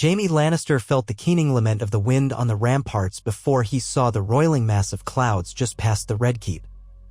Jaime Lannister felt the keening lament of the wind on the ramparts before he saw the roiling mass of clouds just past the Red Keep.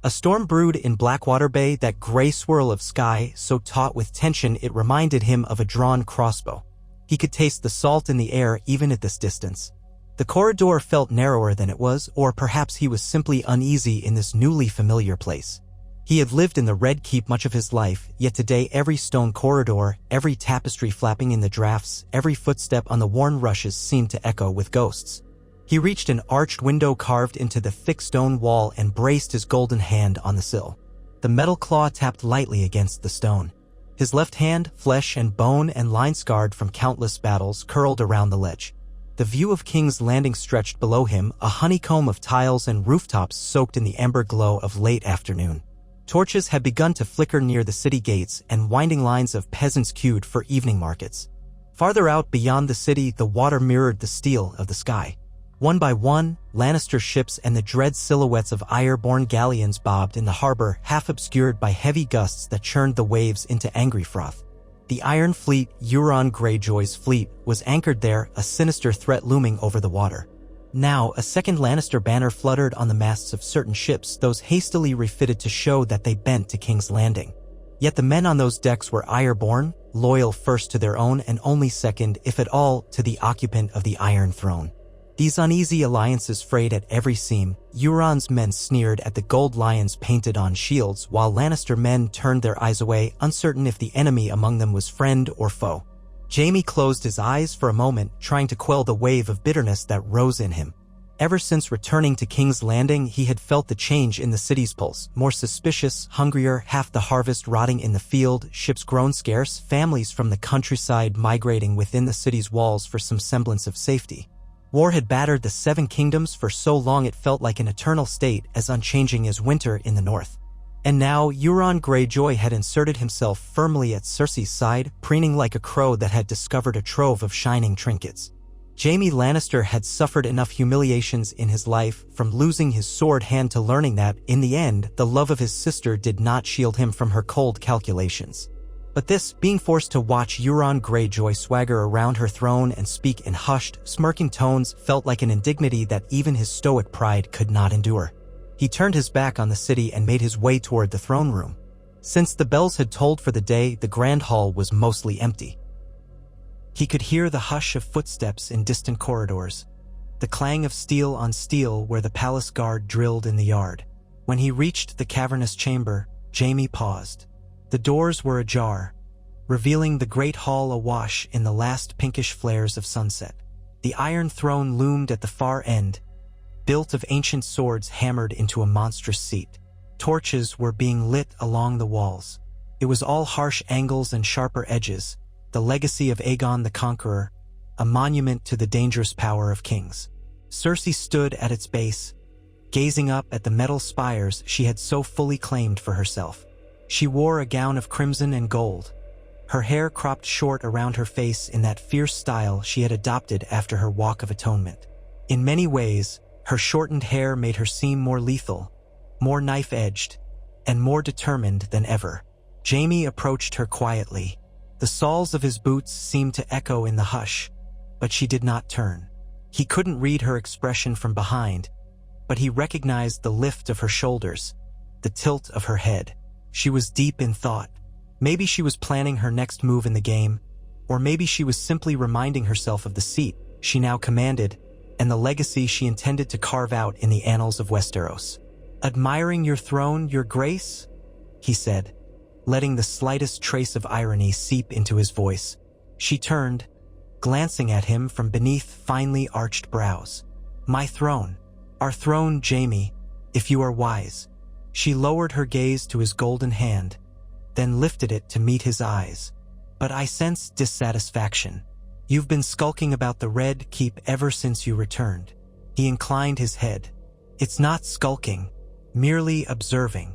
A storm brewed in Blackwater Bay, that gray swirl of sky so taut with tension it reminded him of a drawn crossbow. He could taste the salt in the air even at this distance. The corridor felt narrower than it was, or perhaps he was simply uneasy in this newly familiar place. He had lived in the Red Keep much of his life, yet today every stone corridor, every tapestry flapping in the drafts, every footstep on the worn rushes seemed to echo with ghosts. He reached an arched window carved into the thick stone wall and braced his golden hand on the sill. The metal claw tapped lightly against the stone. His left hand, flesh and bone and line-scarred from countless battles, curled around the ledge. The view of King's Landing stretched below him, a honeycomb of tiles and rooftops soaked in the amber glow of late afternoon. Torches had begun to flicker near the city gates, and winding lines of peasants queued for evening markets. Farther out beyond the city, the water mirrored the steel of the sky. One by one, Lannister ships and the dread silhouettes of Iron-born galleons bobbed in the harbor, half obscured by heavy gusts that churned the waves into angry froth. The Iron Fleet, Euron Greyjoy's fleet, was anchored there, a sinister threat looming over the water. Now, a second Lannister banner fluttered on the masts of certain ships, those hastily refitted to show that they bent to King's Landing. Yet the men on those decks were Iron-born, loyal first to their own and only second, if at all, to the occupant of the Iron Throne. These uneasy alliances frayed at every seam. Euron's men sneered at the gold lions painted on shields, while Lannister men turned their eyes away, uncertain if the enemy among them was friend or foe. Jaime closed his eyes for a moment, trying to quell the wave of bitterness that rose in him. Ever since returning to King's Landing, he had felt the change in the city's pulse. More suspicious, hungrier, half the harvest rotting in the field, ships grown scarce, families from the countryside migrating within the city's walls for some semblance of safety. War had battered the Seven Kingdoms for so long it felt like an eternal state, as unchanging as winter in the north. And now Euron Greyjoy had inserted himself firmly at Cersei's side, preening like a crow that had discovered a trove of shining trinkets. Jaime Lannister had suffered enough humiliations in his life, from losing his sword hand to learning that, in the end, the love of his sister did not shield him from her cold calculations. But this, being forced to watch Euron Greyjoy swagger around her throne and speak in hushed, smirking tones, felt like an indignity that even his stoic pride could not endure. He turned his back on the city and made his way toward the throne room. Since the bells had tolled for the day, the grand hall was mostly empty. He could hear the hush of footsteps in distant corridors, the clang of steel on steel where the palace guard drilled in the yard. When he reached the cavernous chamber, Jaime paused. The doors were ajar, revealing the great hall awash in the last pinkish flares of sunset. The iron throne loomed at the far end, built of ancient swords hammered into a monstrous seat. Torches were being lit along the walls. It was all harsh angles and sharper edges, the legacy of Aegon the Conqueror, a monument to the dangerous power of kings. Cersei stood at its base, gazing up at the metal spires she had so fully claimed for herself. She wore a gown of crimson and gold, her hair cropped short around her face in that fierce style she had adopted after her Walk of Atonement. In many ways, her shortened hair made her seem more lethal, more knife-edged, and more determined than ever. Jaime approached her quietly. The soles of his boots seemed to echo in the hush, but she did not turn. He couldn't read her expression from behind, but he recognized the lift of her shoulders, the tilt of her head. She was deep in thought. Maybe she was planning her next move in the game, or maybe she was simply reminding herself of the seat she now commanded and the legacy she intended to carve out in the annals of Westeros. "Admiring your throne, your grace?" he said, letting the slightest trace of irony seep into his voice. She turned, glancing at him from beneath finely arched brows. "My throne. Our throne, Jaime, if you are wise." She lowered her gaze to his golden hand, then lifted it to meet his eyes. "But I sense dissatisfaction. You've been skulking about the Red Keep ever since you returned." He inclined his head. "It's not skulking, merely observing."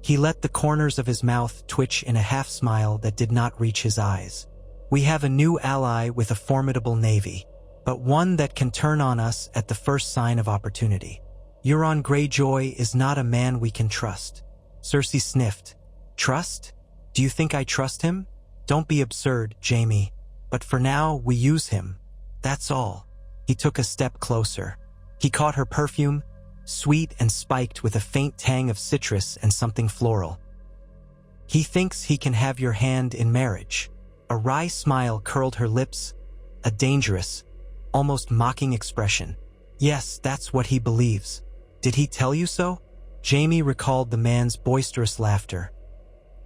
He let the corners of his mouth twitch in a half-smile that did not reach his eyes. "We have a new ally with a formidable navy, but one that can turn on us at the first sign of opportunity. Euron Greyjoy is not a man we can trust." Cersei sniffed. "Trust? Do you think I trust him? Don't be absurd, Jaime. But for now, we use him. That's all." He took a step closer. He caught her perfume, sweet and spiked with a faint tang of citrus and something floral. "He thinks he can have your hand in marriage." A wry smile curled her lips, a dangerous, almost mocking expression. "Yes, that's what he believes. Did he tell you so?" Jaime recalled the man's boisterous laughter,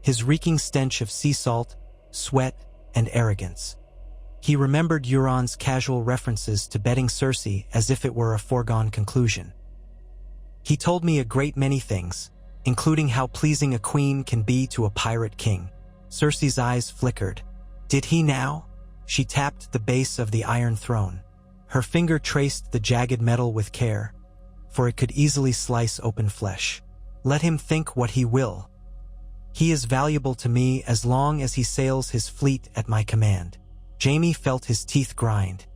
his reeking stench of sea salt, sweat, and arrogance. He remembered Euron's casual references to bedding Cersei as if it were a foregone conclusion. "He told me a great many things, including how pleasing a queen can be to a pirate king." Cersei's eyes flickered. "Did he now?" She tapped the base of the Iron Throne. Her finger traced the jagged metal with care, for it could easily slice open flesh. "Let him think what he will. He is valuable to me as long as he sails his fleet at my command." Jaime felt his teeth grind.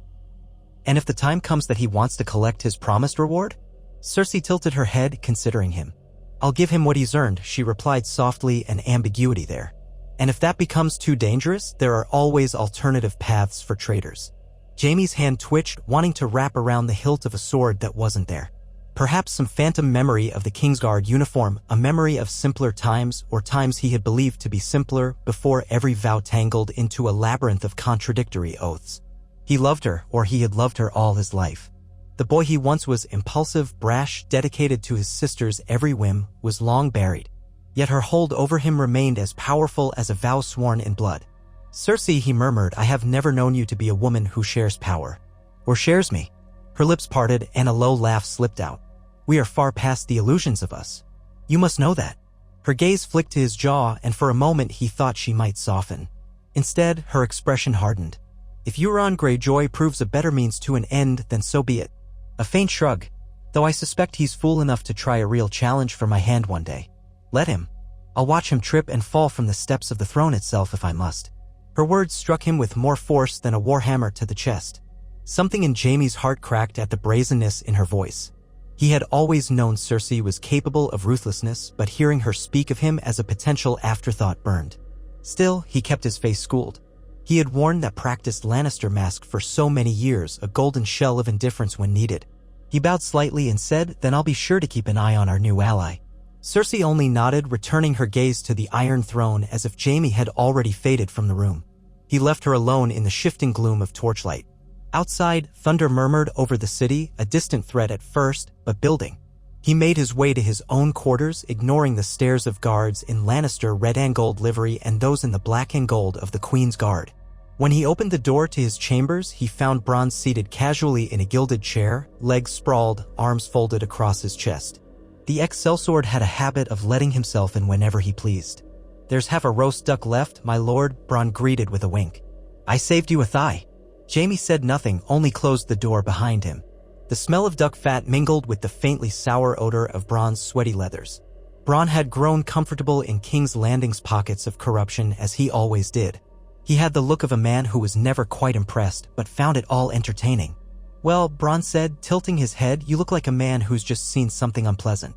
"And if the time comes that he wants to collect his promised reward?" Cersei tilted her head, considering him. "I'll give him what he's earned," she replied softly, an ambiguity there. "And if that becomes too dangerous, there are always alternative paths for traitors." Jaime's hand twitched, wanting to wrap around the hilt of a sword that wasn't there. Perhaps some phantom memory of the Kingsguard uniform, a memory of simpler times, or times he had believed to be simpler, before every vow tangled into a labyrinth of contradictory oaths. He loved her, or he had loved her all his life. The boy he once was, impulsive, brash, dedicated to his sister's every whim, was long buried. Yet her hold over him remained as powerful as a vow sworn in blood. "Cersei," he murmured, "I have never known you to be a woman who shares power. Or shares me." Her lips parted, and a low laugh slipped out. "We are far past the illusions of us. You must know that." Her gaze flicked to his jaw, and for a moment he thought she might soften. Instead, her expression hardened. "If Euron Greyjoy proves a better means to an end, then so be it." A faint shrug. "Though I suspect he's fool enough to try a real challenge for my hand one day. Let him. I'll watch him trip and fall from the steps of the throne itself if I must." Her words struck him with more force than a warhammer to the chest. Something in Jaime's heart cracked at the brazenness in her voice. He had always known Cersei was capable of ruthlessness, but hearing her speak of him as a potential afterthought burned. Still, he kept his face schooled. He had worn that practiced Lannister mask for so many years, a golden shell of indifference when needed. He bowed slightly and said, "Then I'll be sure to keep an eye on our new ally." Cersei only nodded, returning her gaze to the Iron Throne as if Jaime had already faded from the room. He left her alone in the shifting gloom of torchlight. Outside, thunder murmured over the city, a distant threat at first, but building. He made his way to his own quarters, ignoring the stares of guards in Lannister red and gold livery and those in the black and gold of the Queen's Guard. When he opened the door to his chambers, he found Bronn seated casually in a gilded chair, legs sprawled, arms folded across his chest. The ex-sellsword had a habit of letting himself in whenever he pleased. "There's half a roast duck left, my lord," Bronn greeted with a wink. "I saved you a thigh." Jaime said nothing, only closed the door behind him. The smell of duck fat mingled with the faintly sour odor of Bronn's sweaty leathers. Bronn had grown comfortable in King's Landing's pockets of corruption, as he always did. He had the look of a man who was never quite impressed, but found it all entertaining. "Well," Bronn said, tilting his head, "you look like a man who's just seen something unpleasant."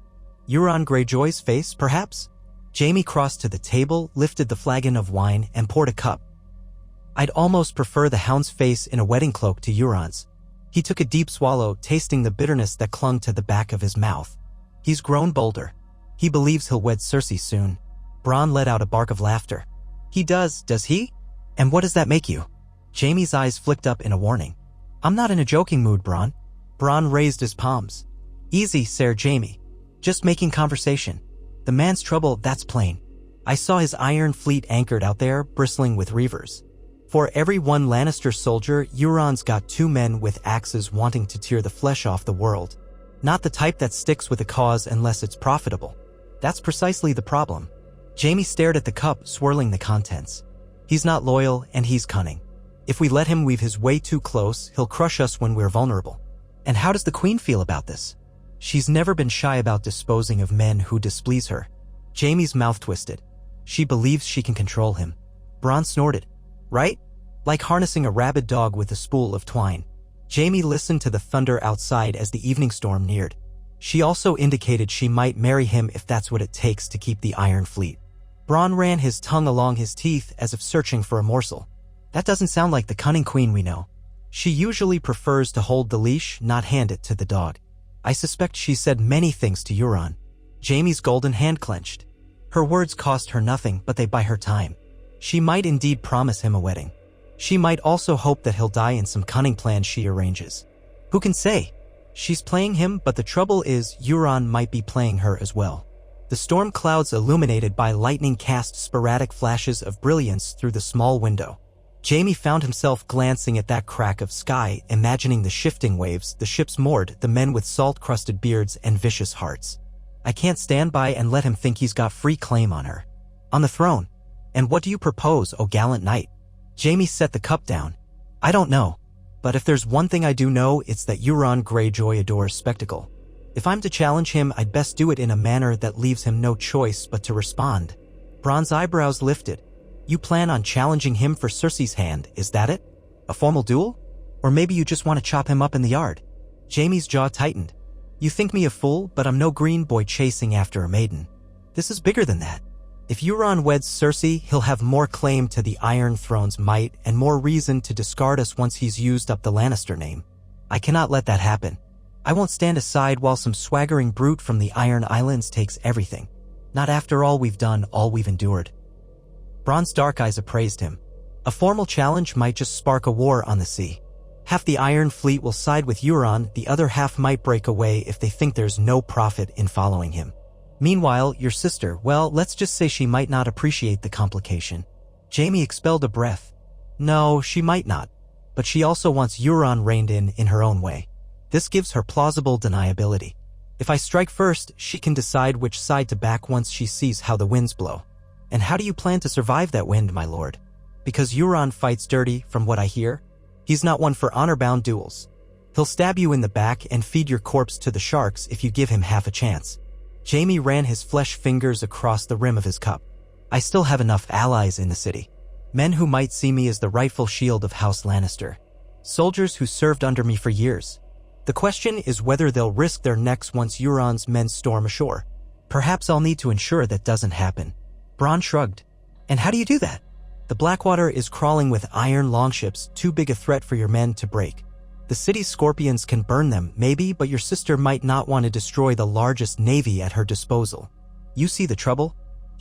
"Euron Greyjoy's face, perhaps?" Jaime crossed to the table, lifted the flagon of wine, and poured a cup. "I'd almost prefer the hound's face in a wedding cloak to Euron's." He took a deep swallow, tasting the bitterness that clung to the back of his mouth. "He's grown bolder. He believes he'll wed Cersei soon." Bronn let out a bark of laughter. "He does he? And what does that make you?" Jaime's eyes flicked up in a warning. "I'm not in a joking mood, Bronn." Bronn raised his palms. "Easy, Sir Jaime. Just making conversation. The man's trouble, that's plain. I saw his iron fleet anchored out there, bristling with reavers. For every one Lannister soldier, Euron's got 2 men with axes wanting to tear the flesh off the world. Not the type that sticks with a cause unless it's profitable. That's precisely the problem." Jaime stared at the cup, swirling the contents. "He's not loyal, and he's cunning. If we let him weave his way too close, he'll crush us when we're vulnerable." "And how does the Queen feel about this?" "She's never been shy about disposing of men who displease her." Jaime's mouth twisted. "She believes she can control him." Bronn snorted. "Right? Like harnessing a rabid dog with a spool of twine." Jaime listened to the thunder outside as the evening storm neared. She also indicated she might marry him if that's what it takes to keep the Iron Fleet. Bronn ran his tongue along his teeth as if searching for a morsel. That doesn't sound like the cunning queen we know. She usually prefers to hold the leash, not hand it to the dog. I suspect she said many things to Euron. Jaime's golden hand clenched. Her words cost her nothing, but they buy her time. She might indeed promise him a wedding. She might also hope that he'll die in some cunning plan she arranges. Who can say? She's playing him, but the trouble is Euron might be playing her as well. The storm clouds illuminated by lightning cast sporadic flashes of brilliance through the small window. Jaime found himself glancing at that crack of sky, imagining the shifting waves, the ships moored, the men with salt-crusted beards and vicious hearts. I can't stand by and let him think he's got free claim on her. On the throne. And what do you propose, O gallant knight? Jaime set the cup down. I don't know. But if there's one thing I do know, it's that Euron Greyjoy adores spectacle. If I'm to challenge him, I'd best do it in a manner that leaves him no choice but to respond. Bronn's eyebrows lifted. You plan on challenging him for Cersei's hand, is that it? A formal duel? Or maybe you just want to chop him up in the yard? Jaime's jaw tightened. You think me a fool, but I'm no green boy chasing after a maiden. This is bigger than that. If Euron weds Cersei, he'll have more claim to the Iron Throne's might and more reason to discard us once he's used up the Lannister name. I cannot let that happen. I won't stand aside while some swaggering brute from the Iron Islands takes everything. Not after all we've done, all we've endured. Bronn's dark eyes appraised him. A formal challenge might just spark a war on the sea. Half the Iron Fleet will side with Euron, the other half might break away if they think there's no profit in following him. Meanwhile, your sister, well, let's just say she might not appreciate the complication. Jaime expelled a breath. No, she might not. But she also wants Euron reined in her own way. This gives her plausible deniability. If I strike first, she can decide which side to back once she sees how the winds blow. And how do you plan to survive that wind, my lord? Because Euron fights dirty, from what I hear. He's not one for honor-bound duels. He'll stab you in the back and feed your corpse to the sharks if you give him half a chance. Jaime ran his flesh fingers across the rim of his cup. I still have enough allies in the city. Men who might see me as the rightful shield of House Lannister. Soldiers who served under me for years. The question is whether they'll risk their necks once Euron's men storm ashore. Perhaps I'll need to ensure that doesn't happen. Bronn shrugged. And how do you do that? The Blackwater is crawling with iron longships, too big a threat for your men to break. The city's scorpions can burn them, maybe, but your sister might not want to destroy the largest navy at her disposal. You see the trouble?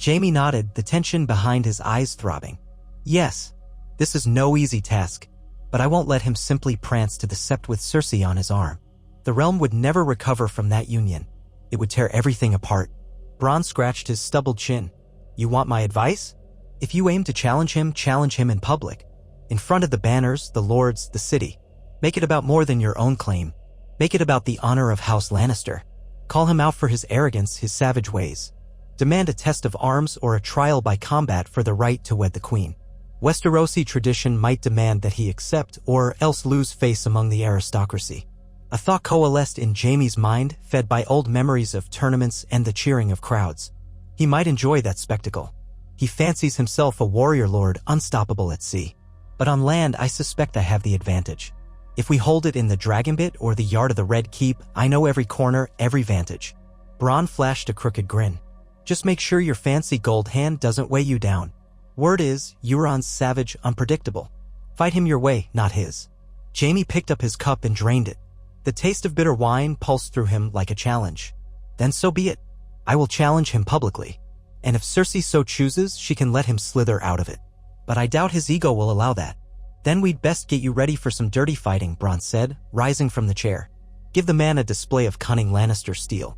Jaime nodded, the tension behind his eyes throbbing. Yes, this is no easy task, but I won't let him simply prance to the sept with Cersei on his arm. The realm would never recover from that union. It would tear everything apart. Bronn scratched his stubbled chin. You want my advice? If you aim to challenge him in public. In front of the banners, the lords, the city. Make it about more than your own claim. Make it about the honor of House Lannister. Call him out for his arrogance, his savage ways. Demand a test of arms or a trial by combat for the right to wed the queen. Westerosi tradition might demand that he accept or else lose face among the aristocracy. A thought coalesced in Jaime's mind, fed by old memories of tournaments and the cheering of crowds. He might enjoy that spectacle. He fancies himself a warrior lord, unstoppable at sea. But on land, I suspect I have the advantage. If we hold it in the Dragonbit or the yard of the Red Keep, I know every corner, every vantage. Bronn flashed a crooked grin. Just make sure your fancy gold hand doesn't weigh you down. Word is, Euron's savage, unpredictable. Fight him your way, not his. Jaime picked up his cup and drained it. The taste of bitter wine pulsed through him like a challenge. Then so be it. I will challenge him publicly. And if Cersei so chooses, she can let him slither out of it. But I doubt his ego will allow that. Then we'd best get you ready for some dirty fighting, Bronn said, rising from the chair. Give the man a display of cunning Lannister steel.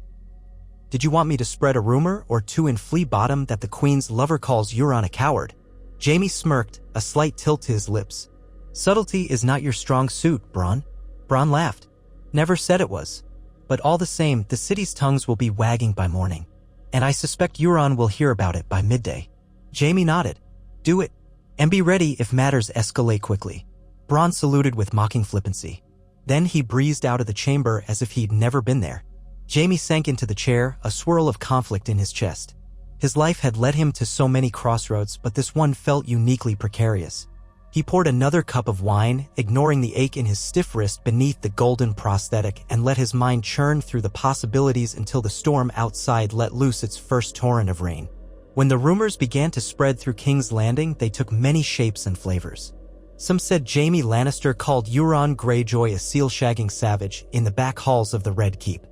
Did you want me to spread a rumor or two in Flea Bottom that the Queen's lover calls Euron a coward? Jaime smirked, a slight tilt to his lips. Subtlety is not your strong suit, Bronn. Bronn laughed. Never said it was. But all the same, the city's tongues will be wagging by morning. And I suspect Euron will hear about it by midday. Jaime nodded. Do it. And be ready if matters escalate quickly. Bronn saluted with mocking flippancy. Then he breezed out of the chamber as if he'd never been there. Jaime sank into the chair, a swirl of conflict in his chest. His life had led him to so many crossroads, but this one felt uniquely precarious. He poured another cup of wine, ignoring the ache in his stiff wrist beneath the golden prosthetic, and let his mind churn through the possibilities until the storm outside let loose its first torrent of rain. When the rumors began to spread through King's Landing, they took many shapes and flavors. Some said Jaime Lannister called Euron Greyjoy a seal-shagging savage in the back halls of the Red Keep.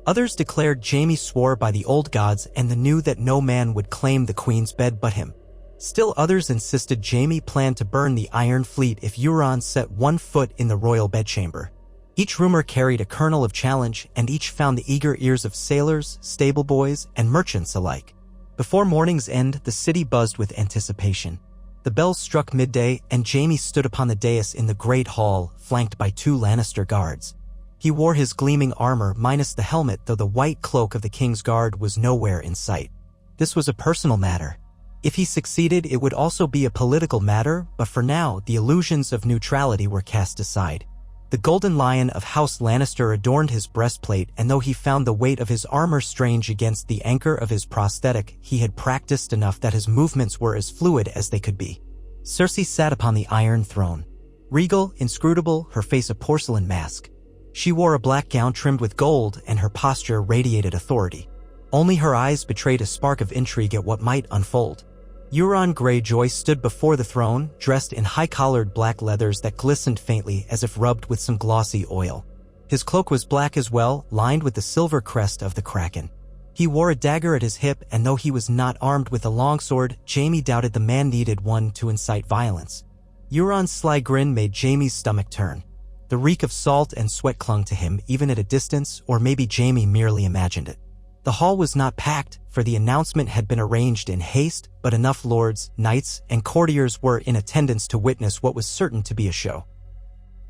Others declared Jaime swore by the old gods and knew that no man would claim the queen's bed but him. Still others insisted Jaime planned to burn the Iron Fleet if Euron set one foot in the royal bedchamber. Each rumor carried a kernel of challenge, and each found the eager ears of sailors, stable boys, and merchants alike. Before morning's end, the city buzzed with anticipation. The bells struck midday, and Jaime stood upon the dais in the great hall, flanked by 2 Lannister guards. He wore his gleaming armor minus the helmet, though the white cloak of the king's guard was nowhere in sight. This was a personal matter. If he succeeded, it would also be a political matter, but for now, the illusions of neutrality were cast aside. The golden lion of House Lannister adorned his breastplate, and though he found the weight of his armor strange against the anchor of his prosthetic, he had practiced enough that his movements were as fluid as they could be. Cersei sat upon the Iron Throne. Regal, inscrutable, her face a porcelain mask. She wore a black gown trimmed with gold, and her posture radiated authority. Only her eyes betrayed a spark of intrigue at what might unfold. Euron Greyjoy stood before the throne, dressed in high-collared black leathers that glistened faintly as if rubbed with some glossy oil. His cloak was black as well, lined with the silver crest of the Kraken. He wore a dagger at his hip, and though he was not armed with a longsword, Jaime doubted the man needed one to incite violence. Euron's sly grin made Jaime's stomach turn. The reek of salt and sweat clung to him even at a distance, or maybe Jaime merely imagined it. The hall was not packed, for the announcement had been arranged in haste, but enough lords, knights, and courtiers were in attendance to witness what was certain to be a show.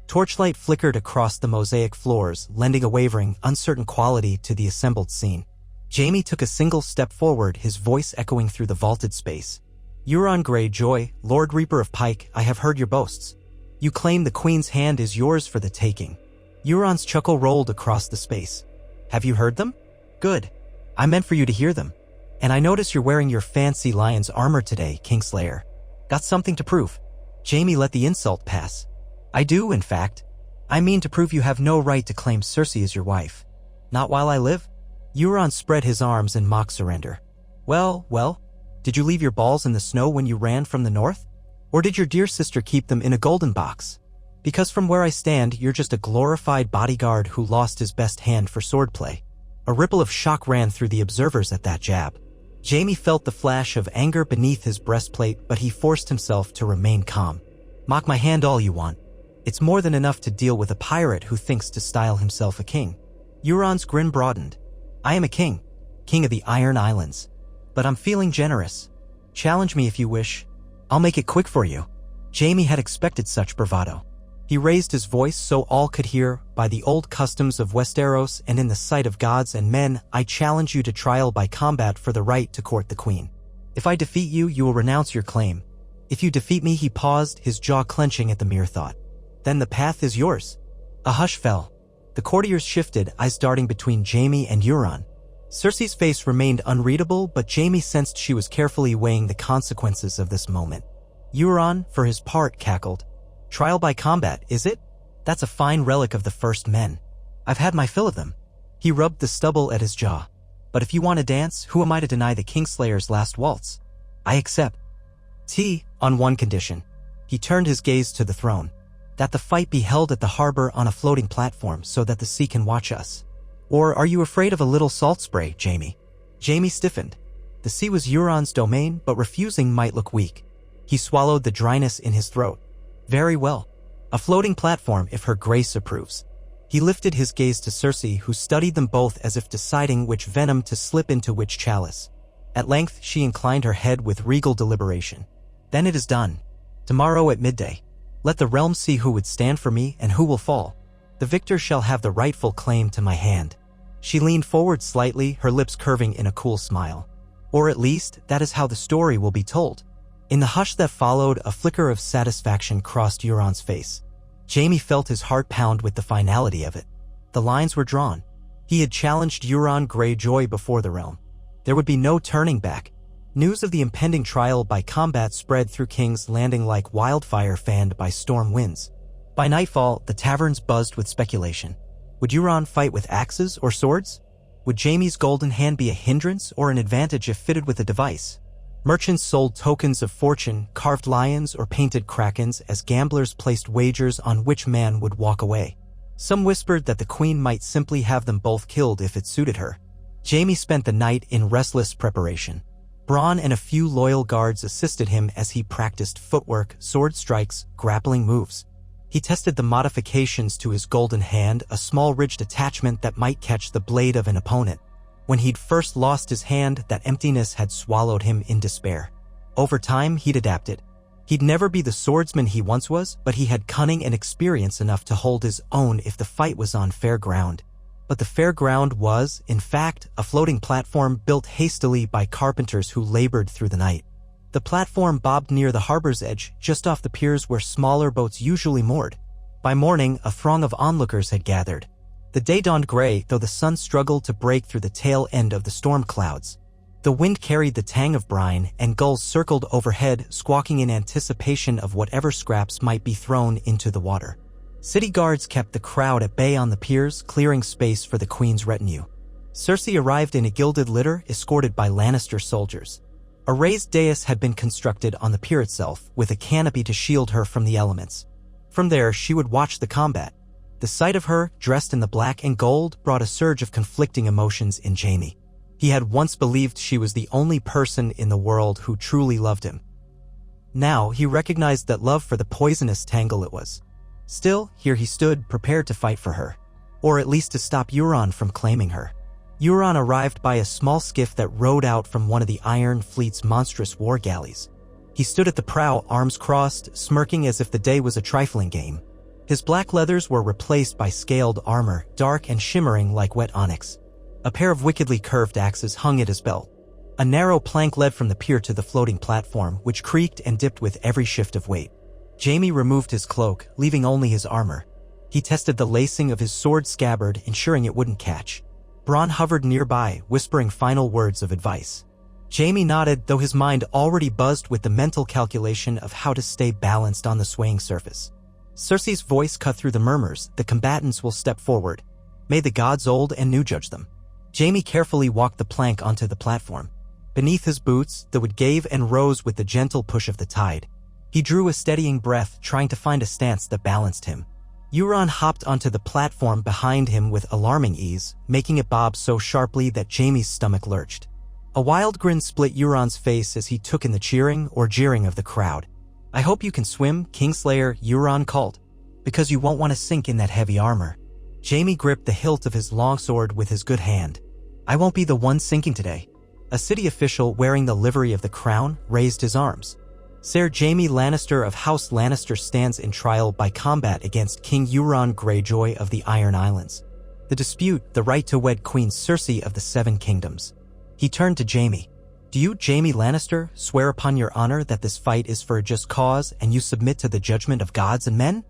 Torchlight flickered across the mosaic floors, lending a wavering, uncertain quality to the assembled scene. Jaime took a single step forward, his voice echoing through the vaulted space. Euron Greyjoy, Lord Reaper of Pike, I have heard your boasts. You claim the Queen's hand is yours for the taking. Euron's chuckle rolled across the space. Have you heard them? Good. I meant for you to hear them. And I notice you're wearing your fancy lion's armor today, Kingslayer. Got something to prove. Jaime let the insult pass. I do, in fact. I mean to prove you have no right to claim Cersei as your wife. Not while I live? Euron spread his arms in mock surrender. Well, did you leave your balls in the snow when you ran from the north? Or did your dear sister keep them in a golden box? Because from where I stand, you're just a glorified bodyguard who lost his best hand for swordplay. A ripple of shock ran through the observers at that jab. Jaime felt the flash of anger beneath his breastplate, but he forced himself to remain calm. Mock my hand all you want. It's more than enough to deal with a pirate who thinks to style himself a king. Euron's grin broadened. I am a king of the Iron Islands. But I'm feeling generous. Challenge me if you wish. I'll make it quick for you. Jaime had expected such bravado. He raised his voice so all could hear. By the old customs of Westeros and in the sight of gods and men, I challenge you to trial by combat for the right to court the queen. If I defeat you, you will renounce your claim. If you defeat me, he paused, his jaw clenching at the mere thought. Then the path is yours. A hush fell. The courtiers shifted, eyes darting between Jaime and Euron. Cersei's face remained unreadable, but Jaime sensed she was carefully weighing the consequences of this moment. Euron, for his part, cackled. Trial by combat, is it? That's a fine relic of the first men. I've had my fill of them. He rubbed the stubble at his jaw. But if you want to dance, who am I to deny the Kingslayer's last waltz? I accept. On one condition. He turned his gaze to the throne. That the fight be held at the harbor on a floating platform so that the sea can watch us. Or are you afraid of a little salt spray, Jaime? Jaime stiffened. The sea was Euron's domain, but refusing might look weak. He swallowed the dryness in his throat. Very well. A floating platform if her grace approves. He lifted his gaze to Cersei, who studied them both as if deciding which venom to slip into which chalice. At length, she inclined her head with regal deliberation. Then it is done. Tomorrow at midday. Let the realm see who would stand for me and who will fall. The victor shall have the rightful claim to my hand. She leaned forward slightly, her lips curving in a cool smile. Or at least, that is how the story will be told. In the hush that followed, a flicker of satisfaction crossed Euron's face. Jaime felt his heart pound with the finality of it. The lines were drawn. He had challenged Euron Greyjoy before the realm. There would be no turning back. News of the impending trial by combat spread through King's Landing like wildfire fanned by storm winds. By nightfall, the taverns buzzed with speculation. Would Euron fight with axes or swords? Would Jaime's golden hand be a hindrance or an advantage if fitted with a device? Merchants sold tokens of fortune, carved lions or painted krakens as gamblers placed wagers on which man would walk away. Some whispered that the queen might simply have them both killed if it suited her. Jaime spent the night in restless preparation. Bronn and a few loyal guards assisted him as he practiced footwork, sword strikes, grappling moves. He tested the modifications to his golden hand, a small ridged attachment that might catch the blade of an opponent. When he'd first lost his hand, that emptiness had swallowed him in despair. Over time, he'd adapted. He'd never be the swordsman he once was, but he had cunning and experience enough to hold his own if the fight was on fair ground. But the fair ground was, in fact, a floating platform built hastily by carpenters who labored through the night. The platform bobbed near the harbor's edge, just off the piers where smaller boats usually moored. By morning, a throng of onlookers had gathered. The day dawned gray, though the sun struggled to break through the tail end of the storm clouds. The wind carried the tang of brine, and gulls circled overhead, squawking in anticipation of whatever scraps might be thrown into the water. City guards kept the crowd at bay on the piers, clearing space for the queen's retinue. Cersei arrived in a gilded litter, escorted by Lannister soldiers. A raised dais had been constructed on the pier itself, with a canopy to shield her from the elements. From there, she would watch the combat. The sight of her, dressed in the black and gold, brought a surge of conflicting emotions in Jaime. He had once believed she was the only person in the world who truly loved him. Now, he recognized that love for the poisonous tangle it was. Still, here he stood, prepared to fight for her. Or at least to stop Euron from claiming her. Euron arrived by a small skiff that rowed out from one of the Iron Fleet's monstrous war galleys. He stood at the prow, arms crossed, smirking as if the day was a trifling game. His black leathers were replaced by scaled armor, dark and shimmering like wet onyx. A pair of wickedly curved axes hung at his belt. A narrow plank led from the pier to the floating platform, which creaked and dipped with every shift of weight. Jaime removed his cloak, leaving only his armor. He tested the lacing of his sword scabbard, ensuring it wouldn't catch. Bronn hovered nearby, whispering final words of advice. Jaime nodded, though his mind already buzzed with the mental calculation of how to stay balanced on the swaying surface. Cersei's voice cut through the murmurs. The combatants will step forward. May the gods old and new judge them. Jaime carefully walked the plank onto the platform. Beneath his boots, the wood gave and rose with the gentle push of the tide. He drew a steadying breath, trying to find a stance that balanced him. Euron hopped onto the platform behind him with alarming ease, making it bob so sharply that Jaime's stomach lurched. A wild grin split Euron's face as he took in the cheering or jeering of the crowd. I hope you can swim, Kingslayer, Euron called. Because you won't want to sink in that heavy armor. Jaime gripped the hilt of his longsword with his good hand. I won't be the one sinking today. A city official wearing the livery of the crown raised his arms. Ser Jaime Lannister of House Lannister stands in trial by combat against King Euron Greyjoy of the Iron Islands. The dispute, the right to wed Queen Cersei of the Seven Kingdoms. He turned to Jaime. Do you, Jaime Lannister, swear upon your honor that this fight is for a just cause and you submit to the judgment of gods and men?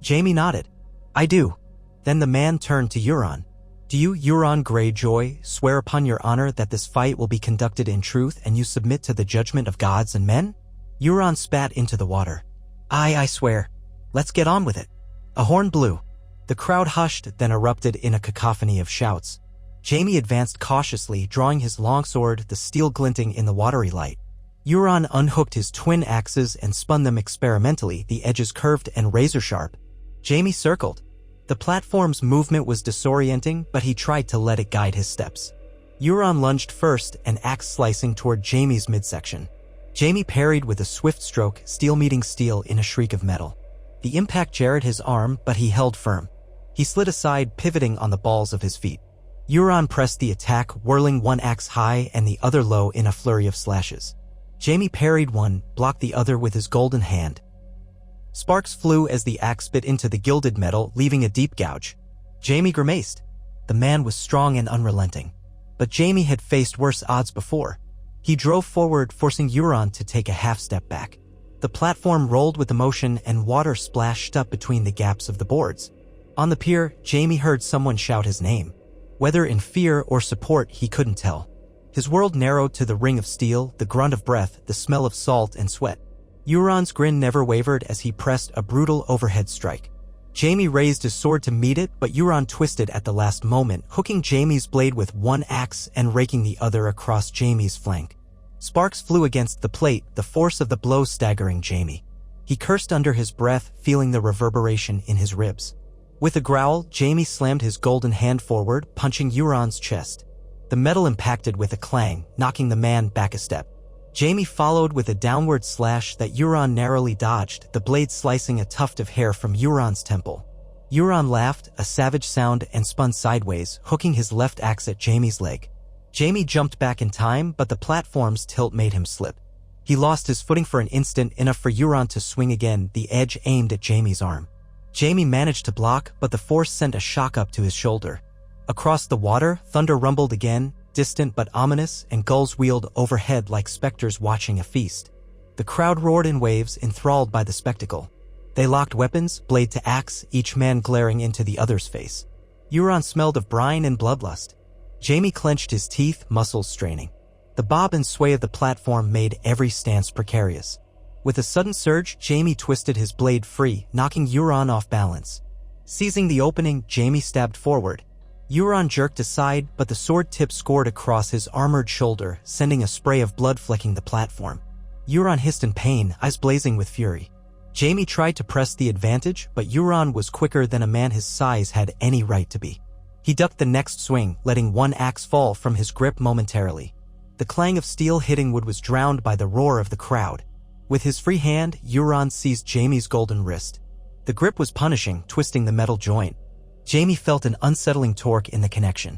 Jaime nodded. I do. Then the man turned to Euron. Do you, Euron Greyjoy, swear upon your honor that this fight will be conducted in truth and you submit to the judgment of gods and men? Euron spat into the water. I swear. Let's get on with it. A horn blew. The crowd hushed, then erupted in a cacophony of shouts. Jaime advanced cautiously, drawing his longsword, the steel glinting in the watery light. Euron unhooked his twin axes and spun them experimentally, the edges curved and razor-sharp. Jaime circled. The platform's movement was disorienting, but he tried to let it guide his steps. Euron lunged first, an axe slicing toward Jaime's midsection. Jaime parried with a swift stroke, steel meeting steel in a shriek of metal. The impact jarred his arm, but he held firm. He slid aside, pivoting on the balls of his feet. Euron pressed the attack, whirling one axe high and the other low in a flurry of slashes. Jaime parried one, blocked the other with his golden hand. Sparks flew as the axe bit into the gilded metal, leaving a deep gouge. Jaime grimaced. The man was strong and unrelenting. But Jaime had faced worse odds before. He drove forward, forcing Euron to take a half-step back. The platform rolled with emotion and water splashed up between the gaps of the boards. On the pier, Jaime heard someone shout his name. Whether in fear or support, he couldn't tell. His world narrowed to the ring of steel, the grunt of breath, the smell of salt and sweat. Euron's grin never wavered as he pressed a brutal overhead strike. Jaime raised his sword to meet it, but Euron twisted at the last moment, hooking Jaime's blade with one axe and raking the other across Jaime's flank. Sparks flew against the plate, the force of the blow staggering Jaime. He cursed under his breath, feeling the reverberation in his ribs. With a growl, Jaime slammed his golden hand forward, punching Euron's chest. The metal impacted with a clang, knocking the man back a step. Jaime followed with a downward slash that Euron narrowly dodged, the blade slicing a tuft of hair from Euron's temple. Euron laughed, a savage sound, and spun sideways, hooking his left axe at Jaime's leg. Jaime jumped back in time, but the platform's tilt made him slip. He lost his footing for an instant, enough for Euron to swing again, the edge aimed at Jaime's arm. Jaime managed to block, but the force sent a shock up to his shoulder. Across the water, thunder rumbled again, distant but ominous, and gulls wheeled overhead like specters watching a feast. The crowd roared in waves, enthralled by the spectacle. They locked weapons, blade to axe, each man glaring into the other's face. Euron smelled of brine and bloodlust. Jaime clenched his teeth, muscles straining. The bob and sway of the platform made every stance precarious. With a sudden surge, Jaime twisted his blade free, knocking Euron off balance. Seizing the opening, Jaime stabbed forward. Euron jerked aside, but the sword tip scored across his armored shoulder, sending a spray of blood flecking the platform. Euron hissed in pain, eyes blazing with fury. Jaime tried to press the advantage, but Euron was quicker than a man his size had any right to be. He ducked the next swing, letting one axe fall from his grip momentarily. The clang of steel hitting wood was drowned by the roar of the crowd. With his free hand, Euron seized Jaime's golden wrist. The grip was punishing, twisting the metal joint. Jaime felt an unsettling torque in the connection.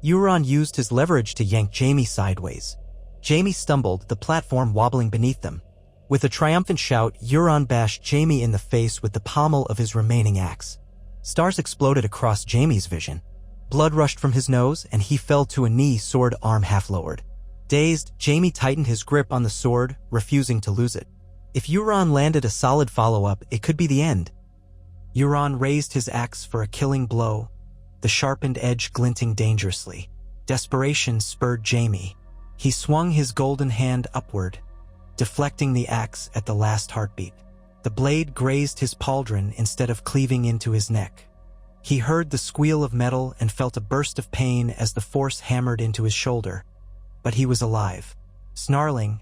Euron used his leverage to yank Jaime sideways. Jaime stumbled, the platform wobbling beneath them. With a triumphant shout, Euron bashed Jaime in the face with the pommel of his remaining axe. Stars exploded across Jaime's vision. Blood rushed from his nose, and he fell to a knee, sword arm half lowered. Dazed, Jaime tightened his grip on the sword, refusing to lose it. If Euron landed a solid follow-up, it could be the end. Euron raised his axe for a killing blow, the sharpened edge glinting dangerously. Desperation spurred Jaime. He swung his golden hand upward, deflecting the axe at the last heartbeat. The blade grazed his pauldron instead of cleaving into his neck. He heard the squeal of metal and felt a burst of pain as the force hammered into his shoulder. But he was alive. Snarling,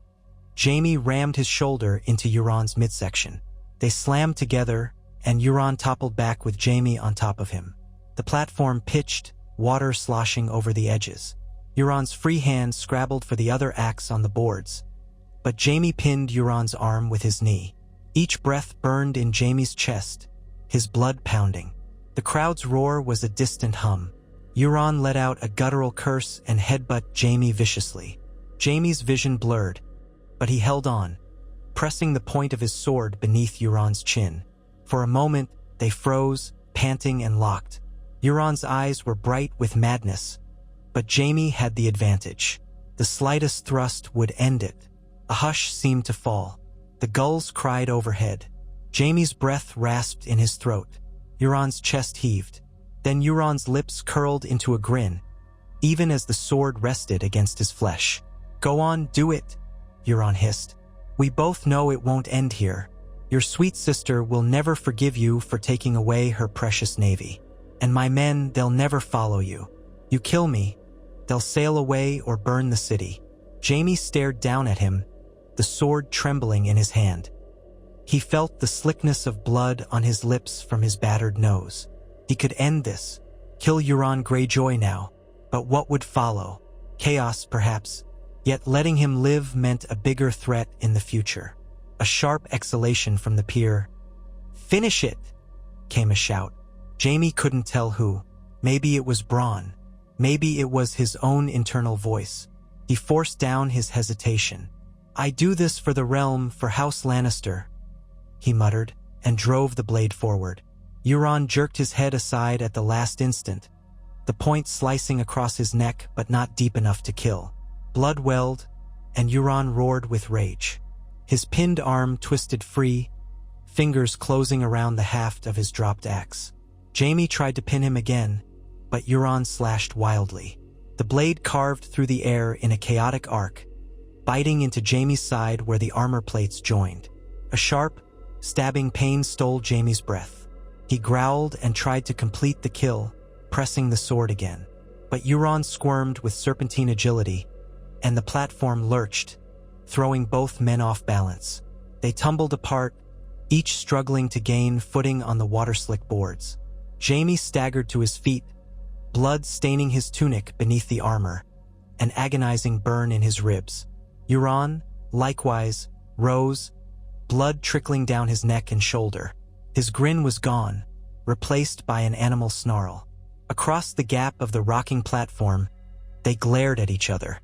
Jaime rammed his shoulder into Euron's midsection. They slammed together, and Euron toppled back with Jaime on top of him. The platform pitched, water sloshing over the edges. Euron's free hand scrabbled for the other axe on the boards, but Jaime pinned Euron's arm with his knee. Each breath burned in Jaime's chest, his blood pounding. The crowd's roar was a distant hum. Euron let out a guttural curse and headbutt Jaime viciously. Jaime's vision blurred, but he held on, pressing the point of his sword beneath Euron's chin. For a moment, they froze, panting and locked. Euron's eyes were bright with madness, but Jaime had the advantage. The slightest thrust would end it. A hush seemed to fall. The gulls cried overhead. Jaime's breath rasped in his throat. Euron's chest heaved. Then Euron's lips curled into a grin, even as the sword rested against his flesh. "Go on, do it," Euron hissed. "We both know it won't end here. Your sweet sister will never forgive you for taking away her precious navy. And my men, they'll never follow you. You kill me, they'll sail away or burn the city." Jaime stared down at him, the sword trembling in his hand. He felt the slickness of blood on his lips from his battered nose. He could end this, kill Euron Greyjoy now. But what would follow? Chaos, perhaps. Yet letting him live meant a bigger threat in the future. A sharp exhalation from the pier. "Finish it!" came a shout. Jaime couldn't tell who. Maybe it was Bronn. Maybe it was his own internal voice. He forced down his hesitation. "I do this for the realm, for House Lannister," he muttered, and drove the blade forward. Euron jerked his head aside at the last instant, the point slicing across his neck but not deep enough to kill. Blood welled, and Euron roared with rage. His pinned arm twisted free, fingers closing around the haft of his dropped axe. Jaime tried to pin him again, but Euron slashed wildly. The blade carved through the air in a chaotic arc, biting into Jaime's side where the armor plates joined. A sharp, stabbing pain stole Jaime's breath. He growled and tried to complete the kill, pressing the sword again. But Euron squirmed with serpentine agility, and the platform lurched, throwing both men off balance. They tumbled apart, each struggling to gain footing on the water-slick boards. Jaime staggered to his feet, blood staining his tunic beneath the armor, an agonizing burn in his ribs. Euron, likewise, rose, blood trickling down his neck and shoulder. His grin was gone, replaced by an animal snarl. Across the gap of the rocking platform, they glared at each other.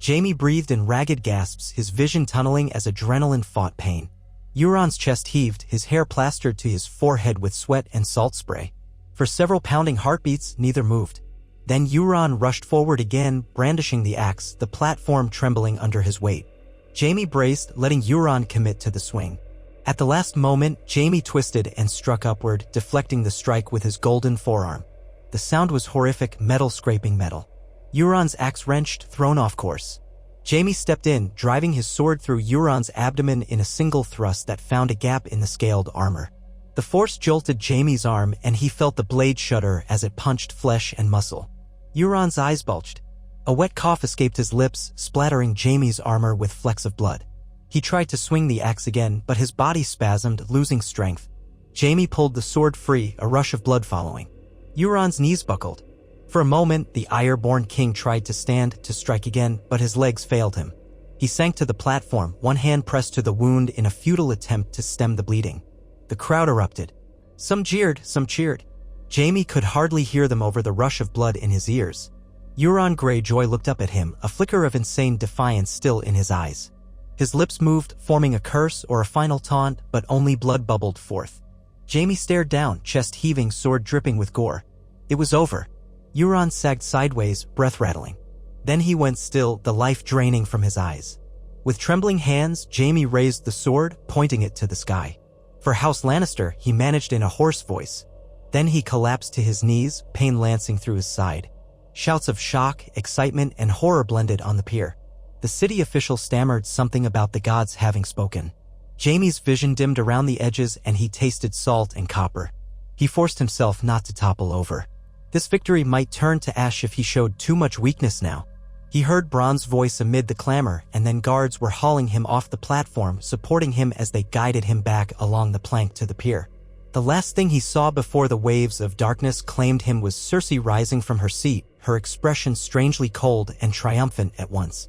Jaime breathed in ragged gasps, his vision tunneling as adrenaline fought pain. Euron's chest heaved, his hair plastered to his forehead with sweat and salt spray. For several pounding heartbeats, neither moved. Then Euron rushed forward again, brandishing the axe, the platform trembling under his weight. Jaime braced, letting Euron commit to the swing. At the last moment, Jaime twisted and struck upward, deflecting the strike with his golden forearm. The sound was horrific, metal scraping metal. Euron's axe wrenched, thrown off course. Jaime stepped in, driving his sword through Euron's abdomen in a single thrust that found a gap in the scaled armor. The force jolted Jaime's arm, and he felt the blade shudder as it punched flesh and muscle. Euron's eyes bulged. A wet cough escaped his lips, splattering Jaime's armor with flecks of blood. He tried to swing the axe again, but his body spasmed, losing strength. Jaime pulled the sword free, a rush of blood following. Euron's knees buckled. For a moment, the Iron-born king tried to stand to strike again, but his legs failed him. He sank to the platform, one hand pressed to the wound in a futile attempt to stem the bleeding. The crowd erupted. Some jeered, some cheered. Jaime could hardly hear them over the rush of blood in his ears. Euron Greyjoy looked up at him, a flicker of insane defiance still in his eyes. His lips moved, forming a curse or a final taunt, but only blood bubbled forth. Jaime stared down, chest heaving, sword dripping with gore. It was over. Euron sagged sideways, breath rattling. Then he went still, the life draining from his eyes. With trembling hands, Jaime raised the sword, pointing it to the sky. For House Lannister, he managed in a hoarse voice. Then he collapsed to his knees, pain lancing through his side. Shouts of shock, excitement, and horror blended on the pier. The city official stammered something about the gods having spoken. Jaime's vision dimmed around the edges, and he tasted salt and copper. He forced himself not to topple over. This victory might turn to ash if he showed too much weakness now. He heard Bronn's voice amid the clamor, and then guards were hauling him off the platform, supporting him as they guided him back along the plank to the pier. The last thing he saw before the waves of darkness claimed him was Cersei rising from her seat, her expression strangely cold and triumphant at once.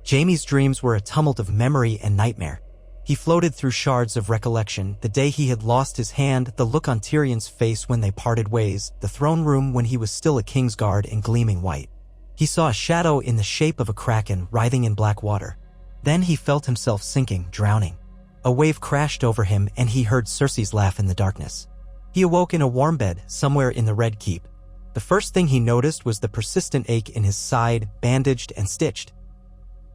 Jaime's dreams were a tumult of memory and nightmare. He floated through shards of recollection, the day he had lost his hand, the look on Tyrion's face when they parted ways, the throne room when he was still a Kingsguard in gleaming white. He saw a shadow in the shape of a kraken writhing in black water. Then he felt himself sinking, drowning. A wave crashed over him, and he heard Cersei's laugh in the darkness. He awoke in a warm bed, somewhere in the Red Keep. The first thing he noticed was the persistent ache in his side, bandaged and stitched.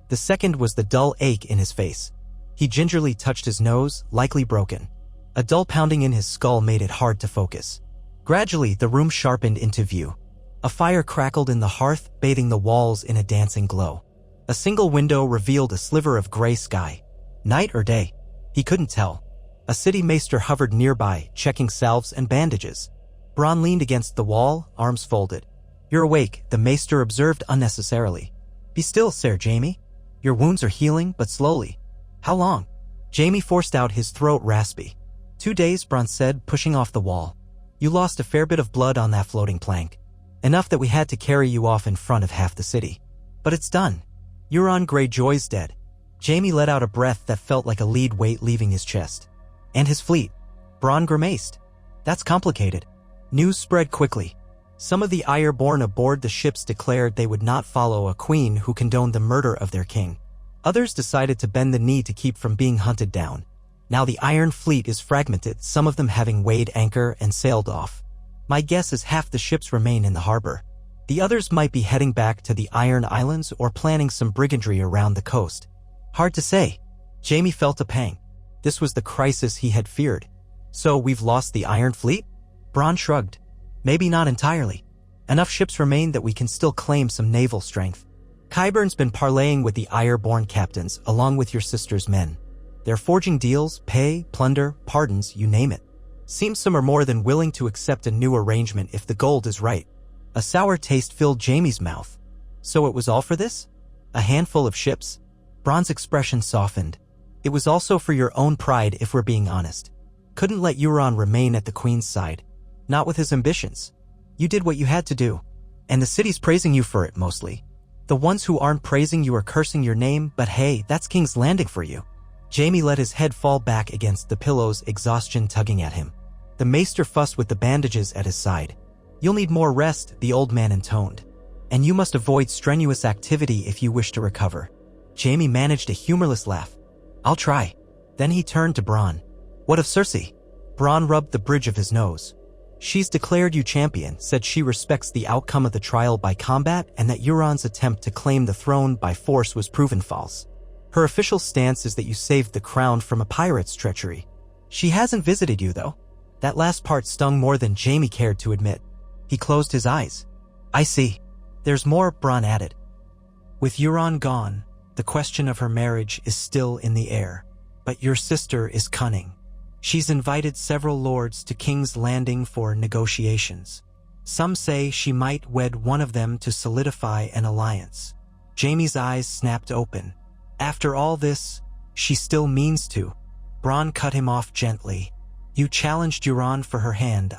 The second was the dull ache in his face. He gingerly touched his nose, likely broken. A dull pounding in his skull made it hard to focus. Gradually, the room sharpened into view. A fire crackled in the hearth, bathing the walls in a dancing glow. A single window revealed a sliver of gray sky. Night or day? He couldn't tell. A city maester hovered nearby, checking salves and bandages. Bronn leaned against the wall, arms folded. "You're awake," the maester observed unnecessarily. "Be still, Ser Jaime. Your wounds are healing, but slowly." "How long?" Jaime forced out, his throat raspy. 2 days, Bronn said, pushing off the wall. "You lost a fair bit of blood on that floating plank. Enough that we had to carry you off in front of half the city. But it's done. Euron Greyjoy's dead." Jaime let out a breath that felt like a lead weight leaving his chest. "And his fleet." Bronn grimaced. "That's complicated." News spread quickly. Some of the Iron-born aboard the ships declared they would not follow a queen who condoned the murder of their king. Others decided to bend the knee to keep from being hunted down. Now the Iron Fleet is fragmented, some of them having weighed anchor and sailed off. My guess is half the ships remain in the harbor. The others might be heading back to the Iron Islands or planning some brigandry around the coast. Hard to say. Jaime felt a pang. This was the crisis he had feared. "So we've lost the Iron Fleet?" Bronn shrugged. "Maybe not entirely. Enough ships remain that we can still claim some naval strength. Qyburn's been parleying with the Iron-born captains, along with your sister's men. They're forging deals, pay, plunder, pardons, you name it. Seems some are more than willing to accept a new arrangement if the gold is right." A sour taste filled Jaime's mouth. So it was all for this? A handful of ships? Bronn's expression softened. It was also for your own pride, if we're being honest. Couldn't let Euron remain at the Queen's side. Not with his ambitions. You did what you had to do. And the city's praising you for it, mostly. The ones who aren't praising you are cursing your name, but hey, that's King's Landing for you. Jaime let his head fall back against the pillows, exhaustion tugging at him. The maester fussed with the bandages at his side. You'll need more rest, the old man intoned. And you must avoid strenuous activity if you wish to recover. Jaime managed a humorless laugh. I'll try. Then he turned to Bronn. What of Cersei? Bronn rubbed the bridge of his nose. She's declared you champion, said she respects the outcome of the trial by combat and that Euron's attempt to claim the throne by force was proven false. Her official stance is that you saved the crown from a pirate's treachery. She hasn't visited you, though. That last part stung more than Jaime cared to admit. He closed his eyes. I see. There's more, Bronn added. With Euron gone, the question of her marriage is still in the air. But your sister is cunning. She's invited several lords to King's Landing for negotiations. Some say she might wed one of them to solidify an alliance. Jaime's eyes snapped open. After all this, she still means to. Bronn cut him off gently. You challenged Euron for her hand,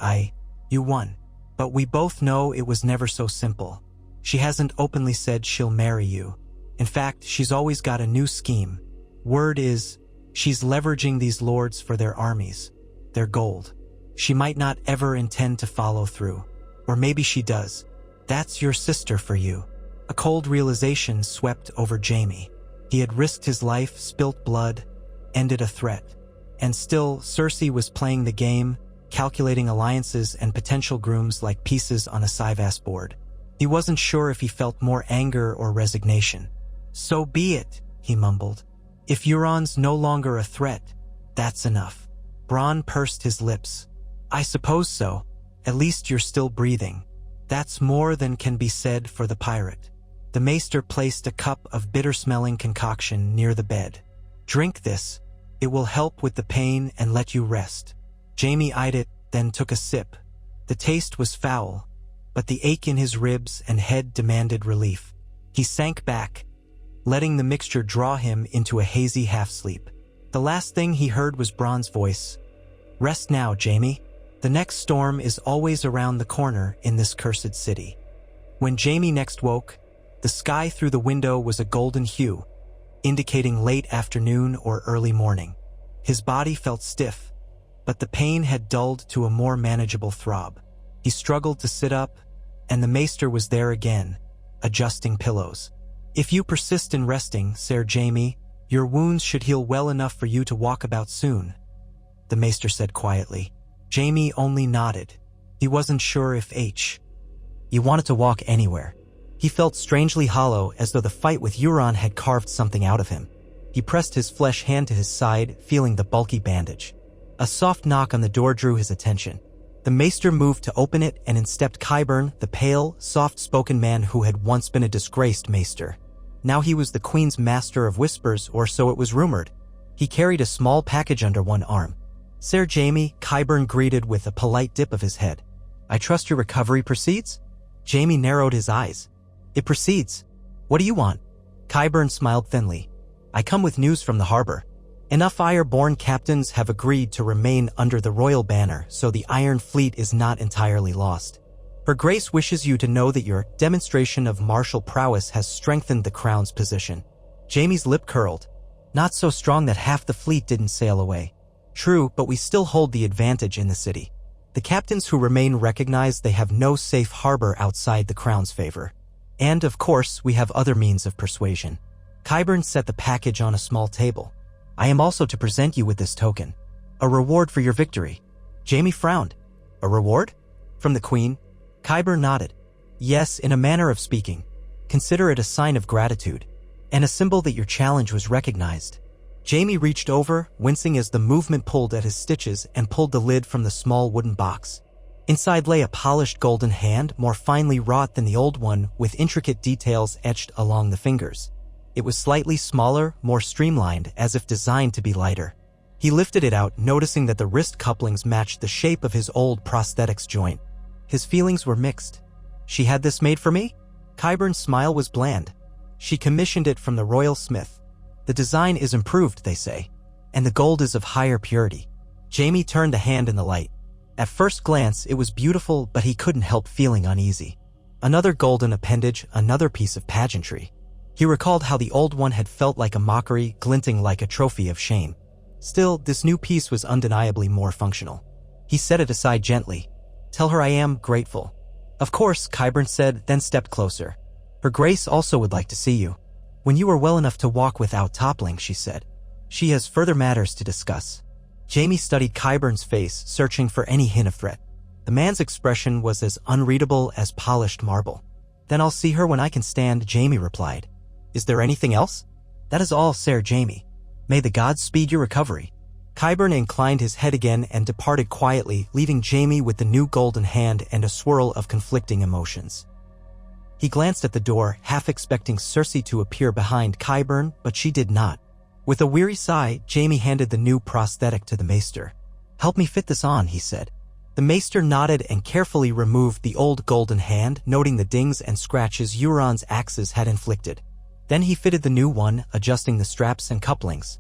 You won. But we both know it was never so simple. She hasn't openly said she'll marry you. In fact, she's always got a new scheme. Word is, she's leveraging these lords for their armies, their gold. She might not ever intend to follow through. Or maybe she does. That's your sister for you. A cold realization swept over Jaime. He had risked his life, spilt blood, ended a threat. And still, Cersei was playing the game, calculating alliances and potential grooms like pieces on a Sivas board. He wasn't sure if he felt more anger or resignation. So be it, he mumbled. If Euron's no longer a threat, that's enough. Bronn pursed his lips. I suppose so. At least you're still breathing. That's more than can be said for the pirate. The maester placed a cup of bitter-smelling concoction near the bed. Drink this. It will help with the pain and let you rest. Jaime eyed it, then took a sip. The taste was foul, but the ache in his ribs and head demanded relief. He sank back, letting the mixture draw him into a hazy half-sleep. The last thing he heard was Bronn's voice. Rest now, Jaime. The next storm is always around the corner in this cursed city. When Jaime next woke, the sky through the window was a golden hue, indicating late afternoon or early morning. His body felt stiff, but the pain had dulled to a more manageable throb. He struggled to sit up, and the maester was there again, adjusting pillows. If you persist in resting, Ser Jaime, your wounds should heal well enough for you to walk about soon, the maester said quietly. Jaime only nodded. He wasn't sure if he wanted to walk anywhere. He felt strangely hollow, as though the fight with Euron had carved something out of him. He pressed his flesh hand to his side, feeling the bulky bandage. A soft knock on the door drew his attention. The maester moved to open it, and in stepped Qyburn, the pale, soft-spoken man who had once been a disgraced maester. Now he was the Queen's master of whispers, or so it was rumored. He carried a small package under one arm. Ser Jaime, Qyburn greeted with a polite dip of his head. I trust your recovery proceeds? Jaime narrowed his eyes. It proceeds. What do you want? Qyburn smiled thinly. I come with news from the harbor. Enough Iron-born captains have agreed to remain under the royal banner, so the Iron Fleet is not entirely lost. Her Grace wishes you to know that your demonstration of martial prowess has strengthened the crown's position. Jaime's lip curled. Not so strong that half the fleet didn't sail away. True, but we still hold the advantage in the city. The captains who remain recognize they have no safe harbor outside the crown's favor. And, of course, we have other means of persuasion. Qyburn set the package on a small table. I am also to present you with this token. A reward for your victory. Jaime frowned. A reward? From the Queen? Qyburn nodded. Yes, in a manner of speaking. Consider it a sign of gratitude, and a symbol that your challenge was recognized. Jaime reached over, wincing as the movement pulled at his stitches and pulled the lid from the small wooden box. Inside lay a polished golden hand, more finely wrought than the old one, with intricate details etched along the fingers. It was slightly smaller, more streamlined, as if designed to be lighter. He lifted it out, noticing that the wrist couplings matched the shape of his old prosthetics joint. His feelings were mixed. She had this made for me? Qyburn's smile was bland. She commissioned it from the royal smith. The design is improved, they say, and the gold is of higher purity. Jaime turned the hand in the light. At first glance, it was beautiful, but he couldn't help feeling uneasy. Another golden appendage, another piece of pageantry. He recalled how the old one had felt like a mockery, glinting like a trophy of shame. Still, this new piece was undeniably more functional. He set it aside gently. "Tell her I am grateful." "Of course," Qyburn said, then stepped closer. "Her Grace also would like to see you. When you are well enough to walk without toppling," she said. "She has further matters to discuss." Jaime studied Qyburn's face, searching for any hint of threat. The man's expression was as unreadable as polished marble. "Then I'll see her when I can stand," Jaime replied. "Is there anything else?" "That is all, Sir Jaime. May the gods speed your recovery." Qyburn inclined his head again and departed quietly, leaving Jaime with the new golden hand and a swirl of conflicting emotions. He glanced at the door, half expecting Cersei to appear behind Qyburn, but she did not. With a weary sigh, Jaime handed the new prosthetic to the maester. "Help me fit this on," he said. The maester nodded and carefully removed the old golden hand, noting the dings and scratches Euron's axes had inflicted. Then he fitted the new one, adjusting the straps and couplings.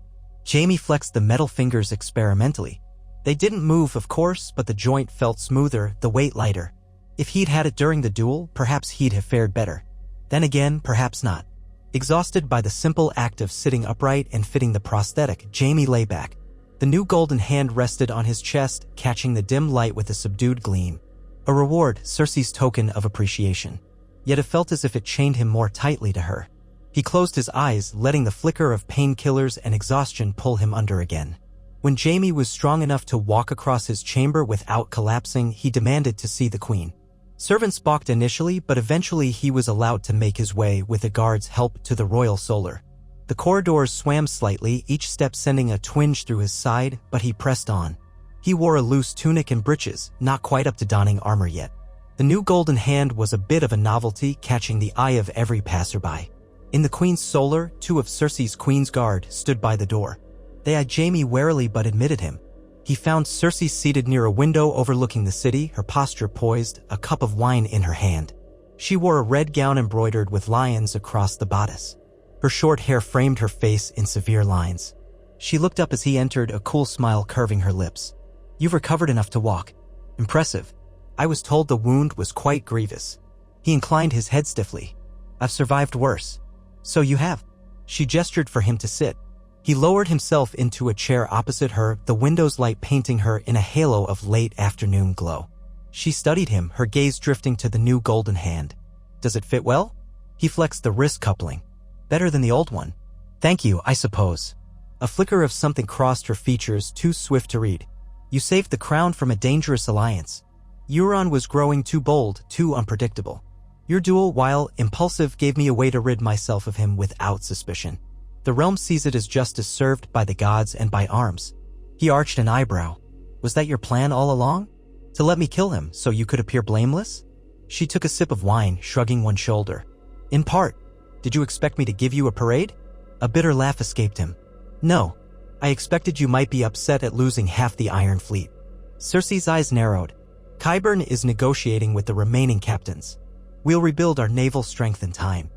Jaime flexed the metal fingers experimentally. They didn't move, of course, but the joint felt smoother, the weight lighter. If he'd had it during the duel, perhaps he'd have fared better. Then again, perhaps not. Exhausted by the simple act of sitting upright and fitting the prosthetic, Jaime lay back. The new golden hand rested on his chest, catching the dim light with a subdued gleam. A reward, Cersei's token of appreciation. Yet it felt as if it chained him more tightly to her. He closed his eyes, letting the flicker of painkillers and exhaustion pull him under again. When Jaime was strong enough to walk across his chamber without collapsing, he demanded to see the queen. Servants balked initially, but eventually he was allowed to make his way with the guard's help to the royal solar. The corridors swam slightly, each step sending a twinge through his side, but he pressed on. He wore a loose tunic and breeches, not quite up to donning armor yet. The new golden hand was a bit of a novelty, catching the eye of every passerby. In the queen's solar, two of Cersei's queen's guard stood by the door. They eyed Jaime warily but admitted him. He found Cersei seated near a window overlooking the city, her posture poised, a cup of wine in her hand. She wore a red gown embroidered with lions across the bodice. Her short hair framed her face in severe lines. She looked up as he entered, a cool smile curving her lips. "You've recovered enough to walk. Impressive. I was told the wound was quite grievous." He inclined his head stiffly. "I've survived worse." "So you have." She gestured for him to sit. He lowered himself into a chair opposite her, the window's light painting her in a halo of late afternoon glow. She studied him, her gaze drifting to the new golden hand. "Does it fit well?" He flexed the wrist coupling. "Better than the old one." "Thank you, I suppose." A flicker of something crossed her features, too swift to read. "You saved the crown from a dangerous alliance. Euron was growing too bold, too unpredictable. Your duel, while impulsive, gave me a way to rid myself of him without suspicion. The realm sees it as justice served by the gods and by arms." He arched an eyebrow. "Was that your plan all along? To let me kill him so you could appear blameless?" She took a sip of wine, shrugging one shoulder. "In part. Did you expect me to give you a parade?" A bitter laugh escaped him. "No. I expected you might be upset at losing half the Iron Fleet." Cersei's eyes narrowed. "Qyburn is negotiating with the remaining captains. We'll rebuild our naval strength in time.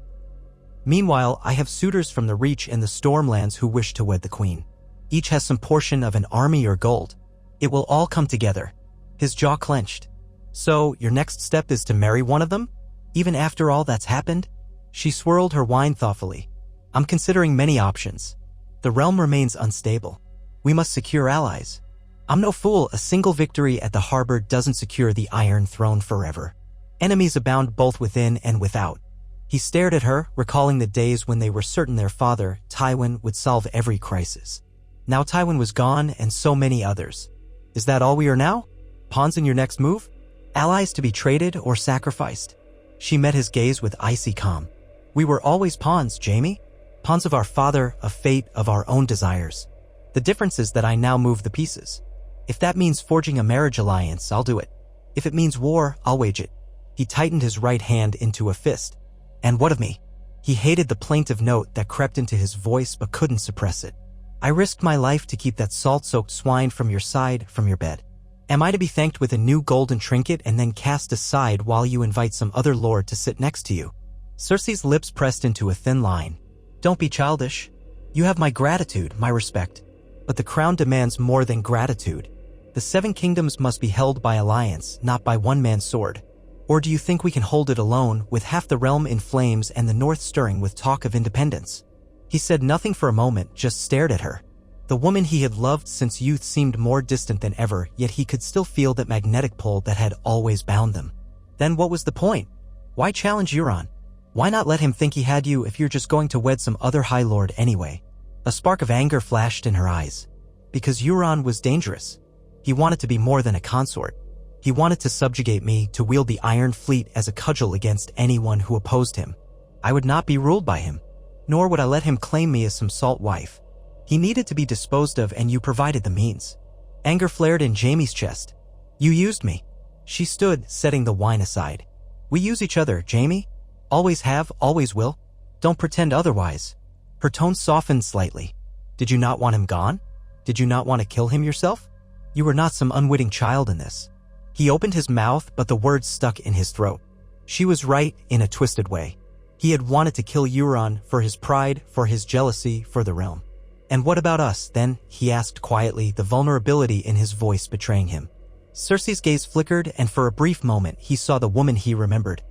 Meanwhile, I have suitors from the Reach and the Stormlands who wish to wed the queen. Each has some portion of an army or gold. It will all come together." His jaw clenched. "So, your next step is to marry one of them? Even after all that's happened?" She swirled her wine thoughtfully. "I'm considering many options. The realm remains unstable. We must secure allies. I'm no fool, a single victory at the harbor doesn't secure the Iron Throne forever. Enemies abound both within and without." He stared at her, recalling the days when they were certain their father, Tywin, would solve every crisis. Now Tywin was gone, and so many others. "Is that all we are now? Pawns in your next move? Allies to be traded or sacrificed?" She met his gaze with icy calm. "We were always pawns, Jaime. Pawns of our father, of fate, of our own desires. The difference is that I now move the pieces. If that means forging a marriage alliance, I'll do it. If it means war, I'll wage it." He tightened his right hand into a fist. "And what of me?" He hated the plaintive note that crept into his voice but couldn't suppress it. "I risked my life to keep that salt-soaked swine from your side, from your bed. Am I to be thanked with a new golden trinket and then cast aside while you invite some other lord to sit next to you?" Cersei's lips pressed into a thin line. "Don't be childish. You have my gratitude, my respect. But the crown demands more than gratitude. The 7 kingdoms must be held by alliance, not by one man's sword. Or do you think we can hold it alone, with half the realm in flames and the north stirring with talk of independence? He said nothing for a moment, just stared at her. The woman he had loved since youth seemed more distant than ever, yet he could still feel that magnetic pull that had always bound them. Then what was the point? Why challenge Euron? Why not let him think he had you if you're just going to wed some other High Lord anyway? A spark of anger flashed in her eyes. Because Euron was dangerous. He wanted to be more than a consort. He wanted to subjugate me, to wield the Iron Fleet as a cudgel against anyone who opposed him. I would not be ruled by him. Nor would I let him claim me as some salt wife. He needed to be disposed of, and you provided the means. Anger flared in Jaime's chest. You used me. She stood, setting the wine aside. We use each other, Jaime. Always have, always will. Don't pretend otherwise. Her tone softened slightly. Did you not want him gone? Did you not want to kill him yourself? You were not some unwitting child in this. He opened his mouth, but the words stuck in his throat. She was right, in a twisted way. He had wanted to kill Euron for his pride, for his jealousy, for the realm. And what about us, then? He asked quietly, the vulnerability in his voice betraying him. Cersei's gaze flickered, and for a brief moment he saw the woman he remembered.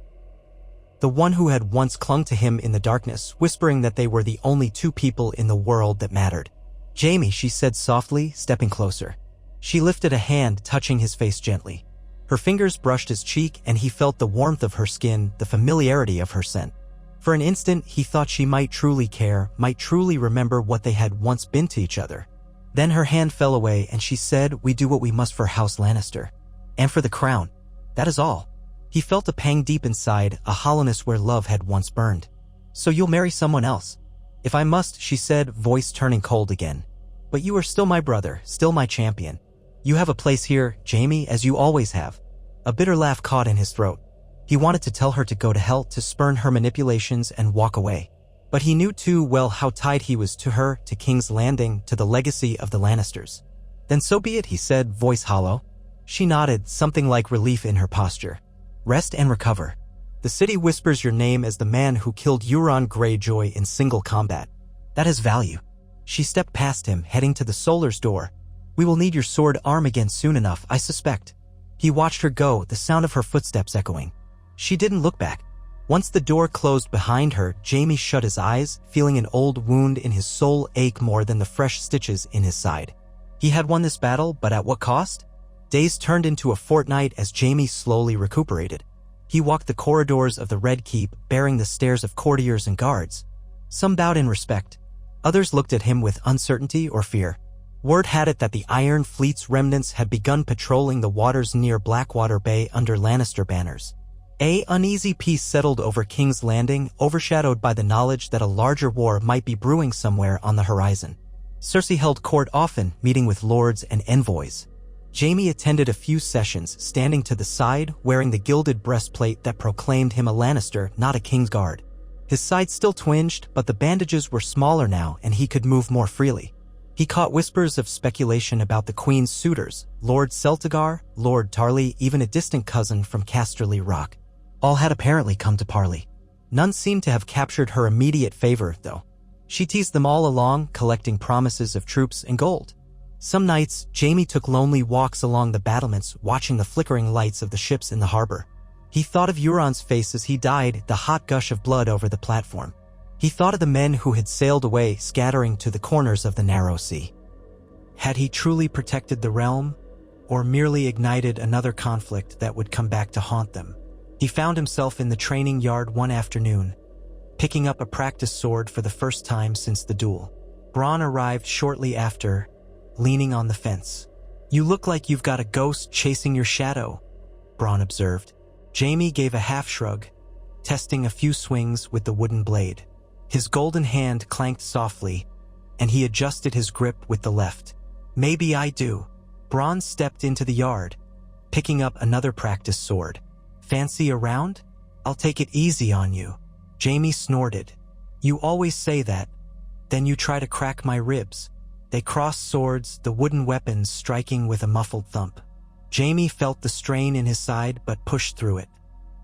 The one who had once clung to him in the darkness, whispering that they were the only 2 people in the world that mattered. Jaime, she said softly, stepping closer. She lifted a hand, touching his face gently. Her fingers brushed his cheek, and he felt the warmth of her skin, the familiarity of her scent. For an instant, he thought she might truly care, might truly remember what they had once been to each other. Then her hand fell away, and she said, we do what we must for House Lannister. And for the crown. That is all. He felt a pang deep inside, a hollowness where love had once burned. So you'll marry someone else? If I must, she said, voice turning cold again. But you are still my brother, still my champion. You have a place here, Jaime, as you always have. A bitter laugh caught in his throat. He wanted to tell her to go to hell, to spurn her manipulations and walk away. But he knew too well how tied he was to her, to King's Landing, to the legacy of the Lannisters. Then so be it, he said, voice hollow. She nodded, something like relief in her posture. Rest and recover. The city whispers your name as the man who killed Euron Greyjoy in single combat. That has value. She stepped past him, heading to the Solar's door. We will need your sword arm again soon enough, I suspect. He watched her go, the sound of her footsteps echoing. She didn't look back. Once the door closed behind her, Jaime shut his eyes, feeling an old wound in his soul ache more than the fresh stitches in his side. He had won this battle, but at what cost? Days turned into a fortnight as Jaime slowly recuperated. He walked the corridors of the Red Keep, bearing the stares of courtiers and guards. Some bowed in respect. Others looked at him with uncertainty or fear. Word had it that the Iron Fleet's remnants had begun patrolling the waters near Blackwater Bay under Lannister banners. An uneasy peace settled over King's Landing, overshadowed by the knowledge that a larger war might be brewing somewhere on the horizon. Cersei held court often, meeting with lords and envoys. Jaime attended a few sessions, standing to the side, wearing the gilded breastplate that proclaimed him a Lannister, not a Kingsguard. His side still twinged, but the bandages were smaller now and he could move more freely. He caught whispers of speculation about the Queen's suitors, Lord Celtigar, Lord Tarly, even a distant cousin from Casterly Rock. All had apparently come to parley. None seemed to have captured her immediate favor, though. She teased them all along, collecting promises of troops and gold. Some nights, Jaime took lonely walks along the battlements, watching the flickering lights of the ships in the harbor. He thought of Euron's face as he died, the hot gush of blood over the platform. He thought of the men who had sailed away, scattering to the corners of the narrow sea. Had he truly protected the realm, or merely ignited another conflict that would come back to haunt them? He found himself in the training yard one afternoon, picking up a practice sword for the first time since the duel. Bronn arrived shortly after, leaning on the fence. You look like you've got a ghost chasing your shadow, Bronn observed. Jaime gave a half shrug, testing a few swings with the wooden blade. His golden hand clanked softly, and he adjusted his grip with the left. Maybe I do. Bronn stepped into the yard, picking up another practice sword. Fancy around? I'll take it easy on you. Jaime snorted. You always say that. Then you try to crack my ribs. They crossed swords, the wooden weapons striking with a muffled thump. Jaime felt the strain in his side but pushed through it.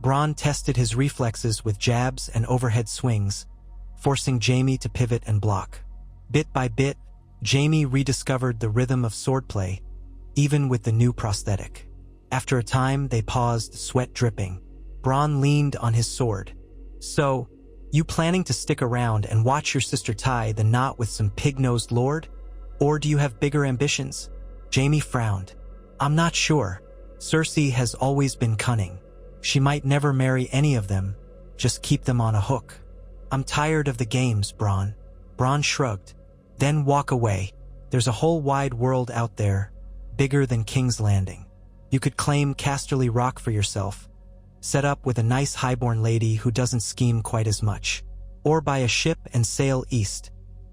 Bronn tested his reflexes with jabs and overhead swings, forcing Jaime to pivot and block. Bit by bit, Jaime rediscovered the rhythm of swordplay, even with the new prosthetic. After a time, they paused, sweat dripping. Bronn leaned on his sword. "So, you planning to stick around and watch your sister tie the knot with some pig-nosed lord? Or do you have bigger ambitions?" Jaime frowned. "I'm not sure. Cersei has always been cunning. She might never marry any of them, just keep them on a hook. I'm tired of the games, Bronn." Bronn shrugged. "Then walk away. There's a whole wide world out there, bigger than King's Landing. You could claim Casterly Rock for yourself, set up with a nice highborn lady who doesn't scheme quite as much, or buy a ship and sail east.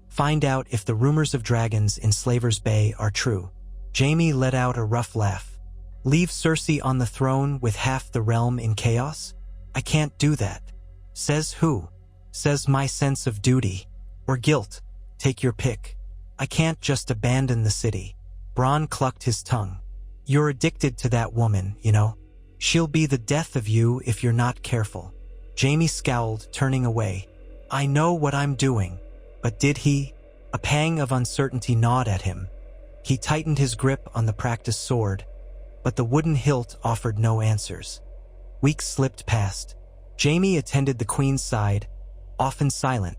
Find out if the rumors of dragons in Slaver's Bay are true." Jaime let out a rough laugh. "Leave Cersei on the throne with half the realm in chaos? I can't do that." "Says who?" "Says my sense of duty. Or guilt. Take your pick. I can't just abandon the city." Bronn clucked his tongue. "You're addicted to that woman, you know. She'll be the death of you if you're not careful." Jaime scowled, turning away. "I know what I'm doing." But did he? A pang of uncertainty gnawed at him. He tightened his grip on the practiced sword, but the wooden hilt offered no answers. Weeks slipped past. Jaime attended the Queen's side, often silent,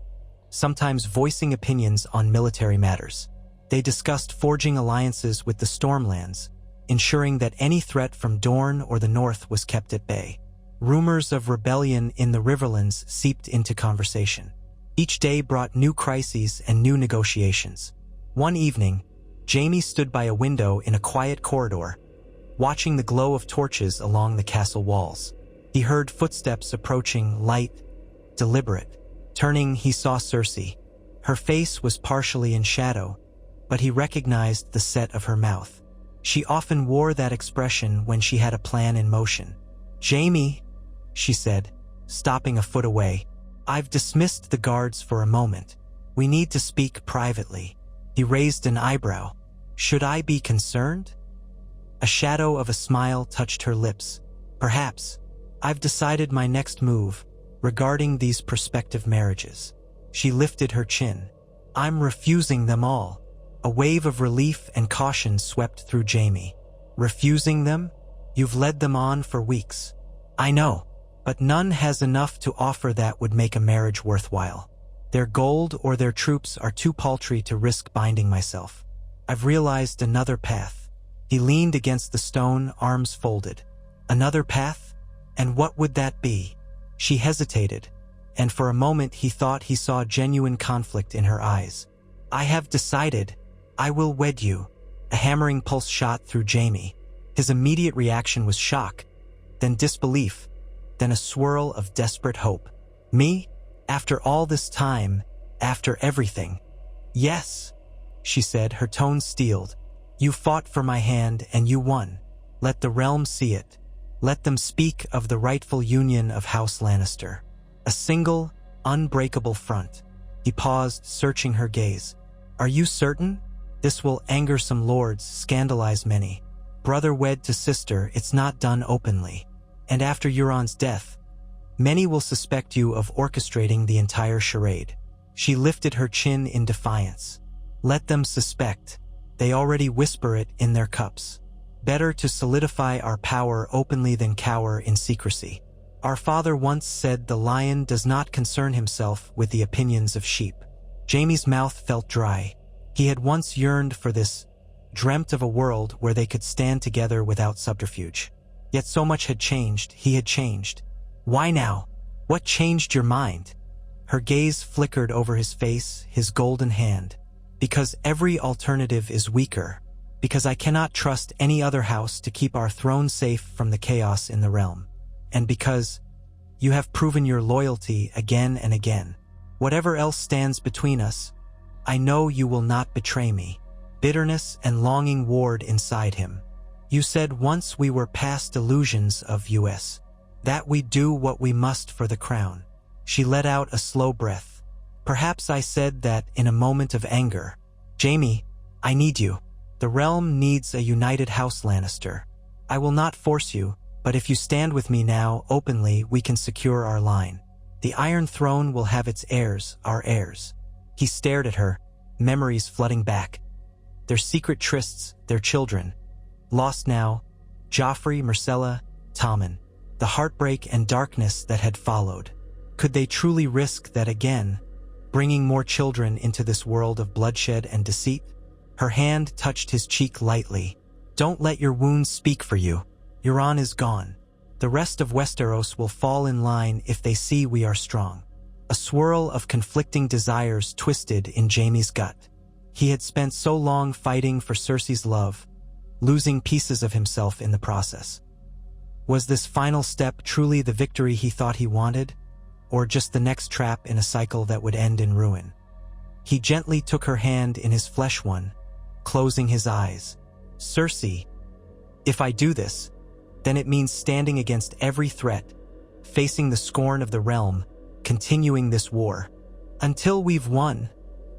sometimes voicing opinions on military matters. They discussed forging alliances with the Stormlands, ensuring that any threat from Dorne or the North was kept at bay. Rumors of rebellion in the Riverlands seeped into conversation. Each day brought new crises and new negotiations. One evening, Jaime stood by a window in a quiet corridor, watching the glow of torches along the castle walls. He heard footsteps approaching, light, deliberate. Turning, he saw Cersei. Her face was partially in shadow, but he recognized the set of her mouth. She often wore that expression when she had a plan in motion. "Jaime," she said, stopping a foot away, "I've dismissed the guards for a moment. We need to speak privately." He raised an eyebrow. "Should I be concerned?" A shadow of a smile touched her lips. "Perhaps. I've decided my next move regarding these prospective marriages." She lifted her chin. "I'm refusing them all." A wave of relief and caution swept through Jaime. "Refusing them? You've led them on for weeks." "I know, but none has enough to offer that would make a marriage worthwhile. Their gold or their troops are too paltry to risk binding myself. I've realized another path." He leaned against the stone, arms folded. "Another path? And what would that be?" She hesitated, and for a moment he thought he saw genuine conflict in her eyes. "I have decided. I will wed you." A hammering pulse shot through Jaime. His immediate reaction was shock, then disbelief, then a swirl of desperate hope. "Me? After all this time? After everything?" "Yes," she said, her tone steeled. "You fought for my hand and you won. Let the realm see it. Let them speak of the rightful union of House Lannister. A single, unbreakable front." He paused, searching her gaze. "Are you certain? This will anger some lords, scandalize many. Brother wed to sister, it's not done openly. And after Euron's death, many will suspect you of orchestrating the entire charade." She lifted her chin in defiance. "Let them suspect. They already whisper it in their cups. Better to solidify our power openly than cower in secrecy. Our father once said the lion does not concern himself with the opinions of sheep." Jaime's mouth felt dry. He had once yearned for this, dreamt of a world where they could stand together without subterfuge. Yet so much had changed, he had changed. "Why now? What changed your mind?" Her gaze flickered over his face, his golden hand. "Because every alternative is weaker. Because I cannot trust any other house to keep our throne safe from the chaos in the realm. And because you have proven your loyalty again and again. Whatever else stands between us, I know you will not betray me." Bitterness and longing warred inside him. "You said once we were past illusions of us. That we do what we must for the crown." She let out a slow breath. "Perhaps I said that in a moment of anger. Jaime, I need you. The realm needs a united House Lannister. I will not force you, but if you stand with me now, openly, we can secure our line. The Iron Throne will have its heirs, our heirs." He stared at her, memories flooding back. Their secret trysts, their children. Lost now, Joffrey, Myrcella, Tommen. The heartbreak and darkness that had followed. Could they truly risk that again, bringing more children into this world of bloodshed and deceit? Her hand touched his cheek lightly. Don't let your wounds speak for you. Euron is gone. The rest of Westeros will fall in line if they see we are strong. A swirl of conflicting desires twisted in Jaime's gut. He had spent so long fighting for Cersei's love, losing pieces of himself in the process. Was this final step truly the victory he thought he wanted, or just the next trap in a cycle that would end in ruin? He gently took her hand in his flesh one, closing his eyes. Cersei, if I do this, then it means standing against every threat, facing the scorn of the realm, continuing this war. Until we've won,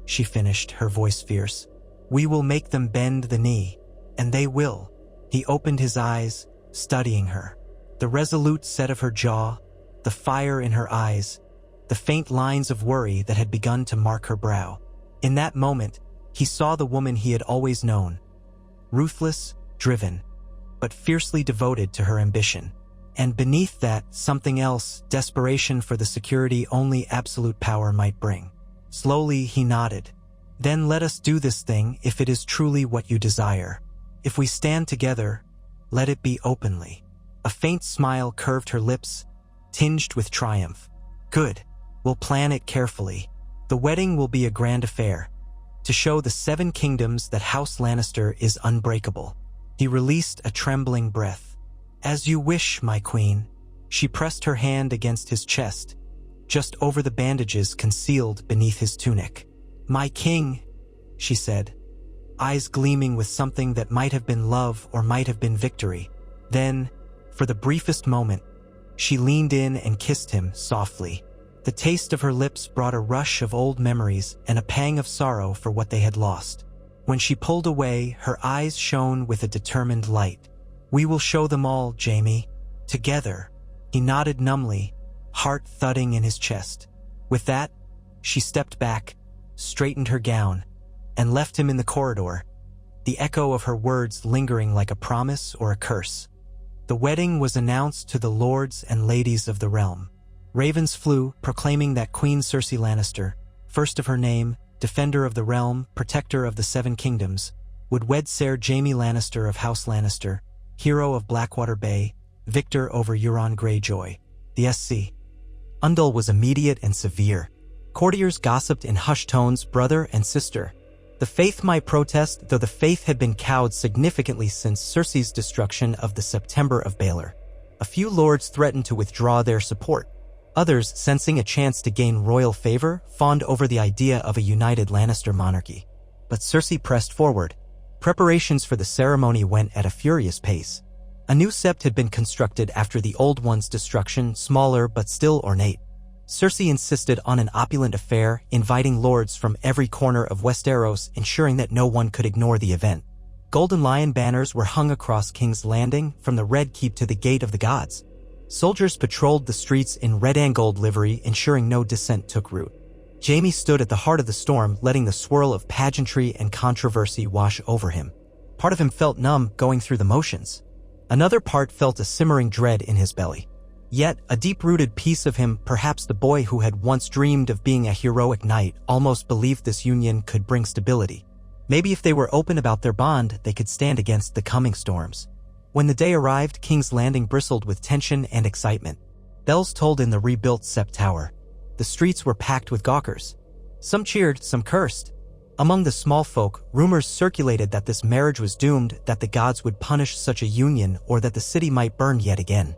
she finished, her voice fierce. We will make them bend the knee, and they will. He opened his eyes, studying her. The resolute set of her jaw, the fire in her eyes, the faint lines of worry that had begun to mark her brow. In that moment, he saw the woman he had always known. Ruthless, driven, but fiercely devoted to her ambition. And beneath that, something else, desperation for the security only absolute power might bring. Slowly, he nodded. Then let us do this thing if it is truly what you desire. If we stand together, let it be openly. A faint smile curved her lips, tinged with triumph. Good. We'll plan it carefully. The wedding will be a grand affair, to show the 7 kingdoms that House Lannister is unbreakable. He released a trembling breath. As you wish, my queen. She pressed her hand against his chest, just over the bandages concealed beneath his tunic. My king, she said, eyes gleaming with something that might have been love or might have been victory. Then, for the briefest moment, she leaned in and kissed him softly. The taste of her lips brought a rush of old memories and a pang of sorrow for what they had lost. When she pulled away, her eyes shone with a determined light. We will show them all, Jaime. Together. He nodded numbly, heart thudding in his chest. With that, she stepped back, straightened her gown, and left him in the corridor, the echo of her words lingering like a promise or a curse. The wedding was announced to the lords and ladies of the realm. Ravens flew, proclaiming that Queen Cersei Lannister, first of her name, defender of the realm, protector of the 7 kingdoms, would wed Ser Jaime Lannister of House Lannister, hero of Blackwater Bay, victor over Euron Greyjoy. The SC. Undul was immediate and severe. Courtiers gossiped in hushed tones, brother and sister. The faith might protest, though the faith had been cowed significantly since Cersei's destruction of the September of Baelor. A few lords threatened to withdraw their support. Others, sensing a chance to gain royal favor, fawned over the idea of a united Lannister monarchy. But Cersei pressed forward. Preparations for the ceremony went at a furious pace. A new sept had been constructed after the old one's destruction, smaller but still ornate. Cersei insisted on an opulent affair, inviting lords from every corner of Westeros, ensuring that no one could ignore the event. Golden lion banners were hung across King's Landing, from the Red Keep to the Gate of the Gods. Soldiers patrolled the streets in red and gold livery, ensuring no dissent took root. Jaime stood at the heart of the storm, letting the swirl of pageantry and controversy wash over him. Part of him felt numb, going through the motions. Another part felt a simmering dread in his belly. Yet, a deep-rooted piece of him, perhaps the boy who had once dreamed of being a heroic knight, almost believed this union could bring stability. Maybe if they were open about their bond, they could stand against the coming storms. When the day arrived, King's Landing bristled with tension and excitement. Bells tolled in the rebuilt Sept Tower. The streets were packed with gawkers. Some cheered, some cursed. Among the small folk, rumors circulated that this marriage was doomed, that the gods would punish such a union, or that the city might burn yet again.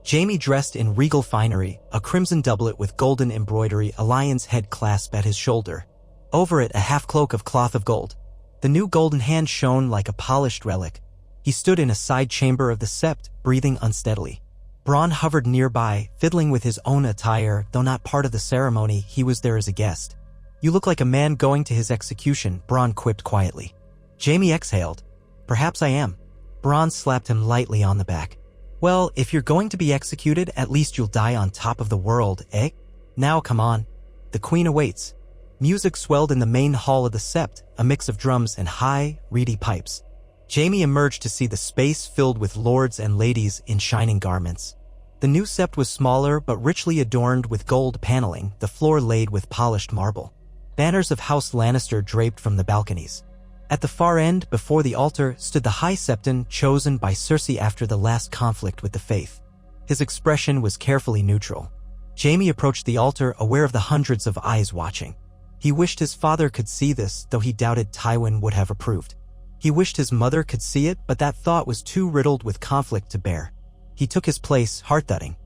Jaime, dressed in regal finery, a crimson doublet with golden embroidery, a lion's head clasp at his shoulder. Over it, a half-cloak of cloth of gold. The new golden hand shone like a polished relic. He stood in a side chamber of the sept, breathing unsteadily. Bronn hovered nearby, fiddling with his own attire, though not part of the ceremony. He was there as a guest. You look like a man going to his execution, Bronn quipped quietly. Jaime exhaled. Perhaps I am. Bronn slapped him lightly on the back. Well, if you're going to be executed, at least you'll die on top of the world, eh? Now come on. The queen awaits. Music swelled in the main hall of the sept, a mix of drums and high, reedy pipes. Jaime emerged to see the space filled with lords and ladies in shining garments. The new sept was smaller but richly adorned with gold paneling, the floor laid with polished marble. Banners of House Lannister draped from the balconies. At the far end, before the altar, stood the High Septon chosen by Cersei after the last conflict with the Faith. His expression was carefully neutral. Jaime approached the altar, aware of the hundreds of eyes watching. He wished his father could see this, though he doubted Tywin would have approved. He wished his mother could see it, but that thought was too riddled with conflict to bear. He took his place, heart-thudding.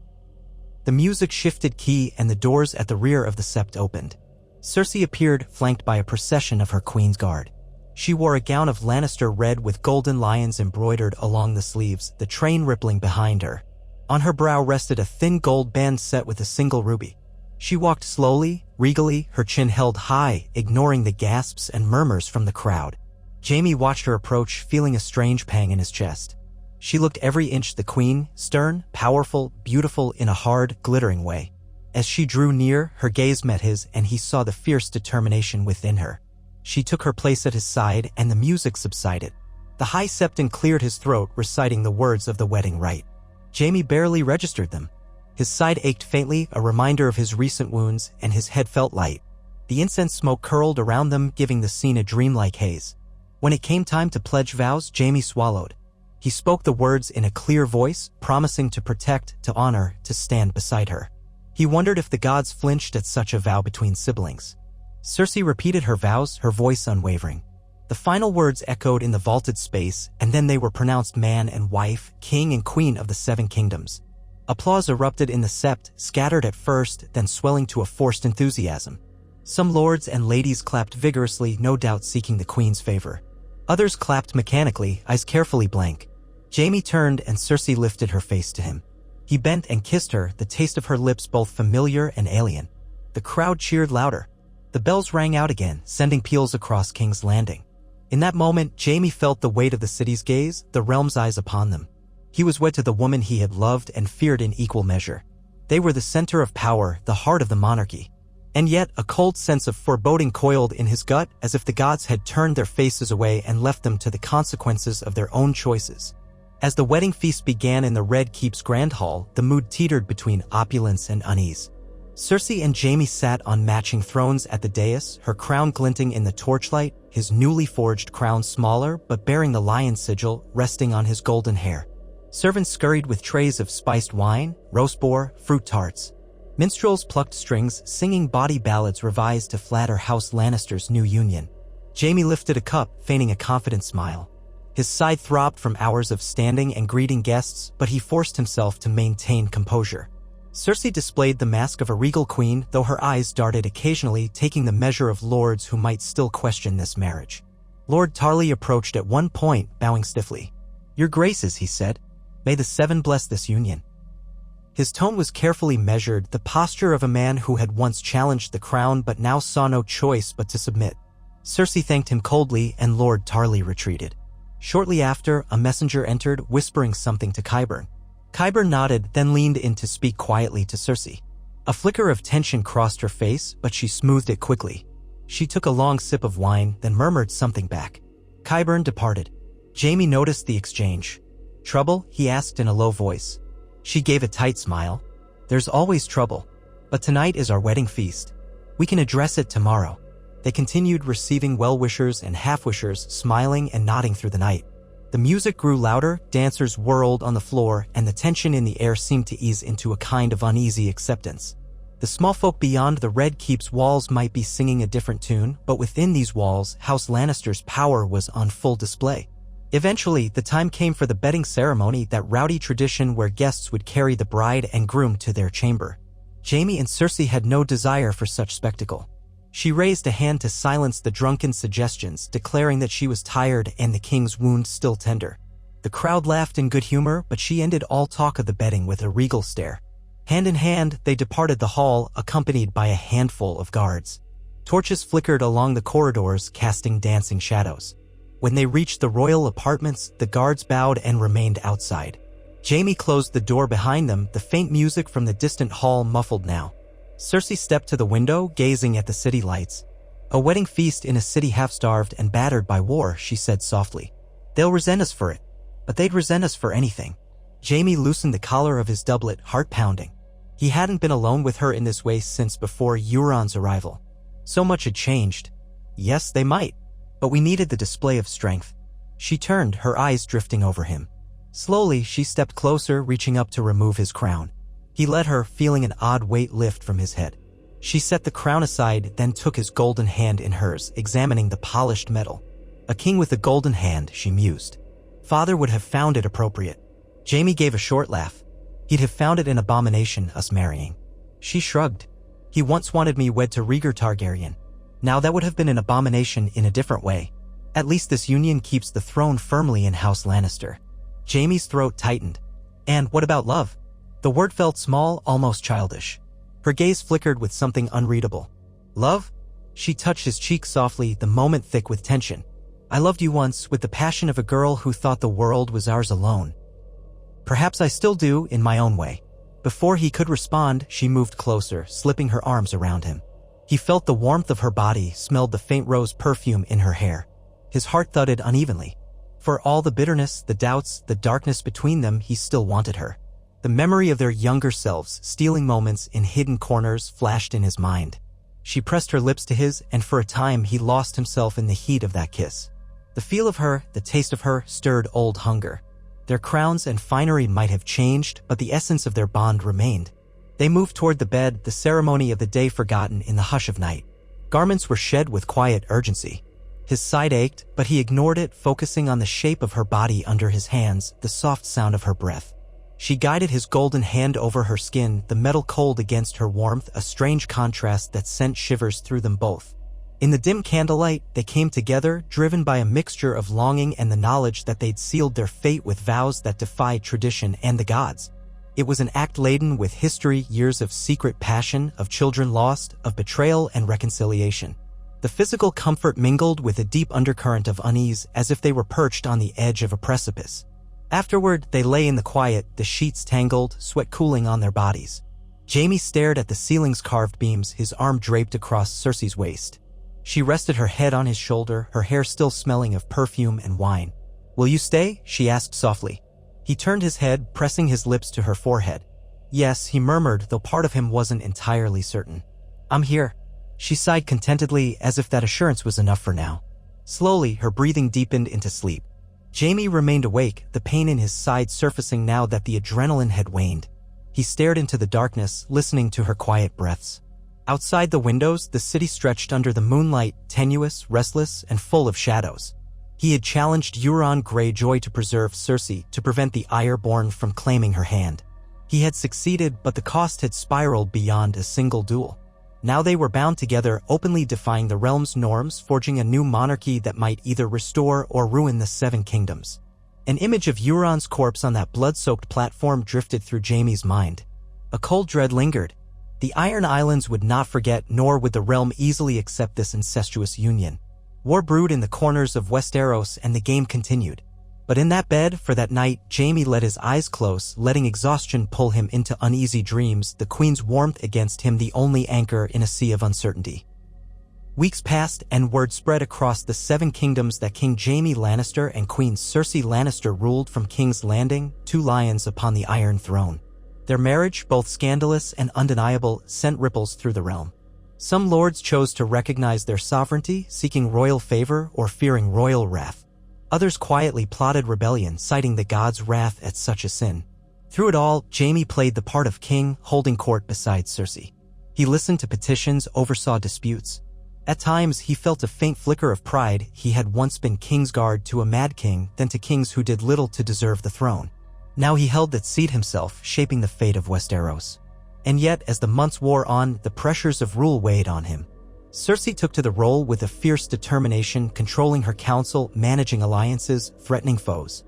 The music shifted key and the doors at the rear of the sept opened. Cersei appeared, flanked by a procession of her queen's guard. She wore a gown of Lannister red with golden lions embroidered along the sleeves, the train rippling behind her. On her brow rested a thin gold band set with a single ruby. She walked slowly, regally, her chin held high, ignoring the gasps and murmurs from the crowd. Jaime watched her approach, feeling a strange pang in his chest. She looked every inch the queen, stern, powerful, beautiful in a hard, glittering way. As she drew near, her gaze met his and he saw the fierce determination within her. She took her place at his side and the music subsided. The High Septon cleared his throat, reciting the words of the wedding rite. Jaime barely registered them. His side ached faintly, a reminder of his recent wounds, and his head felt light. The incense smoke curled around them, giving the scene a dreamlike haze. When it came time to pledge vows, Jaime swallowed. He spoke the words in a clear voice, promising to protect, to honor, to stand beside her. He wondered if the gods flinched at such a vow between siblings. Cersei repeated her vows, her voice unwavering. The final words echoed in the vaulted space, and then they were pronounced man and wife, king and queen of the Seven Kingdoms. Applause erupted in the sept, scattered at first, then swelling to a forced enthusiasm. Some lords and ladies clapped vigorously, no doubt seeking the queen's favor. Others clapped mechanically, eyes carefully blank. Jaime turned and Cersei lifted her face to him. He bent and kissed her, the taste of her lips both familiar and alien. The crowd cheered louder. The bells rang out again, sending peals across King's Landing. In that moment, Jaime felt the weight of the city's gaze, the realm's eyes upon them. He was wed to the woman he had loved and feared in equal measure. They were the center of power, the heart of the monarchy. And yet, a cold sense of foreboding coiled in his gut, as if the gods had turned their faces away and left them to the consequences of their own choices. As the wedding feast began in the Red Keep's Grand Hall, the mood teetered between opulence and unease. Cersei and Jaime sat on matching thrones at the dais, her crown glinting in the torchlight, his newly forged crown smaller but bearing the lion sigil resting on his golden hair. Servants scurried with trays of spiced wine, roast boar, fruit tarts. Minstrels plucked strings, singing bawdy ballads revised to flatter House Lannister's new union. Jaime lifted a cup, feigning a confident smile. His side throbbed from hours of standing and greeting guests, but he forced himself to maintain composure. Cersei displayed the mask of a regal queen, though her eyes darted occasionally, taking the measure of lords who might still question this marriage. Lord Tarly approached at one point, bowing stiffly. "Your graces," he said. "May the Seven bless this union." His tone was carefully measured, the posture of a man who had once challenged the crown but now saw no choice but to submit. Cersei thanked him coldly, and Lord Tarly retreated. Shortly after, a messenger entered, whispering something to Qyburn. Qyburn nodded, then leaned in to speak quietly to Cersei. A flicker of tension crossed her face, but she smoothed it quickly. She took a long sip of wine, then murmured something back. Qyburn departed. Jaime noticed the exchange. "Trouble?" he asked in a low voice. She gave a tight smile. "There's always trouble. But tonight is our wedding feast. We can address it tomorrow." They continued, receiving well-wishers and half-wishers, smiling and nodding through the night. The music grew louder, dancers whirled on the floor, and the tension in the air seemed to ease into a kind of uneasy acceptance. The small folk beyond the Red Keep's walls might be singing a different tune, but within these walls, House Lannister's power was on full display. Eventually, the time came for the bedding ceremony, that rowdy tradition where guests would carry the bride and groom to their chamber. Jaime and Cersei had no desire for such spectacle. She raised a hand to silence the drunken suggestions, declaring that she was tired and the king's wound still tender. The crowd laughed in good humor, but she ended all talk of the bedding with a regal stare. Hand in hand, they departed the hall, accompanied by a handful of guards. Torches flickered along the corridors, casting dancing shadows. When they reached the royal apartments, the guards bowed and remained outside. Jaime closed the door behind them, the faint music from the distant hall muffled now. Cersei stepped to the window, gazing at the city lights. A wedding feast in a city half-starved and battered by war, she said softly. They'll resent us for it, but they'd resent us for anything. Jaime loosened the collar of his doublet, heart pounding. He hadn't been alone with her in this way since before Euron's arrival. So much had changed. Yes, they might, but we needed the display of strength. She turned, her eyes drifting over him. Slowly, she stepped closer, reaching up to remove his crown. He let her, feeling an odd weight lift from his head. She set the crown aside, then took his golden hand in hers, examining the polished metal. A king with a golden hand, she mused. Father would have found it appropriate. Jaime gave a short laugh. He'd have found it an abomination, us marrying. She shrugged. He once wanted me wed to Rhaegar Targaryen. Now that would have been an abomination in a different way. At least this union keeps the throne firmly in House Lannister. Jaime's throat tightened. And what about love? The word felt small, almost childish. Her gaze flickered with something unreadable. Love? She touched his cheek softly, the moment thick with tension. I loved you once with the passion of a girl who thought the world was ours alone. Perhaps I still do, in my own way. Before he could respond, she moved closer, slipping her arms around him. He felt the warmth of her body, smelled the faint rose perfume in her hair. His heart thudded unevenly. For all the bitterness, the doubts, the darkness between them, he still wanted her. The memory of their younger selves, stealing moments in hidden corners, flashed in his mind. She pressed her lips to his, and for a time he lost himself in the heat of that kiss. The feel of her, the taste of her, stirred old hunger. Their crowns and finery might have changed, but the essence of their bond remained. They moved toward the bed, the ceremony of the day forgotten in the hush of night. Garments were shed with quiet urgency. His side ached, but he ignored it, focusing on the shape of her body under his hands, the soft sound of her breath. She guided his golden hand over her skin, the metal cold against her warmth, a strange contrast that sent shivers through them both. In the dim candlelight, they came together, driven by a mixture of longing and the knowledge that they'd sealed their fate with vows that defied tradition and the gods. It was an act laden with history, years of secret passion, of children lost, of betrayal and reconciliation. The physical comfort mingled with a deep undercurrent of unease, as if they were perched on the edge of a precipice. Afterward, they lay in the quiet, the sheets tangled, sweat cooling on their bodies. Jaime stared at the ceiling's carved beams, his arm draped across Cersei's waist. She rested her head on his shoulder, her hair still smelling of perfume and wine. Will you stay? She asked softly. He turned his head, pressing his lips to her forehead. Yes, he murmured, though part of him wasn't entirely certain. I'm here. She sighed contentedly, as if that assurance was enough for now. Slowly, her breathing deepened into sleep. Jaime remained awake, the pain in his side surfacing now that the adrenaline had waned. He stared into the darkness, listening to her quiet breaths. Outside the windows, the city stretched under the moonlight, tenuous, restless, and full of shadows. He had challenged Euron Greyjoy to preserve Cersei, to prevent the Ironborn from claiming her hand. He had succeeded, but the cost had spiraled beyond a single duel. Now they were bound together, openly defying the realm's norms, forging a new monarchy that might either restore or ruin the Seven Kingdoms. An image of Euron's corpse on that blood-soaked platform drifted through Jaime's mind. A cold dread lingered. The Iron Islands would not forget, nor would the realm easily accept this incestuous union. War brewed in the corners of Westeros, and the game continued. But in that bed, for that night, Jaime let his eyes close, letting exhaustion pull him into uneasy dreams, the Queen's warmth against him the only anchor in a sea of uncertainty. Weeks passed, and word spread across the Seven Kingdoms that King Jaime Lannister and Queen Cersei Lannister ruled from King's Landing, 2 lions upon the Iron Throne. Their marriage, both scandalous and undeniable, sent ripples through the realm. Some lords chose to recognize their sovereignty, seeking royal favor or fearing royal wrath. Others quietly plotted rebellion, citing the gods' wrath at such a sin. Through it all, Jaime played the part of king, holding court beside Cersei. He listened to petitions, oversaw disputes. At times, he felt a faint flicker of pride. He had once been Kingsguard to a mad king, then to kings who did little to deserve the throne. Now he held that seat himself, shaping the fate of Westeros. And yet, as the months wore on, the pressures of rule weighed on him. Cersei took to the role with a fierce determination, controlling her council, managing alliances, threatening foes.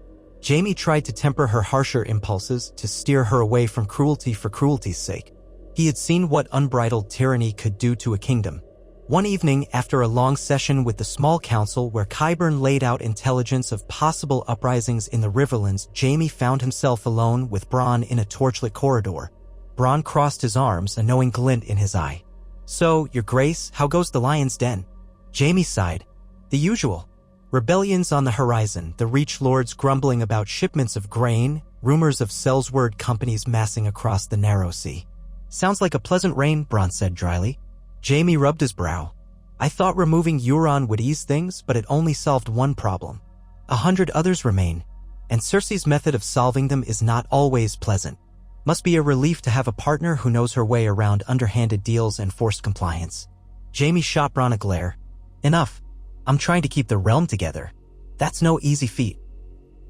Jaime tried to temper her harsher impulses, to steer her away from cruelty for cruelty's sake. He had seen what unbridled tyranny could do to a kingdom. One evening, after a long session with the small council where Qyburn laid out intelligence of possible uprisings in the Riverlands, Jaime found himself alone with Bronn in a torchlit corridor. Bronn crossed his arms, a knowing glint in his eye. So, Your Grace, how goes the Lion's Den? Jaime sighed. The usual. Rebellions on the horizon, the Reach Lords grumbling about shipments of grain, rumors of Sellsword companies massing across the narrow sea. Sounds like a pleasant reign, Bronn said dryly. Jaime rubbed his brow. I thought removing Euron would ease things, but it only solved one problem. 100 others remain, and Cersei's method of solving them is not always pleasant. Must be a relief to have a partner who knows her way around underhanded deals and forced compliance. Jaime shot Bronn a glare. Enough. I'm trying to keep the realm together. That's no easy feat.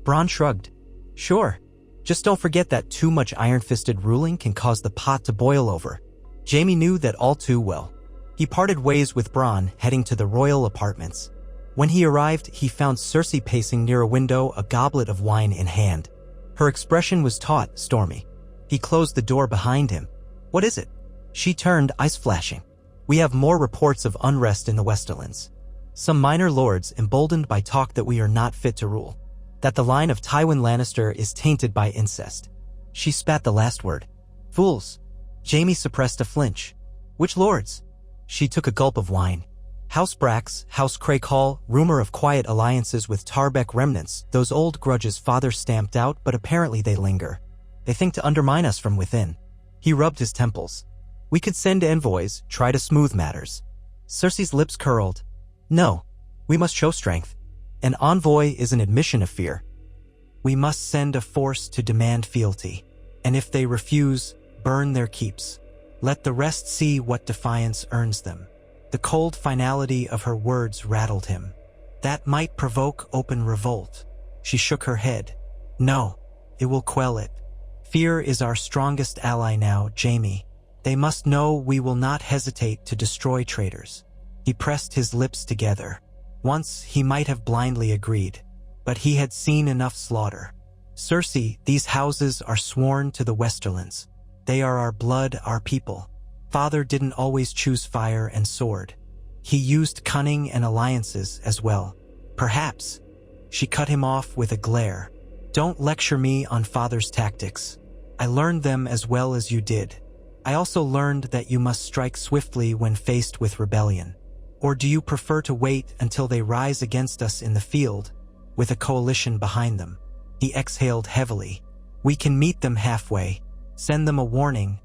Bronn shrugged. Sure. Just don't forget that too much iron-fisted ruling can cause the pot to boil over. Jaime knew that all too well. He parted ways with Bronn, heading to the royal apartments. When he arrived, he found Cersei pacing near a window, a goblet of wine in hand. Her expression was taut, stormy. He closed the door behind him. What is it? She turned, eyes flashing. We have more reports of unrest in the Westerlands. Some minor lords emboldened by talk that we are not fit to rule. That the line of Tywin Lannister is tainted by incest. She spat the last word. Fools. Jaime suppressed a flinch. Which lords? She took a gulp of wine. House Brax, House Crakehall, rumor of quiet alliances with Tarbeck remnants, those old grudges father stamped out, but apparently they linger. They think to undermine us from within. He rubbed his temples. We could send envoys, try to smooth matters. Cersei's lips curled. No, we must show strength. An envoy is an admission of fear. We must send a force to demand fealty, and if they refuse, burn their keeps. Let the rest see what defiance earns them. The cold finality of her words rattled him. That might provoke open revolt. She shook her head. No, it will quell it. Fear is our strongest ally now, Jaime. They must know we will not hesitate to destroy traitors. He pressed his lips together. Once he might have blindly agreed, but he had seen enough slaughter. Cersei, these houses are sworn to the Westerlands. They are our blood, our people. Father didn't always choose fire and sword. He used cunning and alliances as well. Perhaps. She cut him off with a glare. Don't lecture me on Father's tactics. I learned them as well as you did. I also learned that you must strike swiftly when faced with rebellion. Or do you prefer to wait until they rise against us in the field, with a coalition behind them? He exhaled heavily. We can meet them halfway, send them a warning,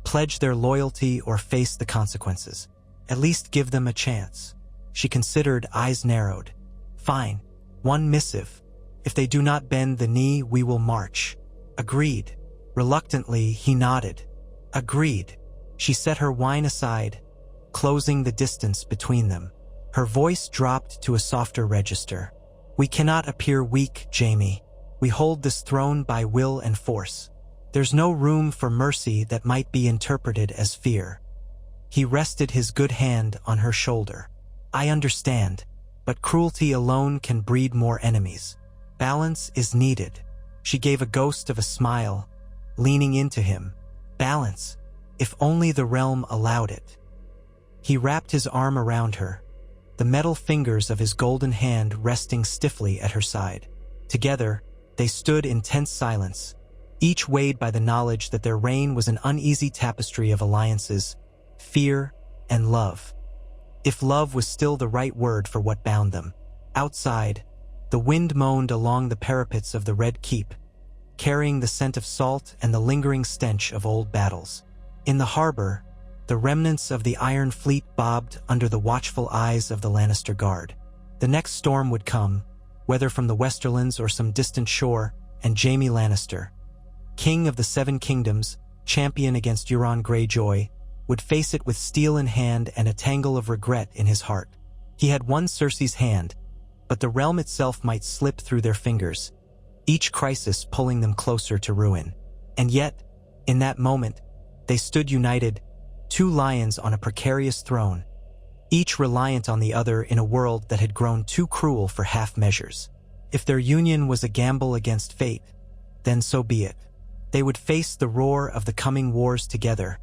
pledge their loyalty or face the consequences. At least give them a chance. She considered, eyes narrowed. Fine. One missive. If they do not bend the knee, we will march. Agreed. Reluctantly, he nodded. Agreed. She set her wine aside, closing the distance between them. Her voice dropped to a softer register. We cannot appear weak, Jaime. We hold this throne by will and force. There's no room for mercy that might be interpreted as fear. He rested his good hand on her shoulder. I understand, but cruelty alone can breed more enemies. Balance is needed. She gave a ghost of a smile, leaning into him. Balance, if only the realm allowed it. He wrapped his arm around her, the metal fingers of his golden hand resting stiffly at her side. Together, they stood in tense silence, each weighed by the knowledge that their reign was an uneasy tapestry of alliances, fear, and love. If love was still the right word for what bound them. Outside, the wind moaned along the parapets of the Red Keep, carrying the scent of salt and the lingering stench of old battles. In the harbor, the remnants of the Iron Fleet bobbed under the watchful eyes of the Lannister Guard. The next storm would come, whether from the Westerlands or some distant shore, and Jaime Lannister, King of the Seven Kingdoms, champion against Euron Greyjoy, would face it with steel in hand and a tangle of regret in his heart. He had won Cersei's hand, but the realm itself might slip through their fingers, each crisis pulling them closer to ruin. And yet, in that moment, they stood united, two lions on a precarious throne, each reliant on the other in a world that had grown too cruel for half measures. If their union was a gamble against fate, then so be it. They would face the roar of the coming wars together,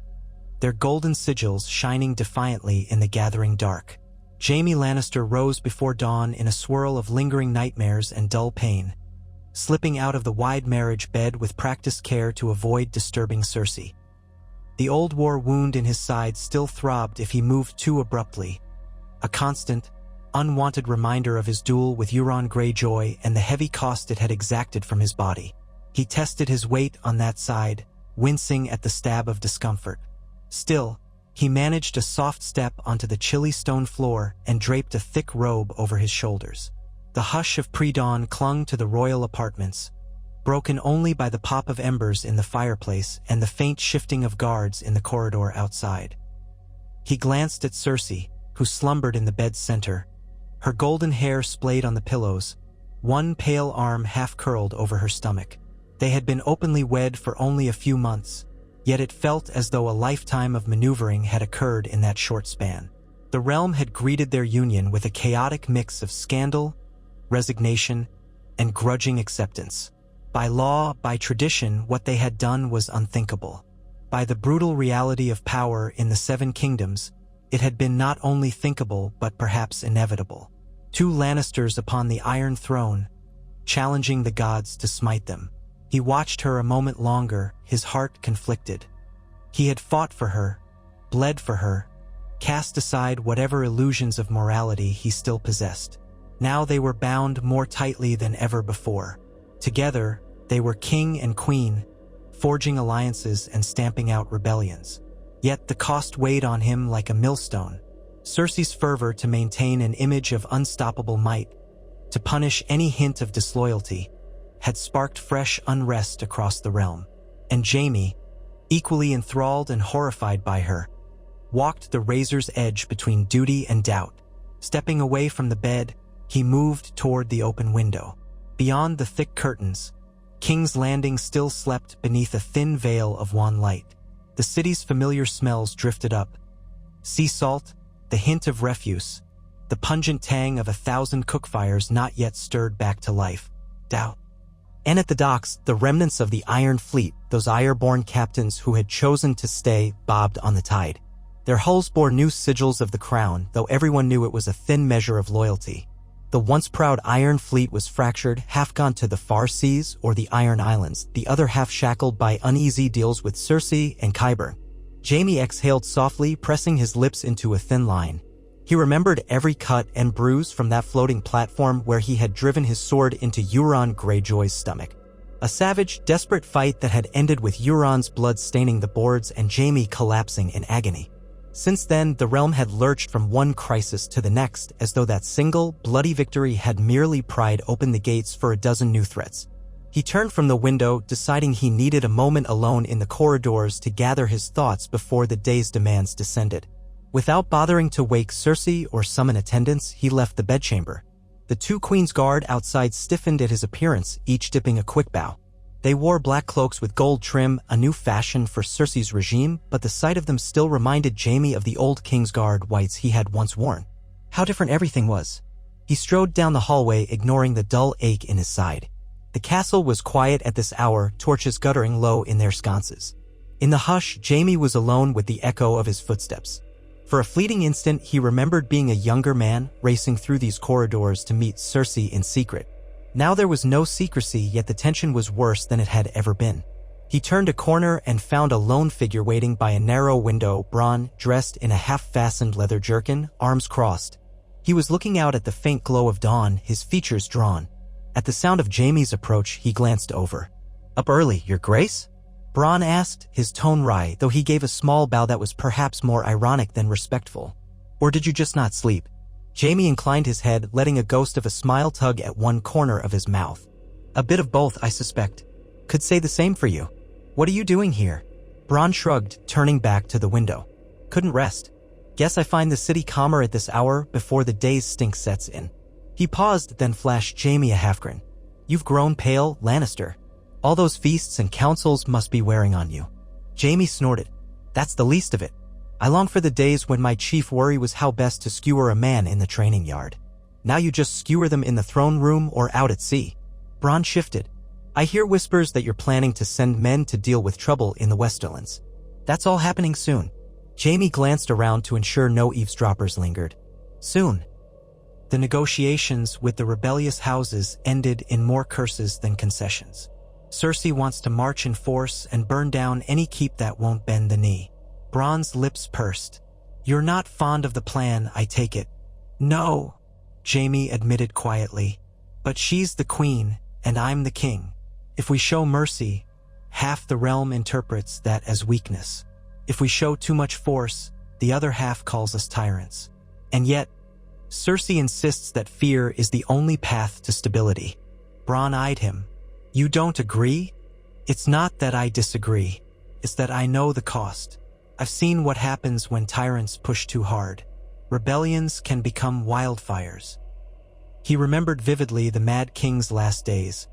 their golden sigils shining defiantly in the gathering dark. Jaime Lannister rose before dawn in a swirl of lingering nightmares and dull pain, slipping out of the wide marriage bed with practiced care to avoid disturbing Cersei. The old war wound in his side still throbbed if he moved too abruptly, a constant, unwanted reminder of his duel with Euron Greyjoy and the heavy cost it had exacted from his body. He tested his weight on that side, wincing at the stab of discomfort. Still, he managed a soft step onto the chilly stone floor and draped a thick robe over his shoulders. The hush of pre-dawn clung to the royal apartments, broken only by the pop of embers in the fireplace and the faint shifting of guards in the corridor outside. He glanced at Cersei, who slumbered in the bed's center, her golden hair splayed on the pillows, one pale arm half-curled over her stomach. They had been openly wed for only a few months, yet it felt as though a lifetime of maneuvering had occurred in that short span. The realm had greeted their union with a chaotic mix of scandal, resignation, and grudging acceptance. By law, by tradition, what they had done was unthinkable. By the brutal reality of power in the Seven Kingdoms, it had been not only thinkable but perhaps inevitable. Two Lannisters upon the Iron Throne, challenging the gods to smite them. He watched her a moment longer, his heart conflicted. He had fought for her, bled for her, cast aside whatever illusions of morality he still possessed. Now they were bound more tightly than ever before. Together, they were king and queen, forging alliances and stamping out rebellions. Yet the cost weighed on him like a millstone. Cersei's fervor to maintain an image of unstoppable might, to punish any hint of disloyalty, had sparked fresh unrest across the realm. And Jaime, equally enthralled and horrified by her, walked the razor's edge between duty and doubt. Stepping away from the bed, he moved toward the open window. Beyond the thick curtains, King's Landing still slept beneath a thin veil of wan light. The city's familiar smells drifted up. Sea salt, the hint of refuse, the pungent tang of 1,000 cookfires not yet stirred back to life. Doubt. And at the docks, the remnants of the Iron Fleet, those Iron-born captains who had chosen to stay, bobbed on the tide. Their hulls bore new sigils of the crown, though everyone knew it was a thin measure of loyalty. The once proud Iron Fleet was fractured, half gone to the far seas or the Iron Islands, the other half shackled by uneasy deals with Cersei and Qyburn. Jaime exhaled softly, pressing his lips into a thin line. He remembered every cut and bruise from that floating platform where he had driven his sword into Euron Greyjoy's stomach. A savage, desperate fight that had ended with Euron's blood staining the boards and Jaime collapsing in agony. Since then, the realm had lurched from one crisis to the next, as though that single, bloody victory had merely pried open the gates for a dozen new threats. He turned from the window, deciding he needed a moment alone in the corridors to gather his thoughts before the day's demands descended. Without bothering to wake Cersei or summon attendants, he left the bedchamber. The two Queen's Guard outside stiffened at his appearance, each dipping a quick bow. They wore black cloaks with gold trim, a new fashion for Cersei's regime, but the sight of them still reminded Jaime of the old King's Guard whites he had once worn. How different everything was. He strode down the hallway, ignoring the dull ache in his side. The castle was quiet at this hour, torches guttering low in their sconces. In the hush, Jaime was alone with the echo of his footsteps. For a fleeting instant, he remembered being a younger man, racing through these corridors to meet Cersei in secret. Now there was no secrecy, yet the tension was worse than it had ever been. He turned a corner and found a lone figure waiting by a narrow window, Bronn, dressed in a half-fastened leather jerkin, arms crossed. He was looking out at the faint glow of dawn, his features drawn. At the sound of Jaime's approach, he glanced over. "Up early, Your Grace?" Bronn asked, his tone wry, though he gave a small bow that was perhaps more ironic than respectful. "Or did you just not sleep?" Jaime inclined his head, letting a ghost of a smile tug at one corner of his mouth. "A bit of both, I suspect. Could say the same for you. What are you doing here?" Bronn shrugged, turning back to the window. "Couldn't rest. Guess I find the city calmer at this hour before the day's stink sets in." He paused, then flashed Jaime a half-grin. "You've grown pale, Lannister. All those feasts and councils must be wearing on you." Jaime snorted. "That's the least of it. I long for the days when my chief worry was how best to skewer a man in the training yard. Now you just skewer them in the throne room or out at sea." Bronn shifted. "I hear whispers that you're planning to send men to deal with trouble in the Westerlands. That's all happening soon." Jaime glanced around to ensure no eavesdroppers lingered. "Soon." The negotiations with the rebellious houses ended in more curses than concessions. Cersei wants to march in force and burn down any keep that won't bend the knee. Bronn's lips pursed. "You're not fond of the plan, I take it." "No." Jaime admitted quietly. But she's the queen, and I'm the king. If we show mercy, half the realm interprets that as weakness. If we show too much force, the other half calls us tyrants. And yet, Cersei insists that fear is the only path to stability. Bronn eyed him. You don't agree? It's not that I disagree. It's that I know the cost. I've seen what happens when tyrants push too hard. Rebellions can become wildfires. He remembered vividly the Mad King's last days,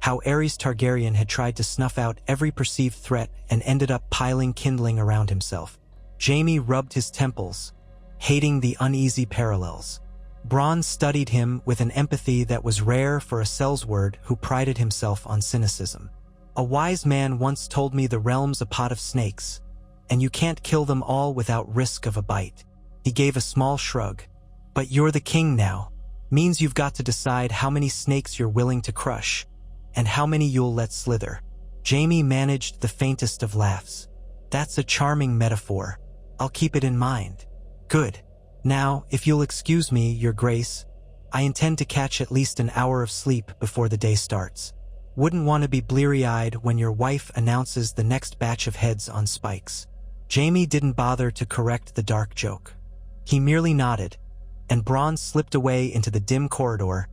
how Aerys Targaryen had tried to snuff out every perceived threat and ended up piling kindling around himself. Jaime rubbed his temples, hating the uneasy parallels. Bronn studied him with an empathy that was rare for a Sellsword who prided himself on cynicism. A wise man once told me the realm's a pot of snakes, and you can't kill them all without risk of a bite. He gave a small shrug. But you're the king now. Means you've got to decide how many snakes you're willing to crush, and how many you'll let slither. Jaime managed the faintest of laughs. That's a charming metaphor. I'll keep it in mind. Good. Now, if you'll excuse me, Your Grace, I intend to catch at least an hour of sleep before the day starts. Wouldn't want to be bleary-eyed when your wife announces the next batch of heads on spikes. Jaime didn't bother to correct the dark joke. He merely nodded, and Bronn slipped away into the dim corridor,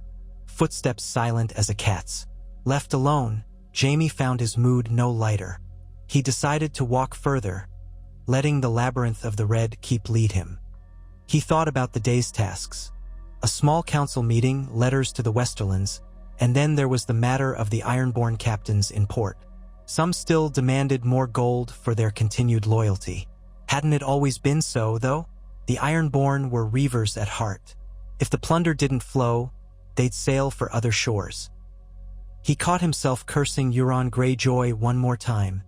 footsteps silent as a cat's. Left alone, Jaime found his mood no lighter. He decided to walk further, letting the labyrinth of the Red Keep lead him. He thought about the day's tasks. A small council meeting, letters to the Westerlands, and then there was the matter of the Ironborn captains in port. Some still demanded more gold for their continued loyalty. Hadn't it always been so, though? The Ironborn were reavers at heart. If the plunder didn't flow, they'd sail for other shores. He caught himself cursing Euron Greyjoy one more time,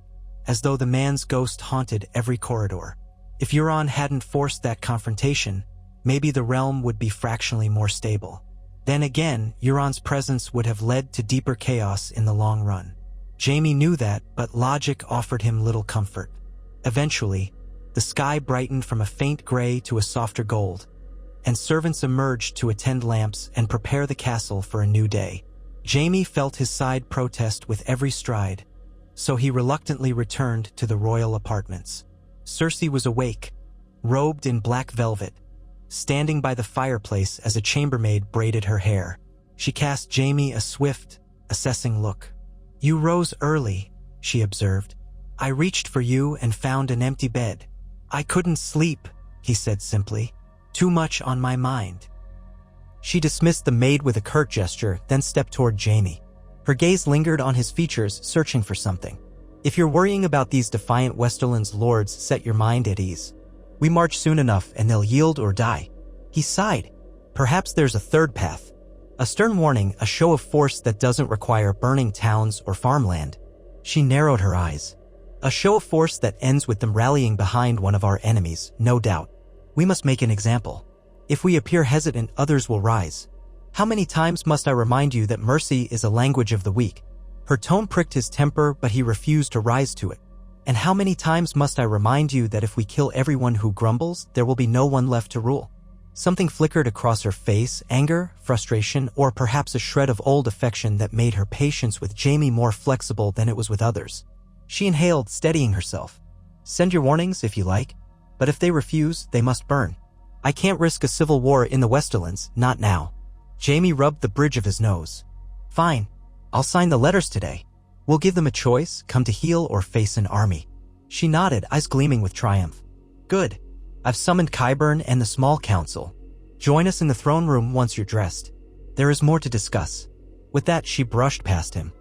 as though the man's ghost haunted every corridor. If Euron hadn't forced that confrontation, maybe the realm would be fractionally more stable. Then again, Euron's presence would have led to deeper chaos in the long run. Jaime knew that, but logic offered him little comfort. Eventually, the sky brightened from a faint gray to a softer gold, and servants emerged to attend lamps and prepare the castle for a new day. Jaime felt his side protest with every stride, so he reluctantly returned to the royal apartments. Cersei was awake, robed in black velvet, standing by the fireplace as a chambermaid braided her hair. She cast Jaime a swift, assessing look. "You rose early," she observed. "I reached for you and found an empty bed." "I couldn't sleep," he said simply. "Too much on my mind." She dismissed the maid with a curt gesture, then stepped toward Jaime. Her gaze lingered on his features, searching for something. "If you're worrying about these defiant Westerlands lords, set your mind at ease. We march soon enough and they'll yield or die." He sighed. Perhaps there's a third path. A stern warning, a show of force that doesn't require burning towns or farmland. She narrowed her eyes. A show of force that ends with them rallying behind one of our enemies, no doubt. We must make an example. If we appear hesitant, others will rise. How many times must I remind you that mercy is a language of the weak? Her tone pricked his temper, but he refused to rise to it. And how many times must I remind you that if we kill everyone who grumbles, there will be no one left to rule? Something flickered across her face, anger, frustration, or perhaps a shred of old affection that made her patience with Jaime more flexible than it was with others. She inhaled, steadying herself. "Send your warnings if you like, but if they refuse, they must burn. I can't risk a civil war in the Westerlands, not now." Jaime rubbed the bridge of his nose. "Fine. I'll sign the letters today. We'll give them a choice, come to heel or face an army." She nodded, eyes gleaming with triumph. "Good. I've summoned Qyburn and the small council. Join us in the throne room once you're dressed. There is more to discuss." With that, she brushed past him.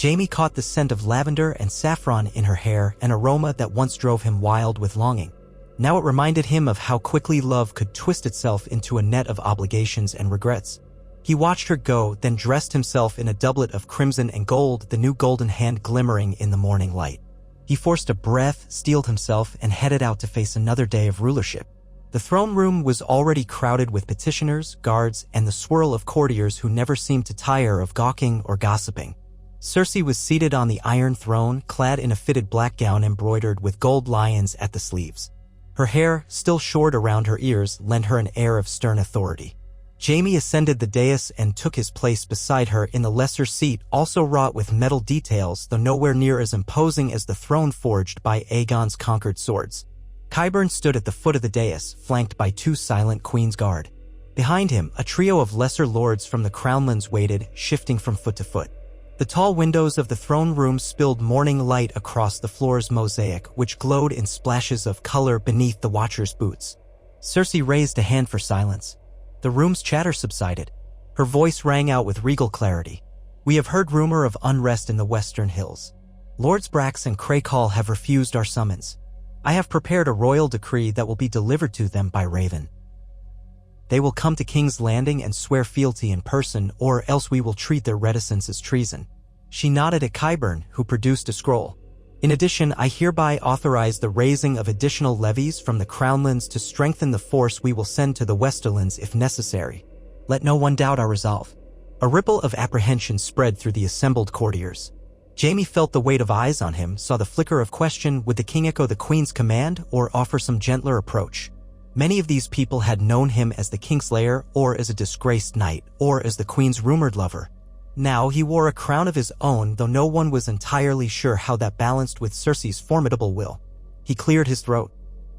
Jaime caught the scent of lavender and saffron in her hair, an aroma that once drove him wild with longing. Now it reminded him of how quickly love could twist itself into a net of obligations and regrets. He watched her go, then dressed himself in a doublet of crimson and gold, the new golden hand glimmering in the morning light. He forced a breath, steeled himself, and headed out to face another day of rulership. The throne room was already crowded with petitioners, guards, and the swirl of courtiers who never seemed to tire of gawking or gossiping. Cersei was seated on the iron throne, clad in a fitted black gown embroidered with gold lions at the sleeves. Her hair, still short around her ears, lent her an air of stern authority. Jaime ascended the dais and took his place beside her in the lesser seat, also wrought with metal details, though nowhere near as imposing as the throne forged by Aegon's conquered swords. Qyburn stood at the foot of the dais, flanked by 2 silent Queen's Guard. Behind him, a trio of lesser lords from the Crownlands waited, shifting from foot to foot. The tall windows of the throne room spilled morning light across the floor's mosaic, which glowed in splashes of color beneath the watchers' boots. Cersei raised a hand for silence. The room's chatter subsided. Her voice rang out with regal clarity. "We have heard rumor of unrest in the Western Hills. Lords Brax and Crakehall have refused our summons. I have prepared a royal decree that will be delivered to them by Raven. They will come to King's Landing and swear fealty in person, or else we will treat their reticence as treason." She nodded at Qyburn, who produced a scroll. "In addition, I hereby authorize the raising of additional levies from the Crownlands to strengthen the force we will send to the Westerlands if necessary. Let no one doubt our resolve." A ripple of apprehension spread through the assembled courtiers. Jaime felt the weight of eyes on him, saw the flicker of question: would the king echo the queen's command or offer some gentler approach? Many of these people had known him as the Kingslayer, or as a disgraced knight, or as the queen's rumored lover. Now he wore a crown of his own, though no one was entirely sure how that balanced with Cersei's formidable will. He cleared his throat.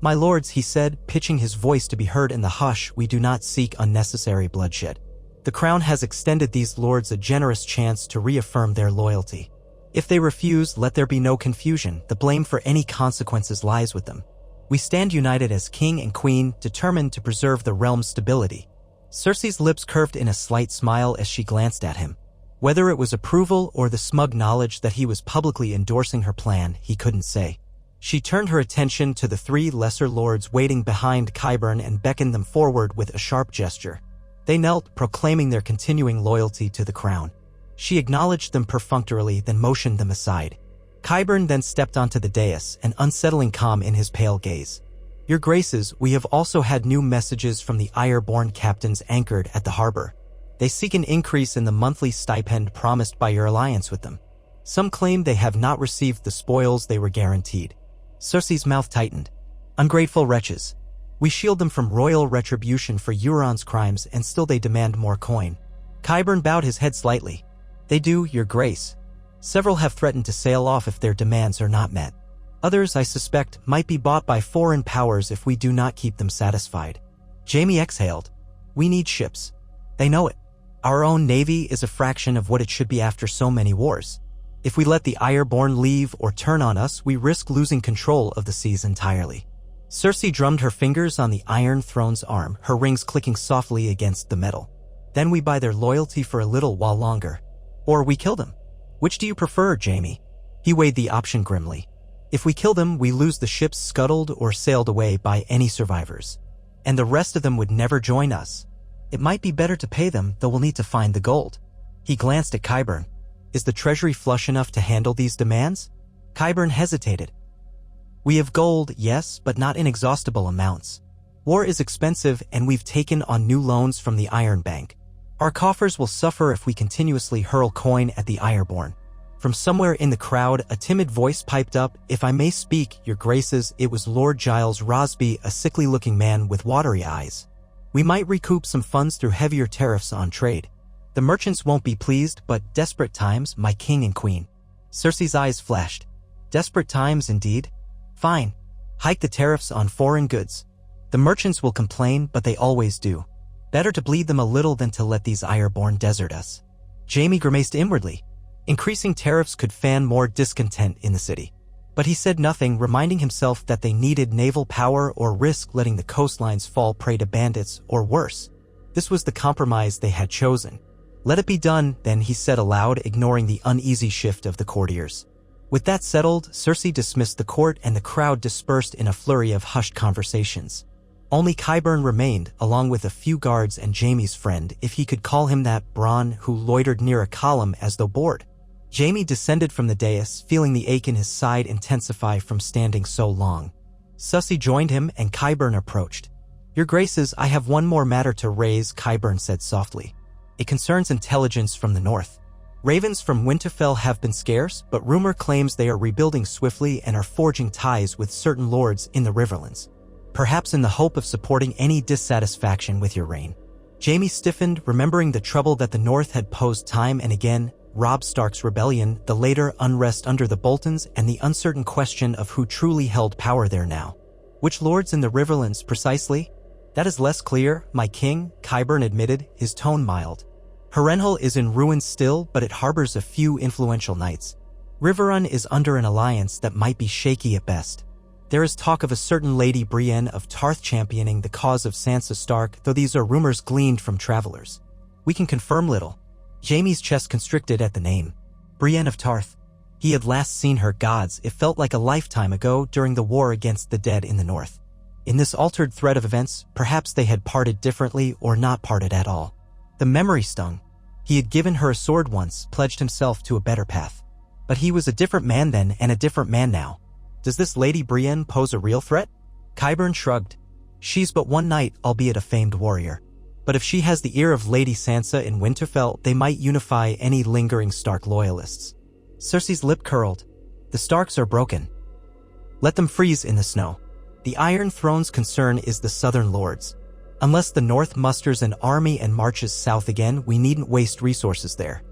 "My lords," he said, pitching his voice to be heard in the hush, "we do not seek unnecessary bloodshed. The crown has extended these lords a generous chance to reaffirm their loyalty. If they refuse, let there be no confusion. The blame for any consequences lies with them. We stand united as king and queen, determined to preserve the realm's stability." Cersei's lips curved in a slight smile as she glanced at him. Whether it was approval or the smug knowledge that he was publicly endorsing her plan, he couldn't say. She turned her attention to the 3 lesser lords waiting behind Qyburn and beckoned them forward with a sharp gesture. They knelt, proclaiming their continuing loyalty to the crown. She acknowledged them perfunctorily, then motioned them aside. Qyburn then stepped onto the dais, an unsettling calm in his pale gaze. "Your Graces, we have also had new messages from the Ironborn captains anchored at the harbor. They seek an increase in the monthly stipend promised by your alliance with them. Some claim they have not received the spoils they were guaranteed." Cersei's mouth tightened. "Ungrateful wretches. We shield them from royal retribution for Euron's crimes, and still they demand more coin." Qyburn bowed his head slightly. "They do, Your Grace. Several have threatened to sail off if their demands are not met. Others, I suspect, might be bought by foreign powers if we do not keep them satisfied." Jaime exhaled. "We need ships. They know it. Our own navy is a fraction of what it should be after so many wars. If we let the Ironborn leave or turn on us, we risk losing control of the seas entirely." Cersei drummed her fingers on the Iron Throne's arm, her rings clicking softly against the metal. "Then we buy their loyalty for a little while longer. Or we kill them. Which do you prefer, Jaime?" He weighed the option grimly. "If we kill them, we lose the ships scuttled or sailed away by any survivors. And the rest of them would never join us. It might be better to pay them, though we'll need to find the gold." He glanced at Qyburn. "Is the treasury flush enough to handle these demands?" Qyburn hesitated. "We have gold, yes, but not inexhaustible amounts. War is expensive, and we've taken on new loans from the Iron Bank. Our coffers will suffer if we continuously hurl coin at the Ironborn." From somewhere in the crowd, a timid voice piped up. "If I may speak, Your Graces," it was Lord Giles Rosby, a sickly-looking man with watery eyes. "We might recoup some funds through heavier tariffs on trade. The merchants won't be pleased, but desperate times, my king and queen." Cersei's eyes flashed. "Desperate times, indeed? Fine. Hike the tariffs on foreign goods. The merchants will complain, but they always do. Better to bleed them a little than to let these Ironborn desert us." Jaime grimaced inwardly. Increasing tariffs could fan more discontent in the city. But he said nothing, reminding himself that they needed naval power or risk letting the coastlines fall prey to bandits, or worse. This was the compromise they had chosen. "Let it be done," then he said aloud, ignoring the uneasy shift of the courtiers. With that settled, Cersei dismissed the court and the crowd dispersed in a flurry of hushed conversations. Only Qyburn remained, along with a few guards and Jaime's friend, if he could call him that, Bronn, who loitered near a column as though bored. Jaime descended from the dais, feeling the ache in his side intensify from standing so long. Cersei joined him and Qyburn approached. "Your Graces, I have one more matter to raise," Qyburn said softly. "It concerns intelligence from the north. Ravens from Winterfell have been scarce, but rumor claims they are rebuilding swiftly and are forging ties with certain lords in the Riverlands. Perhaps in the hope of supporting any dissatisfaction with your reign." Jaime stiffened, remembering the trouble that the North had posed time and again, Robb Stark's rebellion, the later unrest under the Boltons, and the uncertain question of who truly held power there now. Which lords in the Riverlands precisely? That is less clear, my king, Qyburn admitted, his tone mild. Harrenhal is in ruins still, but it harbors a few influential knights. Riverrun is under an alliance that might be shaky at best. There is talk of a certain Lady Brienne of Tarth championing the cause of Sansa Stark, though these are rumors gleaned from travelers. We can confirm little. Jaime's chest constricted at the name. Brienne of Tarth. He had last seen her gods, it felt like a lifetime ago during the war against the dead in the north. In this altered thread of events, perhaps they had parted differently or not parted at all. The memory stung. He had given her a sword once, pledged himself to a better path. But he was a different man then and a different man now. Does this Lady Brienne pose a real threat? Qyburn shrugged. She's but one knight, albeit a famed warrior. But if she has the ear of Lady Sansa in Winterfell, they might unify any lingering Stark loyalists. Cersei's lip curled. The Starks are broken. Let them freeze in the snow. The Iron Throne's concern is the southern lords. Unless the North musters an army and marches south again, we needn't waste resources there.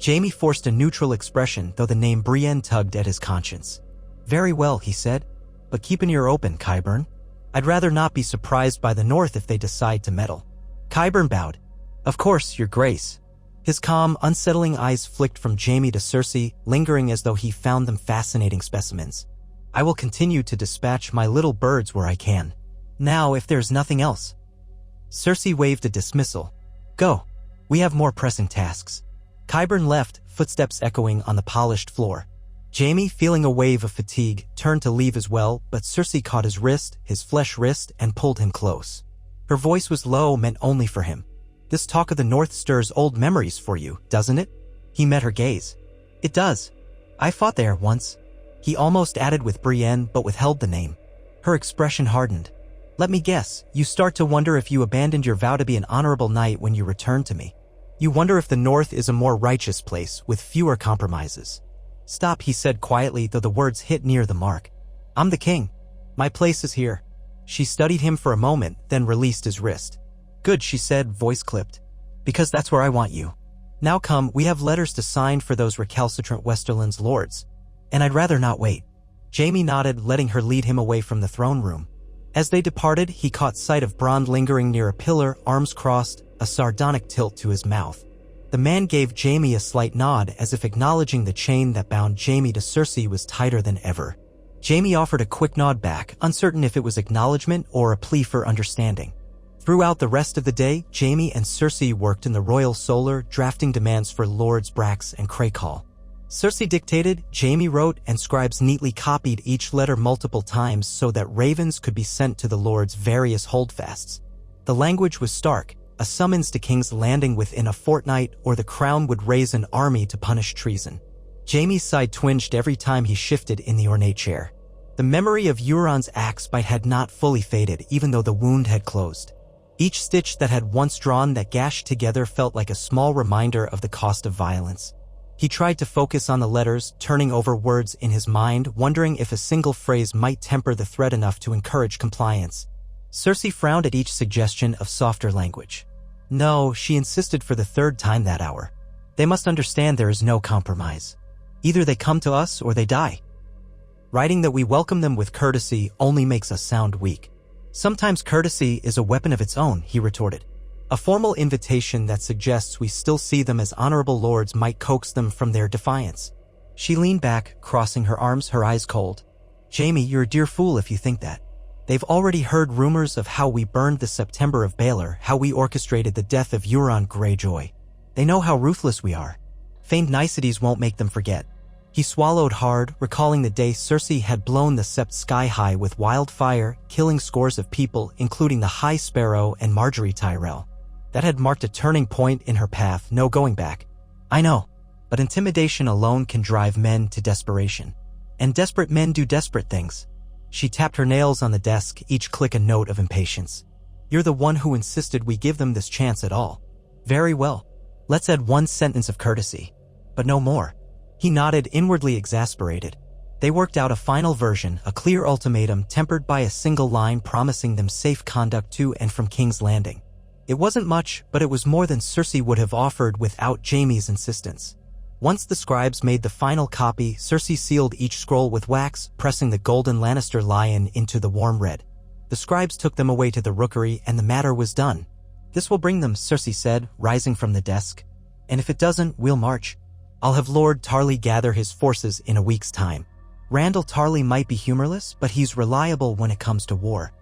Jaime forced a neutral expression, though the name Brienne tugged at his conscience. Very well, he said. But keep an ear open, Qyburn. I'd rather not be surprised by the North if they decide to meddle. Qyburn bowed. Of course, your grace. His calm, unsettling eyes flicked from Jaime to Cersei, lingering as though he found them fascinating specimens. I will continue to dispatch my little birds where I can. Now, if there's nothing else. Cersei waved a dismissal. Go. We have more pressing tasks. Qyburn left, footsteps echoing on the polished floor. Jaime, feeling a wave of fatigue, turned to leave as well, but Cersei caught his wrist, his flesh wrist, and pulled him close. Her voice was low, meant only for him. This talk of the North stirs old memories for you, doesn't it? He met her gaze. It does. I fought there once. He almost added with Brienne, but withheld the name. Her expression hardened. Let me guess, you start to wonder if you abandoned your vow to be an honorable knight when you returned to me. You wonder if the North is a more righteous place, with fewer compromises. Stop, he said quietly, though the words hit near the mark. I'm the king. My place is here. She studied him for a moment, then released his wrist. Good, she said, voice clipped. Because that's where I want you. Now come, we have letters to sign for those recalcitrant Westerland's lords. And I'd rather not wait. Jaime nodded, letting her lead him away from the throne room. As they departed, he caught sight of Bronn lingering near a pillar, arms crossed, a sardonic tilt to his mouth. The man gave Jaime a slight nod, as if acknowledging the chain that bound Jaime to Cersei was tighter than ever. Jaime offered a quick nod back, uncertain if it was acknowledgement or a plea for understanding. Throughout the rest of the day, Jaime and Cersei worked in the Royal Solar, drafting demands for Lords Brax and Crakehall. Cersei dictated, Jaime wrote, and scribes neatly copied each letter multiple times so that ravens could be sent to the Lord's various holdfasts. The language was stark, a summons to King's Landing within a fortnight, or the Crown would raise an army to punish treason. Jaime's side twinged every time he shifted in the ornate chair. The memory of Euron's axe bite had not fully faded, even though the wound had closed. Each stitch that had once drawn that gash together felt like a small reminder of the cost of violence. He tried to focus on the letters, turning over words in his mind, wondering if a single phrase might temper the threat enough to encourage compliance. Cersei frowned at each suggestion of softer language. No, she insisted for the third time that hour. They must understand there is no compromise. Either they come to us or they die. Writing that we welcome them with courtesy only makes us sound weak. Sometimes courtesy is a weapon of its own, he retorted. A formal invitation that suggests we still see them as honorable lords might coax them from their defiance. She leaned back, crossing her arms, her eyes cold. Jaime, you're a dear fool if you think that. They've already heard rumors of how we burned the September of Baelor, how we orchestrated the death of Euron Greyjoy. They know how ruthless we are. Feigned niceties won't make them forget. He swallowed hard, recalling the day Cersei had blown the Sept sky high with wildfire, killing scores of people, including the High Sparrow and Marjorie Tyrell. That had marked a turning point in her path, no going back. I know, but intimidation alone can drive men to desperation. And desperate men do desperate things. She tapped her nails on the desk, each click a note of impatience. You're the one who insisted we give them this chance at all. Very well. Let's add one sentence of courtesy. But no more. He nodded, inwardly exasperated. They worked out a final version, a clear ultimatum tempered by a single line promising them safe conduct to and from King's Landing. It wasn't much, but it was more than Cersei would have offered without Jaime's insistence. Once the scribes made the final copy, Cersei sealed each scroll with wax, pressing the golden Lannister lion into the warm red. The scribes took them away to the rookery, and the matter was done. "This will bring them," Cersei said, rising from the desk. "And if it doesn't, we'll march. I'll have Lord Tarly gather his forces in a week's time. Randall Tarly might be humorless, but he's reliable when it comes to war."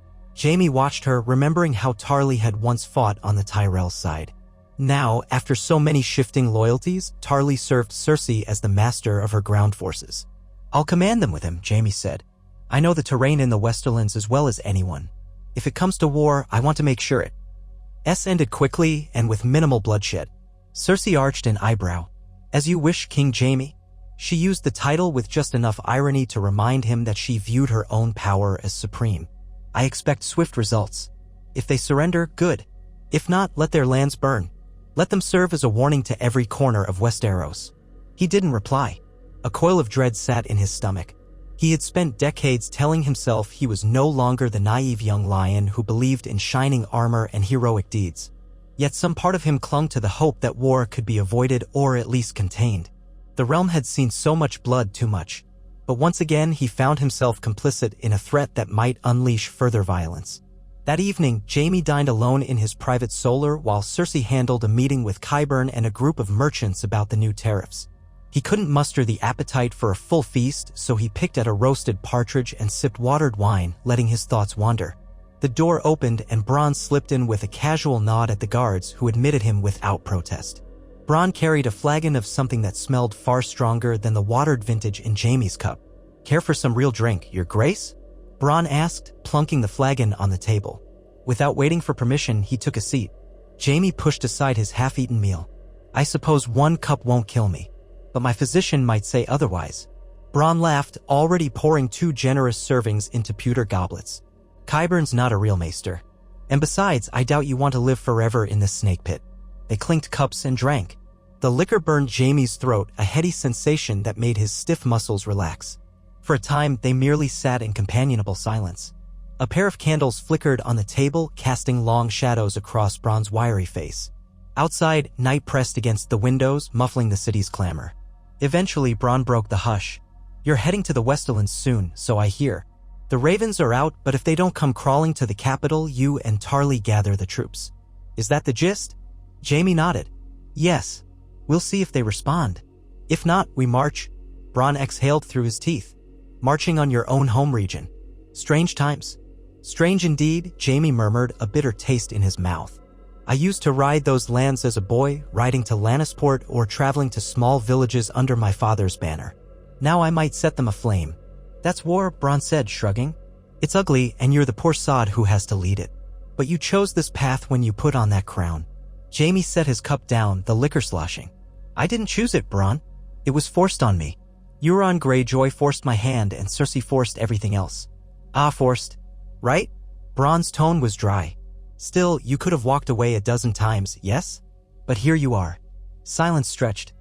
Jaime watched her, remembering how Tarly had once fought on the Tyrell's side. Now, after so many shifting loyalties, Tarly served Cersei as the master of her ground forces. "I'll command them with him," Jaime said. "I know the terrain in the Westerlands as well as anyone. If it comes to war, I want to make sure it ended quickly and with minimal bloodshed." Cersei arched an eyebrow. "As you wish, King Jaime." She used the title with just enough irony to remind him that she viewed her own power as supreme. "I expect swift results. If they surrender, good. If not, let their lands burn. Let them serve as a warning to every corner of Westeros." He didn't reply. A coil of dread sat in his stomach. He had spent decades telling himself he was no longer the naive young lion who believed in shining armor and heroic deeds. Yet some part of him clung to the hope that war could be avoided or at least contained. The realm had seen so much blood too much. But once again, he found himself complicit in a threat that might unleash further violence. That evening, Jaime dined alone in his private solar while Cersei handled a meeting with Qyburn and a group of merchants about the new tariffs. He couldn't muster the appetite for a full feast, so he picked at a roasted partridge and sipped watered wine, letting his thoughts wander. The door opened and Bronn slipped in with a casual nod at the guards, who admitted him without protest. Bronn carried a flagon of something that smelled far stronger than the watered vintage in Jaime's cup. "Care for some real drink, Your Grace?" Bronn asked, plunking the flagon on the table. Without waiting for permission, he took a seat. Jaime pushed aside his half-eaten meal. "I suppose one cup won't kill me, but my physician might say otherwise." Bronn laughed, already pouring 2 generous servings into pewter goblets. "Qyburn's not a real maester. And besides, I doubt you want to live forever in this snake pit." They clinked cups and drank. The liquor burned Jaime's throat, a heady sensation that made his stiff muscles relax. For a time, they merely sat in companionable silence. A pair of candles flickered on the table, casting long shadows across Bronn's wiry face. Outside, night pressed against the windows, muffling the city's clamor. Eventually, Bronn broke the hush. "You're heading to the Westerlands soon, so I hear. The Ravens are out, but if they don't come crawling to the capital, you and Tarly gather the troops. Is that the gist?" Jaime nodded. "Yes. We'll see if they respond. If not, we march." Bronn exhaled through his teeth. "Marching on your own home region. Strange times." "Strange indeed," Jaime murmured, a bitter taste in his mouth. "I used to ride those lands as a boy, riding to Lannisport or traveling to small villages under my father's banner. Now I might set them aflame." "That's war," Bronn said, shrugging. "It's ugly, and you're the poor sod who has to lead it. But you chose this path when you put on that crown." Jaime set his cup down, the liquor sloshing. "I didn't choose it, Bronn. It was forced on me. Euron Greyjoy forced my hand, and Cersei forced everything else." "Ah, forced. Right?" Bronn's tone was dry. "Still, you could have walked away a dozen times, yes? But here you are." Silence stretched.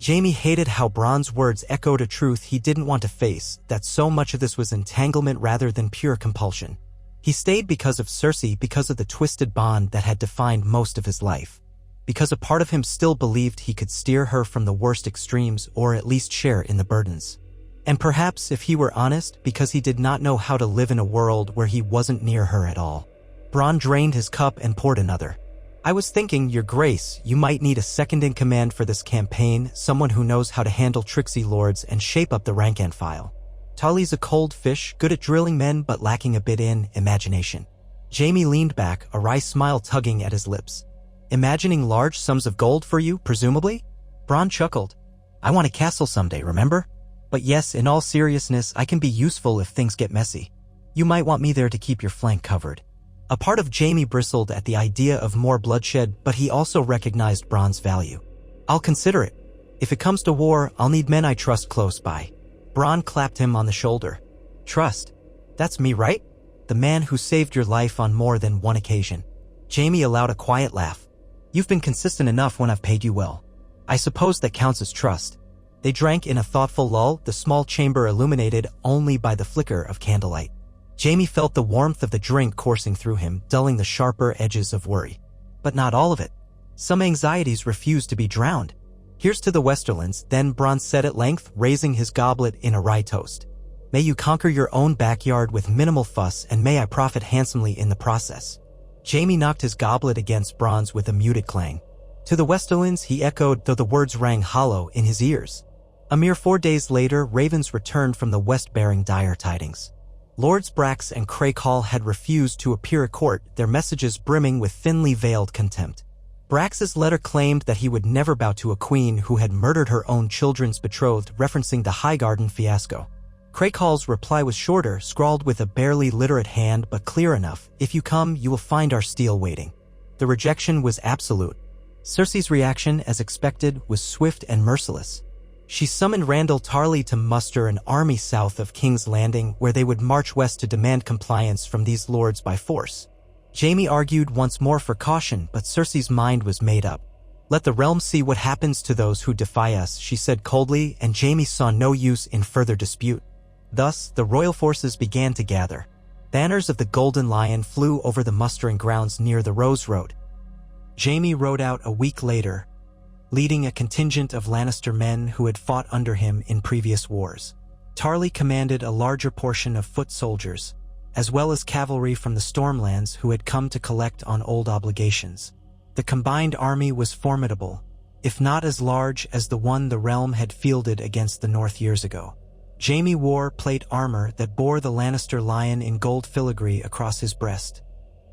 Jaime hated how Bronn's words echoed a truth he didn't want to face, that so much of this was entanglement rather than pure compulsion. He stayed because of Cersei, because of the twisted bond that had defined most of his life. Because a part of him still believed he could steer her from the worst extremes or at least share in the burdens. And perhaps, if he were honest, because he did not know how to live in a world where he wasn't near her at all. Bronn drained his cup and poured another. "I was thinking, Your Grace, you might need a second-in-command for this campaign, someone who knows how to handle tricksy lords and shape up the rank-and-file. Tarly's a cold fish, good at drilling men but lacking a bit in imagination." Jaime leaned back, a wry smile tugging at his lips. "Imagining large sums of gold for you, presumably?" Bronn chuckled. "I want a castle someday, remember? But yes, in all seriousness, I can be useful if things get messy. You might want me there to keep your flank covered." A part of Jaime bristled at the idea of more bloodshed, but he also recognized Bronn's value. "I'll consider it. If it comes to war, I'll need men I trust close by." Bronn clapped him on the shoulder. "Trust? That's me, right? The man who saved your life on more than one occasion." Jaime allowed a quiet laugh. "You've been consistent enough when I've paid you well. I suppose that counts as trust." They drank in a thoughtful lull, the small chamber illuminated only by the flicker of candlelight. Jaime felt the warmth of the drink coursing through him, dulling the sharper edges of worry. but not all of it. Some anxieties refused to be drowned. "Here's to the Westerlands," then Bronn said at length, raising his goblet in a rye toast. "May you conquer your own backyard with minimal fuss, and may I profit handsomely in the process." Jaime knocked his goblet against Bronn's with a muted clang. "To the Westerlands," he echoed, though the words rang hollow in his ears. A mere 4 days later, ravens returned from the west bearing dire tidings. Lords Brax and Craighall had refused to appear at court, their messages brimming with thinly veiled contempt. Brax's letter claimed that he would never bow to a queen who had murdered her own children's betrothed, referencing the Highgarden fiasco. Craighall's reply was shorter, scrawled with a barely literate hand but clear enough: "If you come, you will find our steel waiting." The rejection was absolute. Cersei's reaction, as expected, was swift and merciless. She summoned Randyll Tarly to muster an army south of King's Landing, where they would march west to demand compliance from these lords by force. Jaime argued once more for caution, but Cersei's mind was made up. "Let the realm see what happens to those who defy us," she said coldly, and Jaime saw no use in further dispute. Thus, the royal forces began to gather. Banners of the Golden Lion flew over the mustering grounds near the Rose Road. Jaime rode out a week later, leading a contingent of Lannister men who had fought under him in previous wars. Tarly commanded a larger portion of foot soldiers, as well as cavalry from the Stormlands who had come to collect on old obligations. The combined army was formidable, if not as large as the one the realm had fielded against the North years ago. Jaime wore plate armor that bore the Lannister lion in gold filigree across his breast,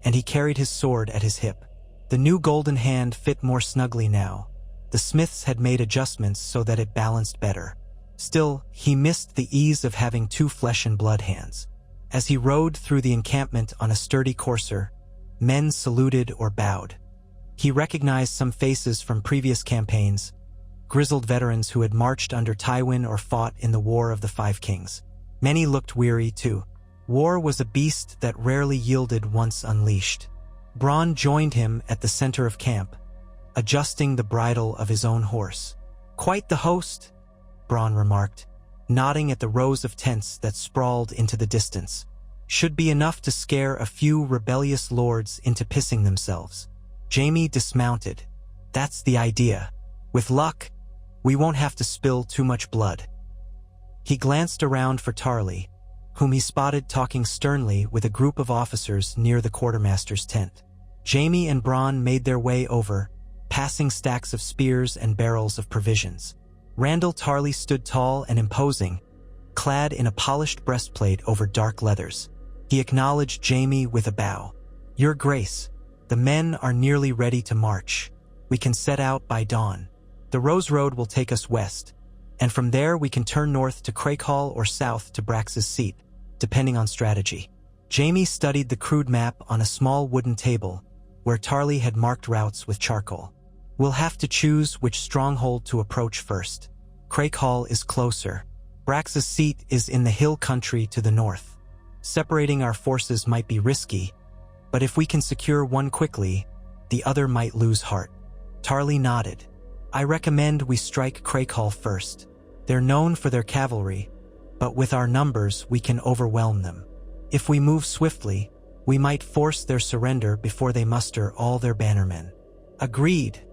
and he carried his sword at his hip. The new golden hand fit more snugly now. The smiths had made adjustments so that it balanced better. Still, he missed the ease of having 2 flesh and blood hands. As he rode through the encampment on a sturdy courser, men saluted or bowed. He recognized some faces from previous campaigns, grizzled veterans who had marched under Tywin or fought in the War of the Five Kings. Many looked weary, too. War was a beast that rarely yielded once unleashed. Bronn joined him at the center of camp, adjusting the bridle of his own horse. "Quite the host," Bronn remarked, nodding at the rows of tents that sprawled into the distance. "Should be enough to scare a few rebellious lords into pissing themselves." Jaime dismounted. "That's the idea. With luck, we won't have to spill too much blood." He glanced around for Tarly, whom he spotted talking sternly with a group of officers near the quartermaster's tent. Jaime and Bronn made their way over, passing stacks of spears and barrels of provisions. Randyll Tarly stood tall and imposing, clad in a polished breastplate over dark leathers. He acknowledged Jaime with a bow. "Your Grace, the men are nearly ready to march. We can set out by dawn. The Rose Road will take us west, and from there we can turn north to Craighall or south to Brax's Seat, depending on strategy." Jaime studied the crude map on a small wooden table, where Tarly had marked routes with charcoal. "We'll have to choose which stronghold to approach first. Craighall is closer. Brax's Seat is in the hill country to the north. Separating our forces might be risky, but if we can secure one quickly, the other might lose heart." Tarly nodded. "I recommend we strike Craighall first. They're known for their cavalry, but with our numbers we can overwhelm them. If we move swiftly, we might force their surrender before they muster all their bannermen." "Agreed,"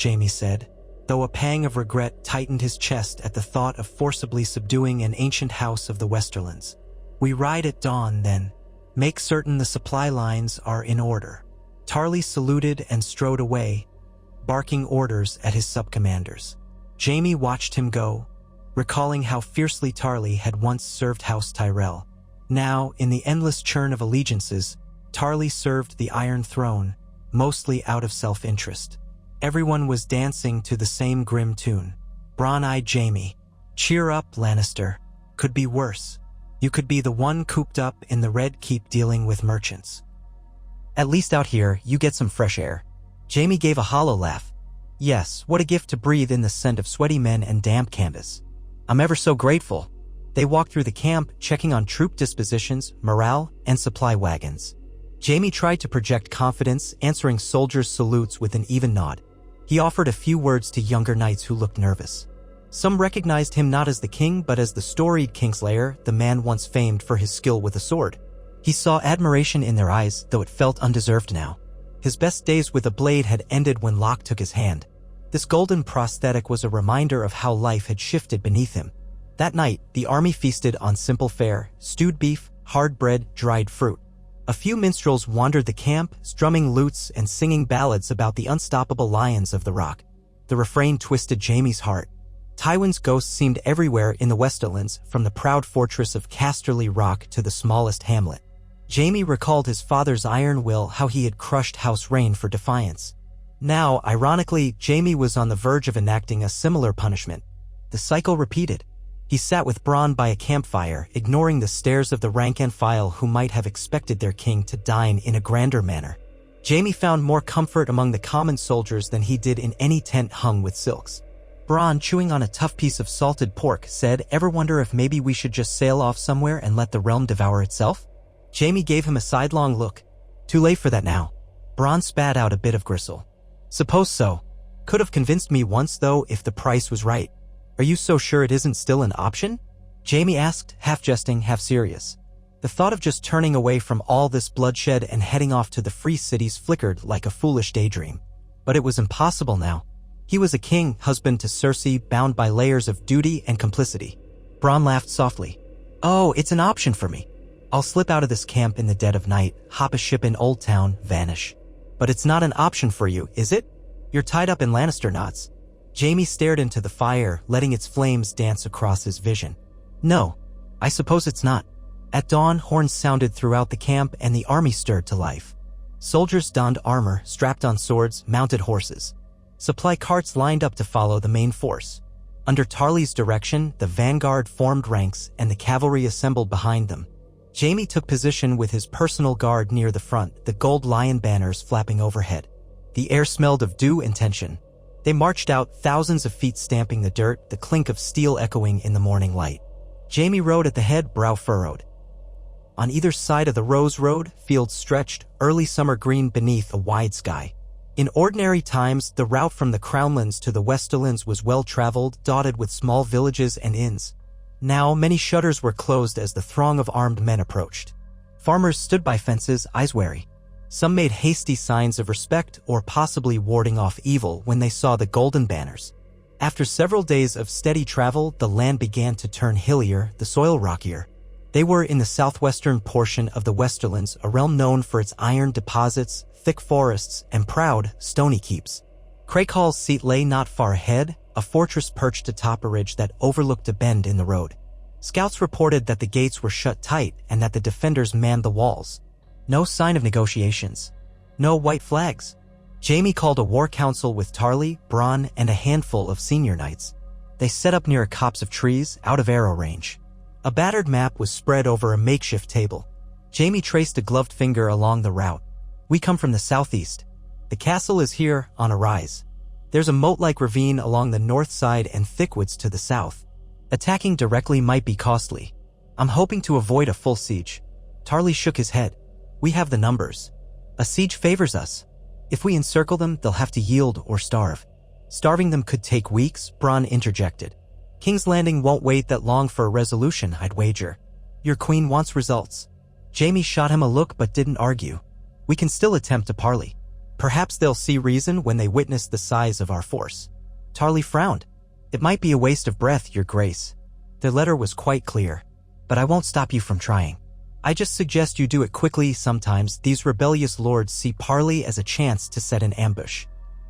Jaime said, though a pang of regret tightened his chest at the thought of forcibly subduing an ancient house of the Westerlands. "We ride at dawn, then. Make certain the supply lines are in order." Tarly saluted and strode away, barking orders at his subcommanders. Jaime watched him go, recalling how fiercely Tarly had once served House Tyrell. Now, in the endless churn of allegiances, Tarly served the Iron Throne, mostly out of self-interest. Everyone was dancing to the same grim tune. Bronn-eyed Jaime. "Cheer up, Lannister. Could be worse. You could be the one cooped up in the Red Keep dealing with merchants. At least out here, you get some fresh air." Jaime gave a hollow laugh. "Yes, what a gift to breathe in the scent of sweaty men and damp canvas. I'm ever so grateful." They walked through the camp, checking on troop dispositions, morale, and supply wagons. Jaime tried to project confidence, answering soldiers' salutes with an even nod. He offered a few words to younger knights who looked nervous. Some recognized him not as the king, but as the storied Kingslayer, the man once famed for his skill with a sword. He saw admiration in their eyes, though it felt undeserved now. His best days with a blade had ended when Locke took his hand. This golden prosthetic was a reminder of how life had shifted beneath him. That night, the army feasted on simple fare, stewed beef, hard bread, dried fruit. A few minstrels wandered the camp, strumming lutes and singing ballads about the unstoppable lions of the rock. The refrain twisted Jaime's heart. Tywin's ghost seemed everywhere in the Westerlands, from the proud fortress of Casterly Rock to the smallest hamlet. Jaime recalled his father's iron will, how he had crushed House Rain for defiance. Now, ironically, Jaime was on the verge of enacting a similar punishment. The cycle repeated. He sat with Bronn by a campfire, ignoring the stares of the rank-and-file who might have expected their king to dine in a grander manner. Jaime found more comfort among the common soldiers than he did in any tent hung with silks. Bronn, chewing on a tough piece of salted pork, said, "Ever wonder if maybe we should just sail off somewhere and let the realm devour itself?" Jaime gave him a sidelong look. "Too late for that now." Bronn spat out a bit of gristle. "Suppose so. Could have convinced me once, though, if the price was right." "Are you so sure it isn't still an option?" Jaime asked, half jesting, half serious. The thought of just turning away from all this bloodshed and heading off to the free cities flickered like a foolish daydream. But it was impossible now. He was a king, husband to Cersei, bound by layers of duty and complicity. Bronn laughed softly. "Oh, it's an option for me. I'll slip out of this camp in the dead of night, hop a ship in Old Town, vanish. But it's not an option for you, is it? You're tied up in Lannister knots." Jaime stared into the fire, letting its flames dance across his vision. "No, I suppose it's not." At dawn, horns sounded throughout the camp and the army stirred to life. Soldiers donned armor, strapped on swords, mounted horses. Supply carts lined up to follow the main force. Under Tarly's direction, the vanguard formed ranks and the cavalry assembled behind them. Jaime took position with his personal guard near the front, the gold lion banners flapping overhead. The air smelled of dew and tension. They marched out, thousands of feet stamping the dirt, the clink of steel echoing in the morning light. Jaime rode at the head, brow furrowed. On either side of the Rose Road, fields stretched, early summer green beneath a wide sky. In ordinary times, the route from the Crownlands to the Westerlands was well-traveled, dotted with small villages and inns. Now, many shutters were closed as the throng of armed men approached. Farmers stood by fences, eyes wary. Some made hasty signs of respect or possibly warding off evil when they saw the golden banners. After several days of steady travel, the land began to turn hillier, the soil rockier. They were in the southwestern portion of the Westerlands, a realm known for its iron deposits, thick forests, and proud, stony keeps. Craycall's seat lay not far ahead, a fortress perched atop a ridge that overlooked a bend in the road. Scouts reported that the gates were shut tight and that the defenders manned the walls. No sign of negotiations. No white flags. Jaime called a war council with Tarly, Bronn, and a handful of senior knights. They set up near a copse of trees, out of arrow range. A battered map was spread over a makeshift table. Jaime traced a gloved finger along the route. "We come from the southeast. The castle is here, on a rise. There's a moat-like ravine along the north side and thick woods to the south. Attacking directly might be costly. I'm hoping to avoid a full siege." Tarly shook his head. "We have the numbers. A siege favors us. If we encircle them, they'll have to yield or starve." "Starving them could take weeks," Bronn interjected. "King's Landing won't wait that long for a resolution, I'd wager. Your queen wants results." Jaime shot him a look but didn't argue. "We can still attempt to parley. Perhaps they'll see reason when they witness the size of our force." Tarly frowned. "It might be a waste of breath, Your Grace. Their letter was quite clear. But I won't stop you from trying. I just suggest you do it quickly. Sometimes these rebellious lords see parley as a chance to set an ambush."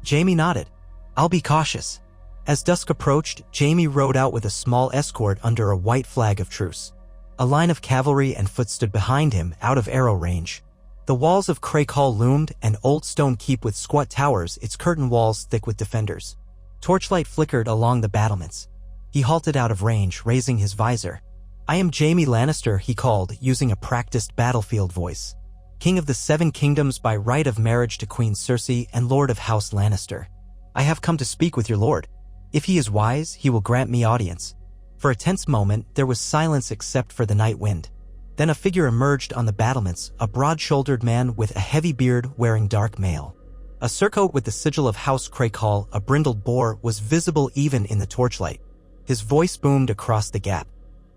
Jaime nodded. "I'll be cautious." As dusk approached, Jaime rode out with a small escort under a white flag of truce. A line of cavalry and foot stood behind him, out of arrow range. The walls of Craycall loomed, an old stone keep with squat towers, its curtain walls thick with defenders. Torchlight flickered along the battlements. He halted out of range, raising his visor. "I am Jaime Lannister," he called, using a practiced battlefield voice. "King of the Seven Kingdoms by right of marriage to Queen Cersei and Lord of House Lannister. I have come to speak with your lord. If he is wise, he will grant me audience." For a tense moment, there was silence except for the night wind. Then a figure emerged on the battlements, a broad-shouldered man with a heavy beard wearing dark mail. A surcoat with the sigil of House Craycall, a brindled boar, was visible even in the torchlight. His voice boomed across the gap.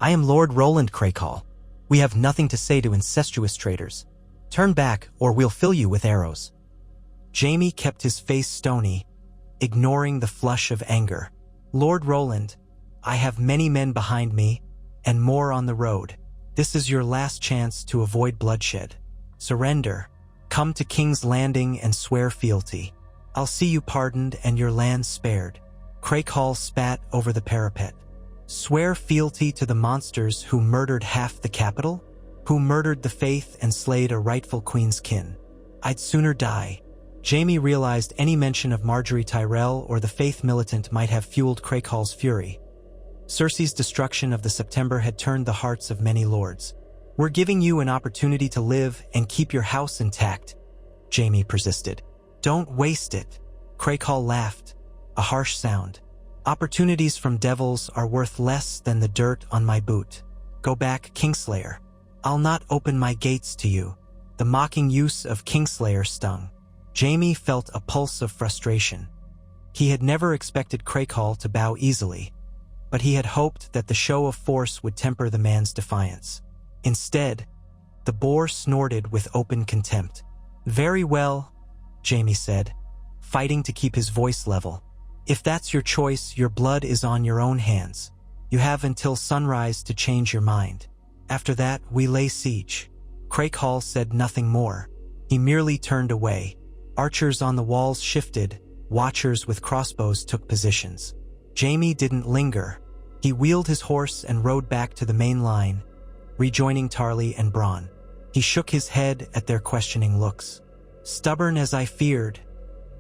"I am Lord Roland Craycall. We have nothing to say to incestuous traitors. Turn back, or we'll fill you with arrows." Jaime kept his face stony, ignoring the flush of anger. "Lord Roland, I have many men behind me, and more on the road. This is your last chance to avoid bloodshed. Surrender. Come to King's Landing and swear fealty. I'll see you pardoned and your land spared." Craighall spat over the parapet. "Swear fealty to the monsters who murdered half the capital? Who murdered the faith and slayed a rightful queen's kin? I'd sooner die." Jaime realized any mention of Marjorie Tyrell or the faith militant might have fueled Craighall's fury. Cersei's destruction of the September had turned the hearts of many lords. "We're giving you an opportunity to live and keep your house intact," Jaime persisted. "Don't waste it." Craighall laughed, a harsh sound. "Opportunities from devils are worth less than the dirt on my boot. Go back, Kingslayer. I'll not open my gates to you." The mocking use of Kingslayer stung. Jaime felt a pulse of frustration. He had never expected Craighall to bow easily, but he had hoped that the show of force would temper the man's defiance. Instead, the boar snorted with open contempt. "Very well," Jaime said, fighting to keep his voice level. "If that's your choice, your blood is on your own hands. You have until sunrise to change your mind. After that, we lay siege." Craighall said nothing more. He merely turned away. Archers on the walls shifted, watchers with crossbows took positions. Jaime didn't linger. He wheeled his horse and rode back to the main line, rejoining Tarly and Bronn. He shook his head at their questioning looks. "Stubborn as I feared,"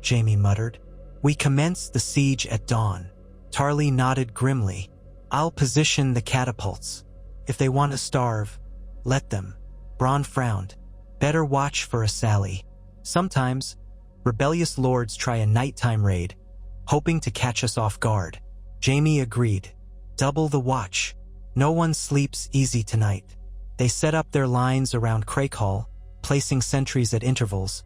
Jaime muttered. "We commence the siege at dawn." Tarly nodded grimly. "I'll position the catapults. If they want to starve, let them." Bronn frowned. "Better watch for a sally. Sometimes, rebellious lords try a nighttime raid, hoping to catch us off guard." Jaime agreed. "Double the watch. No one sleeps easy tonight." They set up their lines around Craighall, placing sentries at intervals,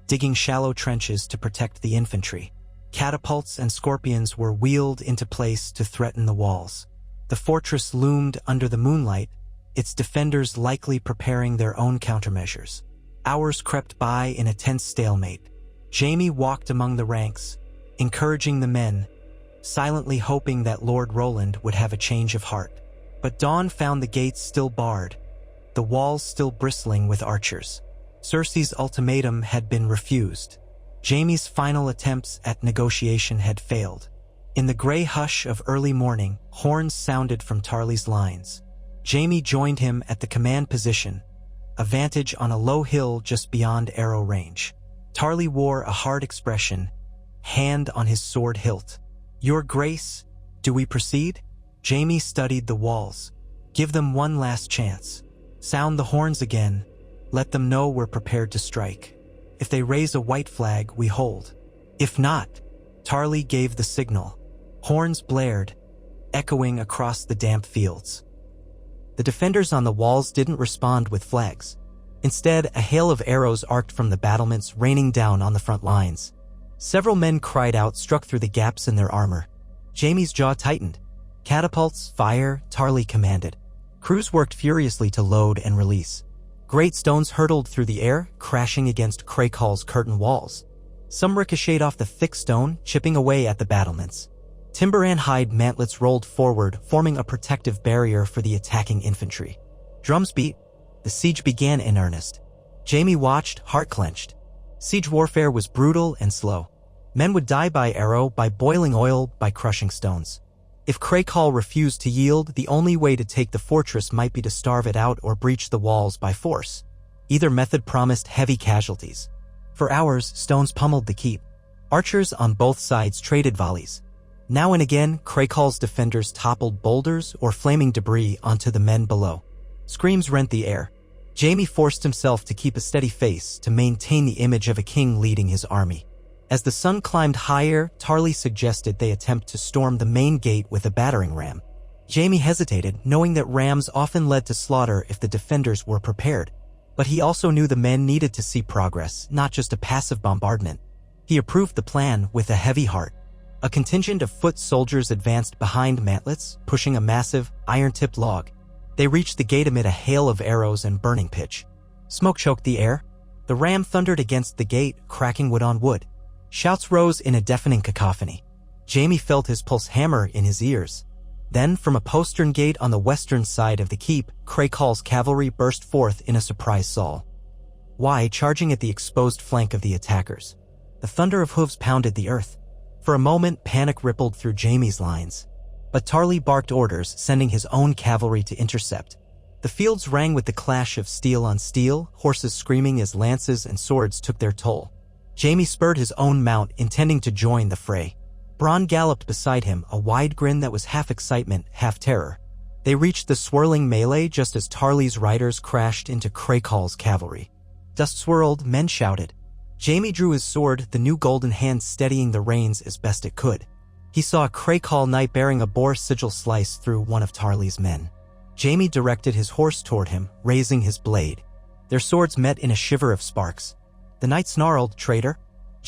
digging shallow trenches to protect the infantry. Catapults and scorpions were wheeled into place to threaten the walls. The fortress loomed under the moonlight, its defenders likely preparing their own countermeasures. Hours crept by in a tense stalemate. Jaime walked among the ranks, encouraging the men, silently hoping that Lord Roland would have a change of heart. But dawn found the gates still barred, the walls still bristling with archers. Cersei's ultimatum had been refused. Jaime's final attempts at negotiation had failed. In the gray hush of early morning, horns sounded from Tarly's lines. Jaime joined him at the command position, a vantage on a low hill just beyond arrow range. Tarly wore a hard expression, hand on his sword hilt. "Your Grace, do we proceed?" Jaime studied the walls. "Give them one last chance. Sound the horns again. Let them know we're prepared to strike. If they raise a white flag, we hold. If not," Tarly gave the signal. Horns blared, echoing across the damp fields. The defenders on the walls didn't respond with flags. Instead, a hail of arrows arced from the battlements, raining down on the front lines. Several men cried out, struck through the gaps in their armor. Jaime's jaw tightened. "Catapults, fire," Tarly commanded. Crews worked furiously to load and release. Great stones hurtled through the air, crashing against Craighall's curtain walls. Some ricocheted off the thick stone, chipping away at the battlements. Timber and hide mantlets rolled forward, forming a protective barrier for the attacking infantry. Drums beat. The siege began in earnest. Jaime watched, heart clenched. Siege warfare was brutal and slow. Men would die by arrow, by boiling oil, by crushing stones. If Craighall refused to yield, the only way to take the fortress might be to starve it out or breach the walls by force. Either method promised heavy casualties. For hours, stones pummeled the keep. Archers on both sides traded volleys. Now and again, Craighall's defenders toppled boulders or flaming debris onto the men below. Screams rent the air. Jaime forced himself to keep a steady face to maintain the image of a king leading his army. As the sun climbed higher, Tarly suggested they attempt to storm the main gate with a battering ram. Jaime hesitated, knowing that rams often led to slaughter if the defenders were prepared. But he also knew the men needed to see progress, not just a passive bombardment. He approved the plan with a heavy heart. A contingent of foot soldiers advanced behind mantlets, pushing a massive, iron-tipped log. They reached the gate amid a hail of arrows and burning pitch. Smoke choked the air. The ram thundered against the gate, cracking wood on wood. Shouts rose in a deafening cacophony. Jaime felt his pulse hammer in his ears. Then, from a postern gate on the western side of the keep, Craycall's cavalry burst forth in a surprise assault. Charging at the exposed flank of the attackers. The thunder of hooves pounded the earth. For a moment, panic rippled through Jaime's lines. But Tarly barked orders, sending his own cavalry to intercept. The fields rang with the clash of steel on steel, horses screaming as lances and swords took their toll. Jaime spurred his own mount, intending to join the fray. Bronn galloped beside him, a wide grin that was half excitement, half terror. They reached the swirling melee just as Tarly's riders crashed into Craycall's cavalry. Dust swirled, men shouted. Jaime drew his sword, the new golden hand steadying the reins as best it could. He saw a Craycall knight bearing a boar sigil slice through one of Tarly's men. Jaime directed his horse toward him, raising his blade. Their swords met in a shiver of sparks. The knight snarled, "Traitor!"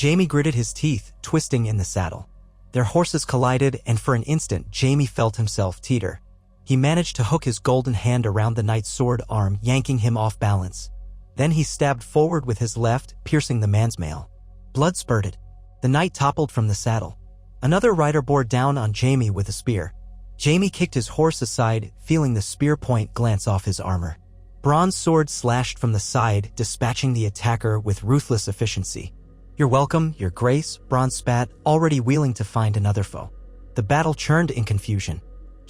Jaime gritted his teeth, twisting in the saddle. Their horses collided, and for an instant Jaime felt himself teeter. He managed to hook his golden hand around the knight's sword arm, yanking him off balance. Then he stabbed forward with his left, piercing the man's mail. Blood spurted. The knight toppled from the saddle. Another rider bore down on Jaime with a spear. Jaime kicked his horse aside, feeling the spear point glance off his armor. Bronn's sword slashed from the side, dispatching the attacker with ruthless efficiency. "You're welcome, your grace," Bronn spat, already wheeling to find another foe. The battle churned in confusion.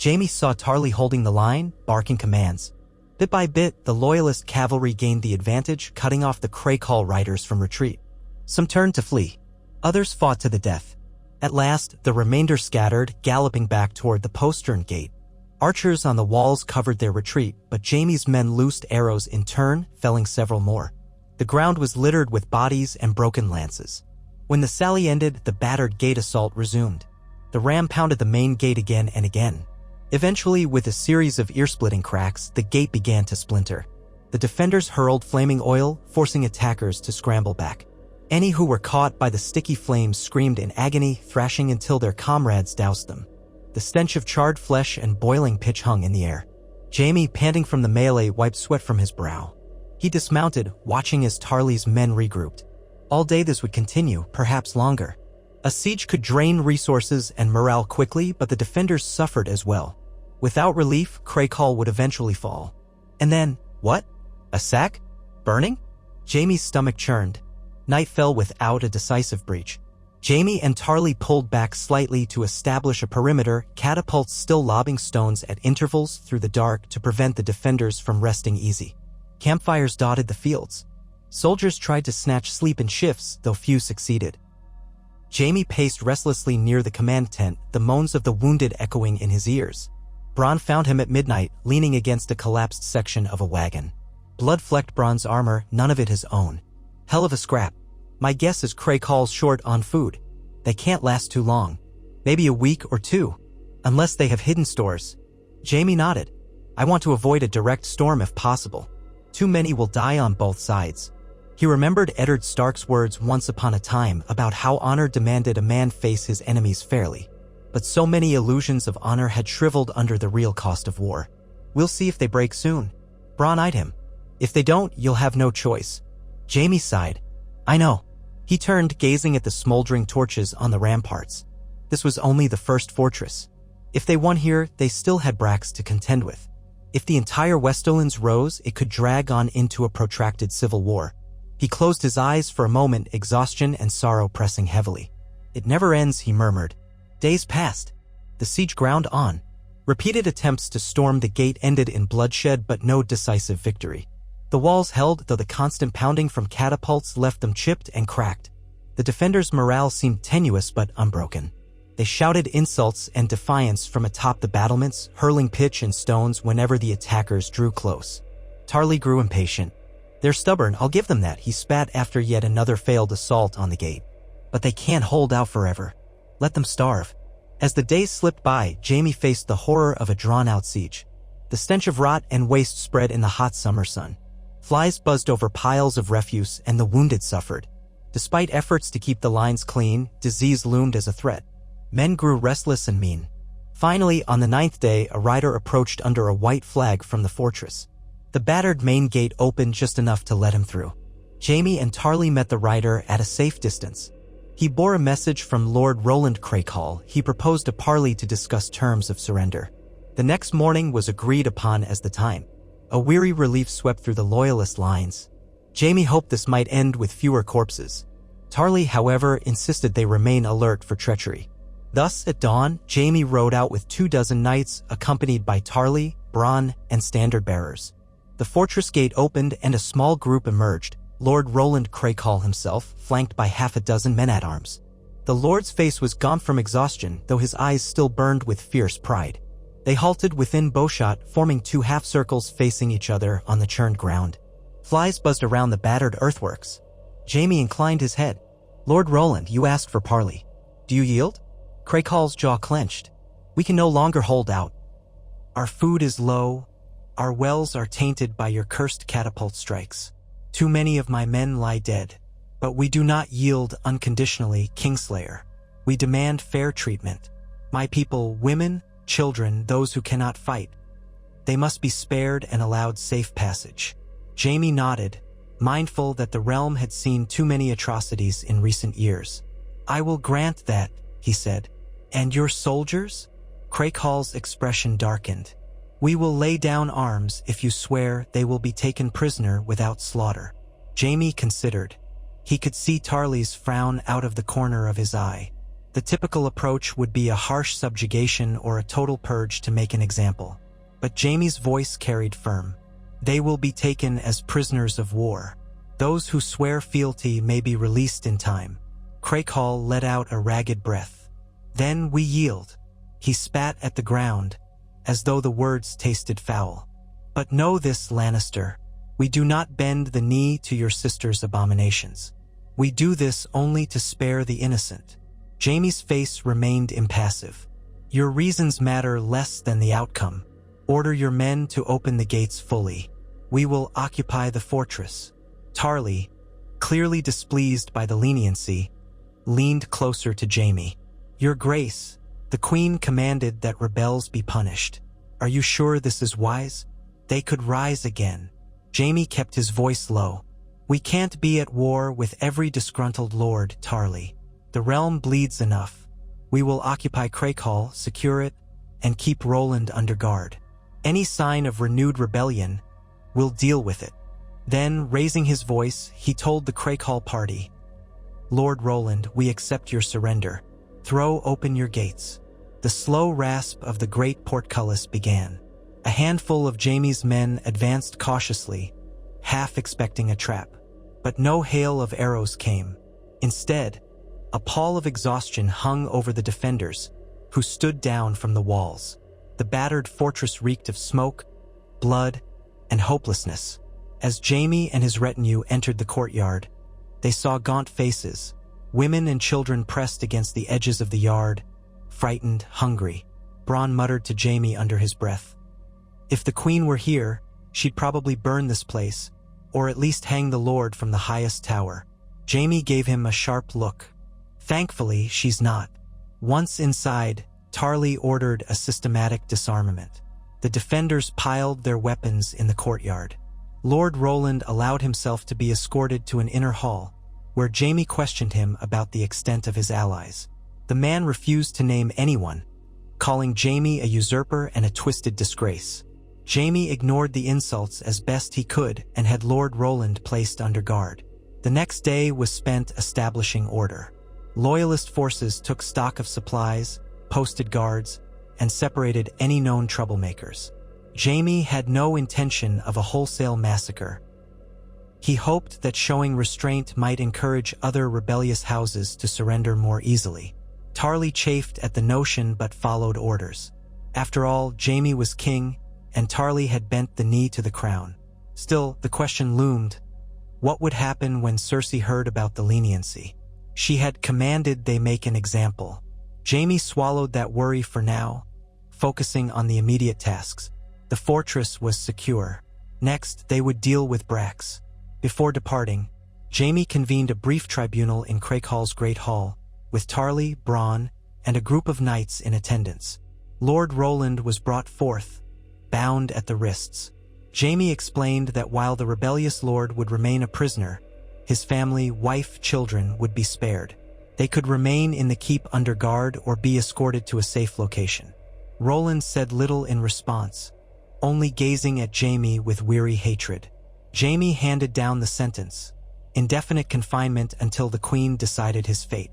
Jaime saw Tarly holding the line, barking commands. Bit by bit, the loyalist cavalry gained the advantage, cutting off the Craycall riders from retreat. Some turned to flee. Others fought to the death. At last, the remainder scattered, galloping back toward the postern gate. Archers on the walls covered their retreat, but Jaime's men loosed arrows in turn, felling several more. The ground was littered with bodies and broken lances. When the sally ended, the battered gate assault resumed. The ram pounded the main gate again and again. Eventually, with a series of ear-splitting cracks, the gate began to splinter. The defenders hurled flaming oil, forcing attackers to scramble back. Any who were caught by the sticky flames screamed in agony, thrashing until their comrades doused them. The stench of charred flesh and boiling pitch hung in the air. Jaime, panting from the melee, wiped sweat from his brow. He dismounted, watching as Tarly's men regrouped. All day this would continue, perhaps longer. A siege could drain resources and morale quickly, but the defenders suffered as well. Without relief, Craycall would eventually fall. And then, what? A sack? Burning? Jaime's stomach churned. Night fell without a decisive breach. Jaime and Tarly pulled back slightly to establish a perimeter, catapults still lobbing stones at intervals through the dark to prevent the defenders from resting easy. Campfires dotted the fields. Soldiers tried to snatch sleep in shifts, though few succeeded. Jaime paced restlessly near the command tent, the moans of the wounded echoing in his ears. Bronn found him at midnight, leaning against a collapsed section of a wagon. Blood flecked Bronn's armor, none of it his own. Hell of a scrap. My guess is Craycall's short on food. They can't last too long. Maybe a week or two. Unless they have hidden stores. Jaime nodded. I want to avoid a direct storm if possible. Too many will die on both sides. He remembered Eddard Stark's words once upon a time about how honor demanded a man face his enemies fairly. But so many illusions of honor had shriveled under the real cost of war. We'll see if they break soon. Bronn eyed him. If they don't, you'll have no choice. Jaime sighed. I know. He turned, gazing at the smoldering torches on the ramparts. This was only the first fortress. If they won here, they still had Brax to contend with. If the entire Westerlands rose, it could drag on into a protracted civil war. He closed his eyes for a moment, exhaustion and sorrow pressing heavily. It never ends, he murmured. Days passed. The siege ground on. Repeated attempts to storm the gate ended in bloodshed but no decisive victory. The walls held, though the constant pounding from catapults left them chipped and cracked. The defenders' morale seemed tenuous but unbroken. They shouted insults and defiance from atop the battlements, hurling pitch and stones whenever the attackers drew close. Tarly grew impatient. They're stubborn, I'll give them that, he spat after yet another failed assault on the gate. But they can't hold out forever. Let them starve. As the days slipped by, Jaime faced the horror of a drawn-out siege. The stench of rot and waste spread in the hot summer sun. Flies buzzed over piles of refuse and the wounded suffered. Despite efforts to keep the lines clean, disease loomed as a threat. Men grew restless and mean. Finally, on the 9th day, a rider approached under a white flag from the fortress. The battered main gate opened just enough to let him through. Jaime and Tarly met the rider at a safe distance. He bore a message from Lord Roland Craighall. He proposed a parley to discuss terms of surrender. The next morning was agreed upon as the time. A weary relief swept through the loyalist lines. Jaime hoped this might end with fewer corpses. Tarly, however, insisted they remain alert for treachery. Thus, at dawn, Jaime rode out with 24 knights, accompanied by Tarly, Bronn, and standard-bearers. The fortress gate opened and a small group emerged, Lord Roland Craighall himself, flanked by half a dozen men-at-arms. The lord's face was gaunt from exhaustion, though his eyes still burned with fierce pride. They halted within bowshot, forming 2 half-circles facing each other on the churned ground. Flies buzzed around the battered earthworks. Jaime inclined his head. "Lord Roland, you asked for parley. Do you yield?" Craighall's jaw clenched. "We can no longer hold out. Our food is low. Our wells are tainted by your cursed catapult strikes. Too many of my men lie dead. But we do not yield unconditionally, Kingslayer. We demand fair treatment. My people, women, children, those who cannot fight. They must be spared and allowed safe passage." Jaime nodded, mindful that the realm had seen too many atrocities in recent years. "I will grant that," he said. "And your soldiers?" Craighall's expression darkened. "We will lay down arms if you swear they will be taken prisoner without slaughter." Jaime considered. He could see Tarly's frown out of the corner of his eye. The typical approach would be a harsh subjugation or a total purge to make an example. But Jaime's voice carried firm. "They will be taken as prisoners of war. Those who swear fealty may be released in time." Craighall let out a ragged breath. "Then we yield." He spat at the ground, as though the words tasted foul. "But know this, Lannister. We do not bend the knee to your sister's abominations. We do this only to spare the innocent." Jaime's face remained impassive. "Your reasons matter less than the outcome. Order your men to open the gates fully. We will occupy the fortress." Tarly, clearly displeased by the leniency, leaned closer to Jaime. "Your Grace, the Queen commanded that rebels be punished. Are you sure this is wise? They could rise again." Jaime kept his voice low. "We can't be at war with every disgruntled lord, Tarly. The realm bleeds enough. We will occupy Craighall, secure it, and keep Roland under guard. Any sign of renewed rebellion, we'll deal with it." Then, raising his voice, he told the Craighall party, "Lord Roland, we accept your surrender. Throw open your gates." The slow rasp of the great portcullis began. A handful of Jaime's men advanced cautiously, half expecting a trap. But no hail of arrows came. Instead, a pall of exhaustion hung over the defenders, who stood down from the walls. The battered fortress reeked of smoke, blood, and hopelessness. As Jaime and his retinue entered the courtyard, they saw gaunt faces, women and children pressed against the edges of the yard, frightened, hungry. Bronn muttered to Jaime under his breath, "If the Queen were here, she'd probably burn this place, or at least hang the Lord from the highest tower." Jaime gave him a sharp look. "Thankfully, she's not." Once inside, Tarly ordered a systematic disarmament. The defenders piled their weapons in the courtyard. Lord Roland allowed himself to be escorted to an inner hall, where Jaime questioned him about the extent of his allies. The man refused to name anyone, calling Jaime a usurper and a twisted disgrace. Jaime ignored the insults as best he could and had Lord Roland placed under guard. The next day was spent establishing order. Loyalist forces took stock of supplies, posted guards, and separated any known troublemakers. Jaime had no intention of a wholesale massacre. He hoped that showing restraint might encourage other rebellious houses to surrender more easily. Tarly chafed at the notion but followed orders. After all, Jaime was king, and Tarly had bent the knee to the crown. Still, the question loomed. What would happen when Cersei heard about the leniency? She had commanded they make an example. Jaime swallowed that worry for now, focusing on the immediate tasks. The fortress was secure. Next, they would deal with Brax. Before departing, Jaime convened a brief tribunal in Craighall's Great Hall, with Tarly, Bronn, and a group of knights in attendance. Lord Roland was brought forth, bound at the wrists. Jaime explained that while the rebellious lord would remain a prisoner, His family, wife, children would be spared. They could remain in the keep under guard or be escorted to a safe location. Roland said little in response, only gazing at Jaime with weary hatred. Jaime handed down the sentence, indefinite confinement until the Queen decided his fate.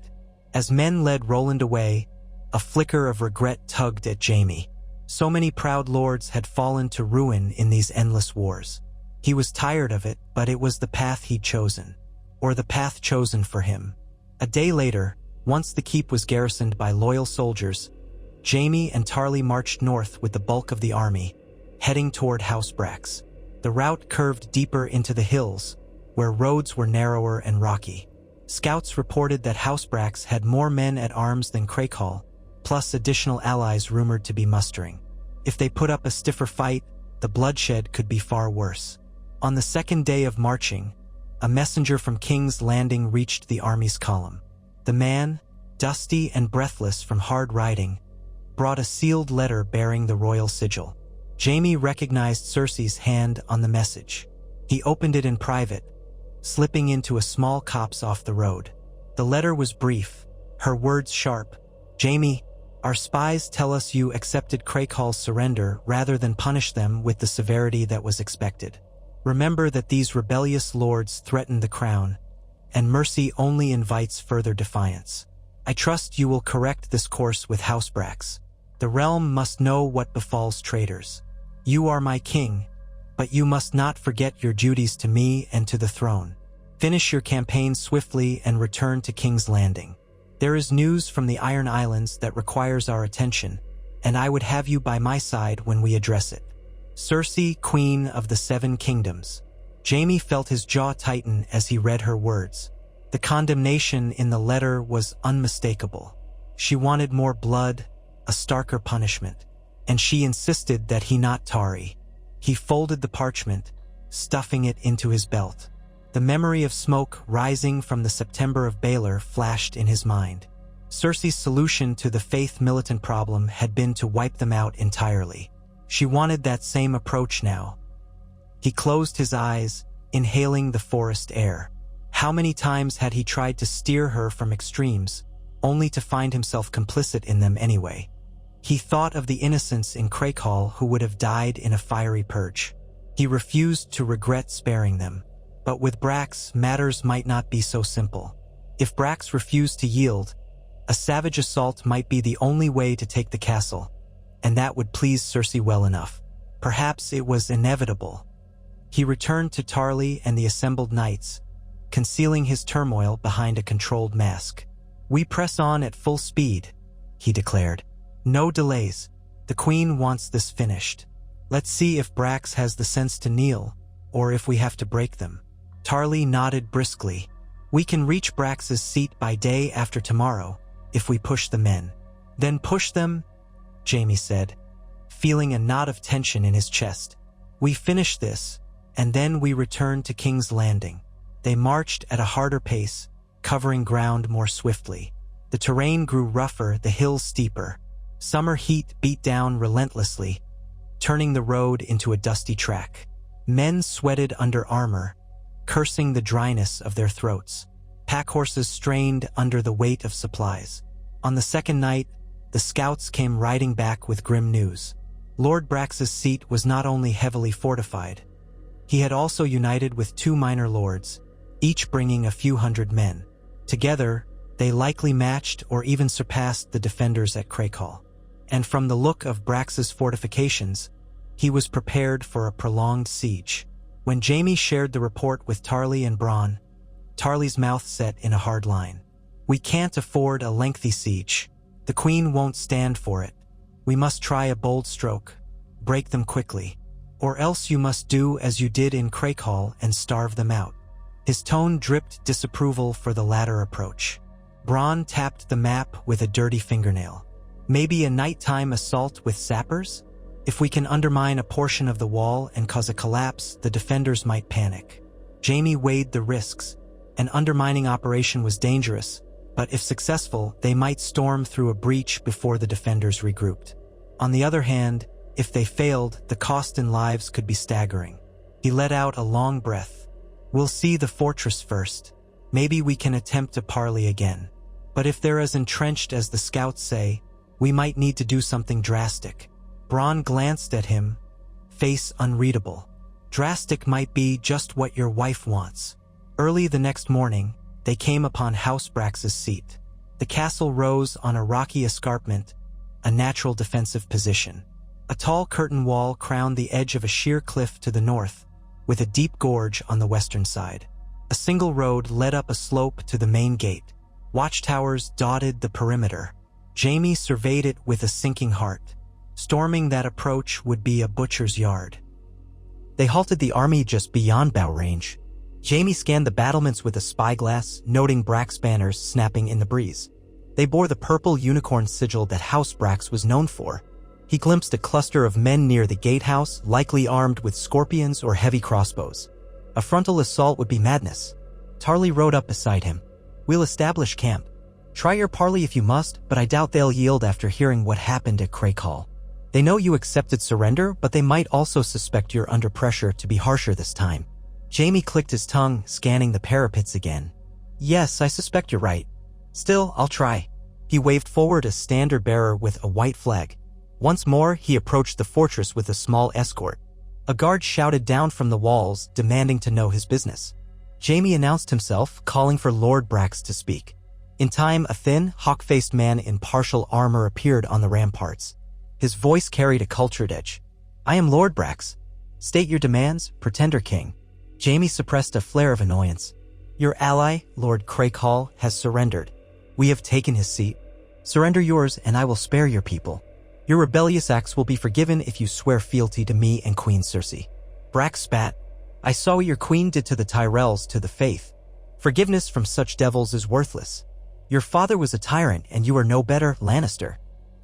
As men led Roland away, a flicker of regret tugged at Jaime. So many proud lords had fallen to ruin in these endless wars. He was tired of it, but it was the path he'd chosen, or the path chosen for him. A day later, once the keep was garrisoned by loyal soldiers, Jaime and Tarly marched north with the bulk of the army, heading toward House Brax. The route curved deeper into the hills, where roads were narrower and rocky. Scouts reported that House Brax had more men at arms than Craighall, plus additional allies rumored to be mustering. If they put up a stiffer fight, the bloodshed could be far worse. On the second day of marching, a messenger from King's Landing reached the army's column. The man, dusty and breathless from hard riding, brought a sealed letter bearing the royal sigil. Jaime recognized Cersei's hand on the message. He opened it in private, slipping into a small copse off the road. The letter was brief, her words sharp. Jaime, our spies tell us you accepted Craighall's surrender rather than punish them with the severity that was expected. Remember that these rebellious lords threaten the crown, and mercy only invites further defiance. I trust you will correct this course with House Brax. The realm must know what befalls traitors. You are my king, but you must not forget your duties to me and to the throne. Finish your campaign swiftly and return to King's Landing. There is news from the Iron Islands that requires our attention, and I would have you by my side when we address it. Cersei, Queen of the Seven Kingdoms. Jaime felt his jaw tighten as he read her words. The condemnation in the letter was unmistakable. She wanted more blood, a starker punishment, and she insisted that he not tarry. He folded the parchment, stuffing it into his belt. The memory of smoke rising from the September of Baelor flashed in his mind. Cersei's solution to the faith militant problem had been to wipe them out entirely. She wanted that same approach now. He closed his eyes, inhaling the forest air. How many times had he tried to steer her from extremes, only to find himself complicit in them anyway? He thought of the innocents in Craighall who would have died in a fiery purge. He refused to regret sparing them. But with Brax, matters might not be so simple. If Brax refused to yield, a savage assault might be the only way to take the castle, and that would please Cersei well enough. Perhaps it was inevitable. He returned to Tarly and the assembled knights, concealing his turmoil behind a controlled mask. We press on at full speed, he declared. No delays. The Queen wants this finished. Let's see if Brax has the sense to kneel, or if we have to break them. Tarly nodded briskly. We can reach Brax's seat by day after tomorrow, if we push the men. Then push them, Jaime said, feeling a knot of tension in his chest. We finish this, and then we return to King's Landing. They marched at a harder pace, covering ground more swiftly. The terrain grew rougher, the hills steeper. Summer heat beat down relentlessly, turning the road into a dusty track. Men sweated under armor, cursing the dryness of their throats. Pack horses strained under the weight of supplies. On the second night, the scouts came riding back with grim news. Lord Brax's seat was not only heavily fortified, he had also united with 2 minor lords, each bringing a few hundred men. Together, they likely matched or even surpassed the defenders at Craighall. And from the look of Brax's fortifications, he was prepared for a prolonged siege. When Jaime shared the report with Tarly and Bronn, Tarly's mouth set in a hard line. We can't afford a lengthy siege. The Queen won't stand for it. We must try a bold stroke, break them quickly, or else you must do as you did in Craighall and starve them out. His tone dripped disapproval for the latter approach. Bronn tapped the map with a dirty fingernail. Maybe a nighttime assault with sappers? If we can undermine a portion of the wall and cause a collapse, the defenders might panic. Jaime weighed the risks. An undermining operation was dangerous, but if successful, they might storm through a breach before the defenders regrouped. On the other hand, if they failed, the cost in lives could be staggering. He let out a long breath, We'll see the fortress first. Maybe we can attempt to parley again. But if they're as entrenched as the scouts say, we might need to do something drastic." Bronn glanced at him, face unreadable. "Drastic might be just what your wife wants." Early the next morning, they came upon House Brax's seat. The castle rose on a rocky escarpment, a natural defensive position. A tall curtain wall crowned the edge of a sheer cliff to the north, with a deep gorge on the western side. A single road led up a slope to the main gate. Watchtowers dotted the perimeter. Jaime surveyed it with a sinking heart. Storming that approach would be a butcher's yard. They halted the army just beyond bow range. Jaime scanned the battlements with a spyglass, noting Brax banners snapping in the breeze. They bore the purple unicorn sigil that House Brax was known for. He glimpsed a cluster of men near the gatehouse, likely armed with scorpions or heavy crossbows. A frontal assault would be madness. Tarly rode up beside him. "We'll establish camp. Try your parley if you must, but I doubt they'll yield after hearing what happened at Craycall. They know you accepted surrender, but they might also suspect you're under pressure to be harsher this time." Jaime clicked his tongue, scanning the parapets again. "Yes, I suspect you're right. Still, I'll try." He waved forward a standard-bearer with a white flag. Once more, he approached the fortress with a small escort. A guard shouted down from the walls, demanding to know his business. Jaime announced himself, calling for Lord Brax to speak. In time, a thin, hawk-faced man in partial armor appeared on the ramparts. His voice carried a cultured edge. "I am Lord Brax. State your demands, Pretender King." Jaime suppressed a flare of annoyance. "Your ally, Lord Craycall, has surrendered. We have taken his seat. Surrender yours and I will spare your people. Your rebellious acts will be forgiven if you swear fealty to me and Queen Cersei." Brax spat. "I saw what your queen did to the Tyrells, to the faith. Forgiveness from such devils is worthless. Your father was a tyrant and you are no better, Lannister."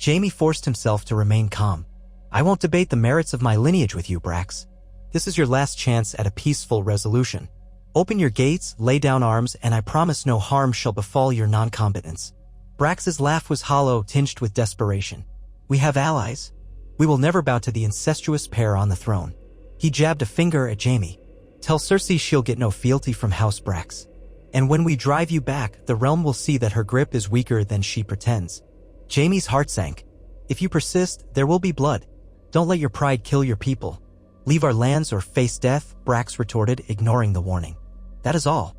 Jaime forced himself to remain calm. "I won't debate the merits of my lineage with you, Brax. This is your last chance at a peaceful resolution. Open your gates, lay down arms, and I promise no harm shall befall your non-combatants." Brax's laugh was hollow, tinged with desperation. "We have allies. We will never bow to the incestuous pair on the throne." He jabbed a finger at Jaime. "Tell Cersei she'll get no fealty from House Brax. And when we drive you back, the realm will see that her grip is weaker than she pretends." Jaime's heart sank. "If you persist, there will be blood. Don't let your pride kill your people. Leave our lands or face death," Brax retorted, ignoring the warning. "That is all."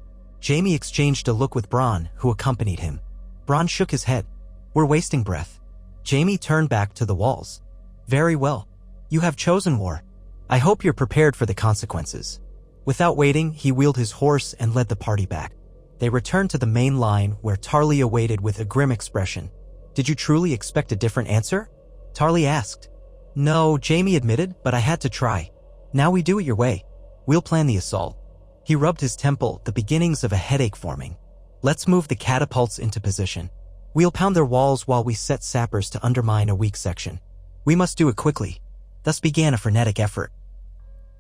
Jaime exchanged a look with Bronn, who accompanied him. Bronn shook his head. "We're wasting breath." Jaime turned back to the walls. "Very well. You have chosen war. I hope you're prepared for the consequences." Without waiting, he wheeled his horse and led the party back. They returned to the main line, where Tarly awaited with a grim expression. "Did you truly expect a different answer?" Tarly asked. "No," Jaime admitted, "but I had to try. Now we do it your way. We'll plan the assault." He rubbed his temple, the beginnings of a headache forming. "Let's move the catapults into position. We'll pound their walls while we set sappers to undermine a weak section. We must do it quickly." Thus began a frenetic effort.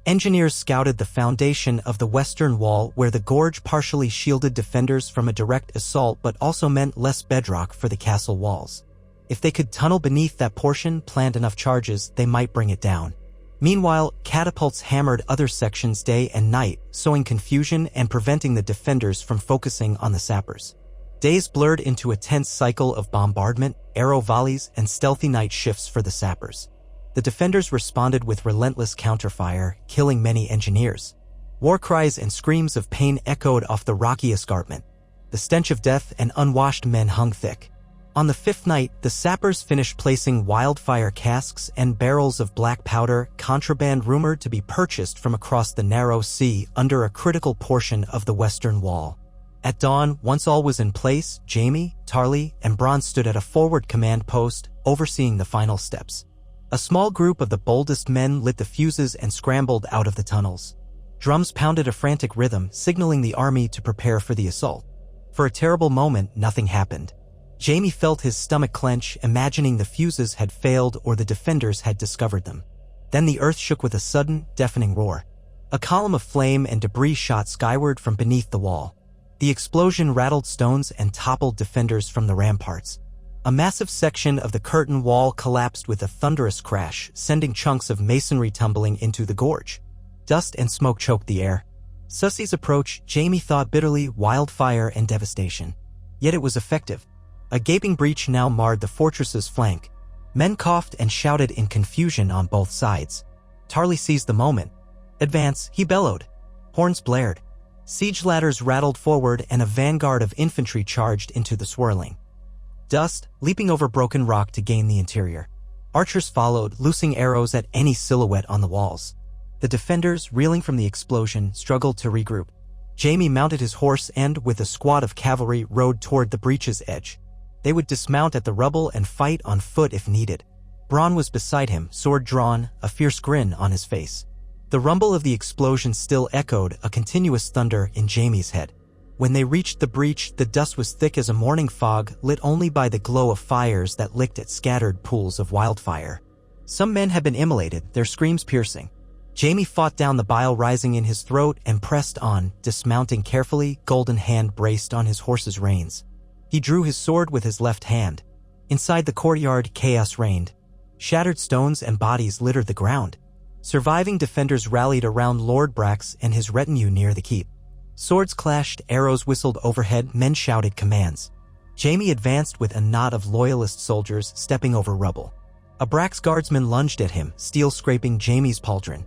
Engineers scouted the foundation of the western wall, where the gorge partially shielded defenders from a direct assault but also meant less bedrock for the castle walls. If they could tunnel beneath that portion, plant enough charges, they might bring it down. Meanwhile, catapults hammered other sections day and night, sowing confusion and preventing the defenders from focusing on the sappers. Days blurred into a tense cycle of bombardment, arrow volleys, and stealthy night shifts for the sappers. The defenders responded with relentless counterfire, killing many engineers. War cries and screams of pain echoed off the rocky escarpment. The stench of death and unwashed men hung thick. On the fifth night, the sappers finished placing wildfire casks and barrels of black powder, contraband rumored to be purchased from across the narrow sea, under a critical portion of the western wall. At dawn, once all was in place, Jaime, Tarly, and Bronn stood at a forward command post, overseeing the final steps. A small group of the boldest men lit the fuses and scrambled out of the tunnels. Drums pounded a frantic rhythm, signaling the army to prepare for the assault. For a terrible moment, nothing happened. Jaime felt his stomach clench, imagining the fuses had failed or the defenders had discovered them. Then the earth shook with a sudden, deafening roar. A column of flame and debris shot skyward from beneath the wall. The explosion rattled stones and toppled defenders from the ramparts. A massive section of the curtain wall collapsed with a thunderous crash, sending chunks of masonry tumbling into the gorge. Dust and smoke choked the air. Cersei's approach, Jaime thought bitterly, wildfire and devastation. Yet it was effective. A gaping breach now marred the fortress's flank. Men coughed and shouted in confusion on both sides. Tarly seized the moment. "Advance," he bellowed. Horns blared. Siege ladders rattled forward and a vanguard of infantry charged into the swirling dust, leaping over broken rock to gain the interior. Archers followed, loosing arrows at any silhouette on the walls. The defenders, reeling from the explosion, struggled to regroup. Jaime mounted his horse and, with a squad of cavalry, rode toward the breach's edge. They would dismount at the rubble and fight on foot if needed. Bronn was beside him, sword drawn, a fierce grin on his face. The rumble of the explosion still echoed, a continuous thunder in Jaime's head. When they reached the breach, the dust was thick as a morning fog, lit only by the glow of fires that licked at scattered pools of wildfire. Some men had been immolated, their screams piercing. Jaime fought down the bile rising in his throat and pressed on, dismounting carefully, golden hand braced on his horse's reins. He drew his sword with his left hand. Inside the courtyard, chaos reigned. Shattered stones and bodies littered the ground. Surviving defenders rallied around Lord Brax and his retinue near the keep. Swords clashed, arrows whistled overhead, men shouted commands. Jaime advanced with a knot of loyalist soldiers stepping over rubble. A Brax guardsman lunged at him, steel scraping Jaime's pauldron.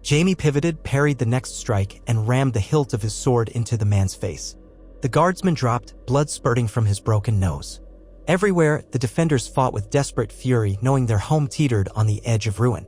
Jaime pivoted, parried the next strike, and rammed the hilt of his sword into the man's face. The guardsman dropped, blood spurting from his broken nose. Everywhere, the defenders fought with desperate fury, knowing their home teetered on the edge of ruin.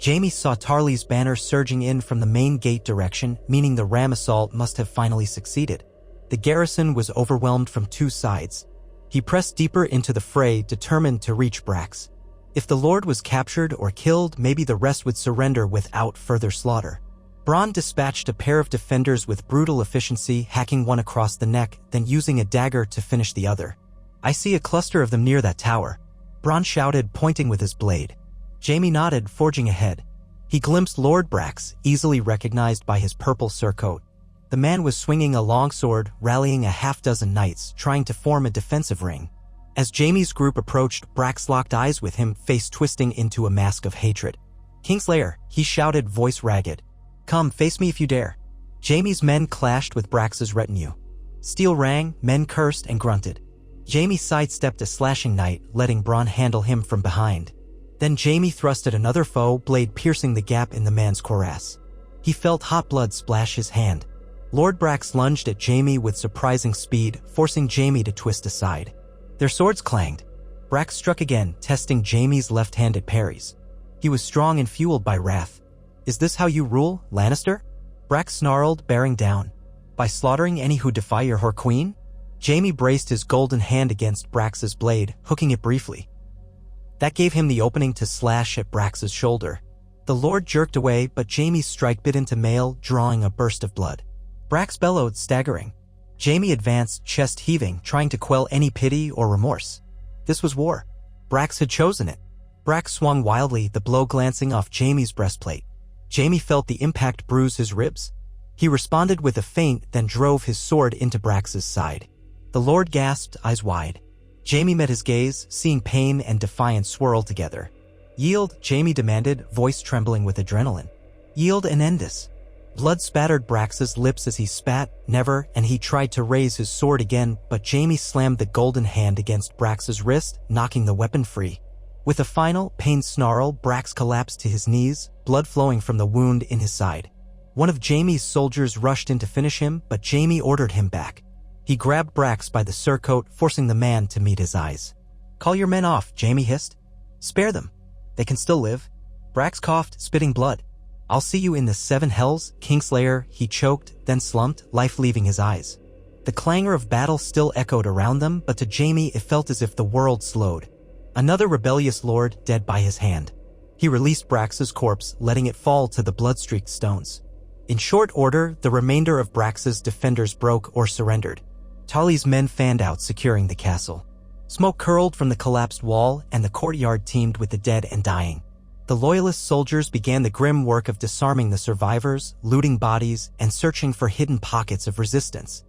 Jaime saw Tarly's banner surging in from the main gate direction, meaning the ram assault must have finally succeeded. The garrison was overwhelmed from two sides. He pressed deeper into the fray, determined to reach Brax. If the Lord was captured or killed, maybe the rest would surrender without further slaughter. Bronn dispatched a pair of defenders with brutal efficiency, hacking one across the neck, then using a dagger to finish the other. "I see a cluster of them near that tower," Bronn shouted, pointing with his blade. Jaime nodded, forging ahead. He glimpsed Lord Brax, easily recognized by his purple surcoat. The man was swinging a longsword, rallying a half-dozen knights, trying to form a defensive ring. As Jaime's group approached, Brax locked eyes with him, face twisting into a mask of hatred. "Kingslayer," he shouted, voice ragged. "Come, face me if you dare." Jaime's men clashed with Brax's retinue. Steel rang, men cursed and grunted. Jaime sidestepped a slashing knight, letting Bronn handle him from behind. Then Jaime thrust at another foe, blade piercing the gap in the man's cuirass. He felt hot blood splash his hand. Lord Brax lunged at Jaime with surprising speed, forcing Jaime to twist aside. Their swords clanged. Brax struck again, testing Jaime's left-handed parries. He was strong and fueled by wrath. "Is this how you rule, Lannister?" Brax snarled, bearing down. "By slaughtering any who defy your whore queen?" Jaime braced his golden hand against Brax's blade, hooking it briefly. That gave him the opening to slash at Brax's shoulder. The Lord jerked away, but Jaime's strike bit into mail, drawing a burst of blood. Brax bellowed, staggering. Jaime advanced, chest heaving, trying to quell any pity or remorse. This was war. Brax had chosen it. Brax swung wildly, the blow glancing off Jaime's breastplate. Jaime felt the impact bruise his ribs. He responded with a feint, then drove his sword into Brax's side. The Lord gasped, eyes wide. Jaime met his gaze, seeing pain and defiance swirl together. "Yield," Jaime demanded, voice trembling with adrenaline. "Yield and end this." Blood spattered Brax's lips as he spat, "Never," and he tried to raise his sword again, but Jaime slammed the golden hand against Brax's wrist, knocking the weapon free. With a final, pained snarl, Brax collapsed to his knees, blood flowing from the wound in his side. One of Jaime's soldiers rushed in to finish him, but Jaime ordered him back. He grabbed Brax by the surcoat, forcing the man to meet his eyes. "Call your men off," Jaime hissed. "Spare them. They can still live." Brax coughed, spitting blood. "I'll see you in the seven hells, Kingslayer," he choked, then slumped, life leaving his eyes. The clangor of battle still echoed around them, but to Jaime it felt as if the world slowed. Another rebellious lord, dead by his hand. He released Brax's corpse, letting it fall to the blood-streaked stones. In short order, the remainder of Brax's defenders broke or surrendered. Tully's men fanned out, securing the castle. Smoke curled from the collapsed wall, and the courtyard teemed with the dead and dying. The loyalist soldiers began the grim work of disarming the survivors, looting bodies, and searching for hidden pockets of resistance.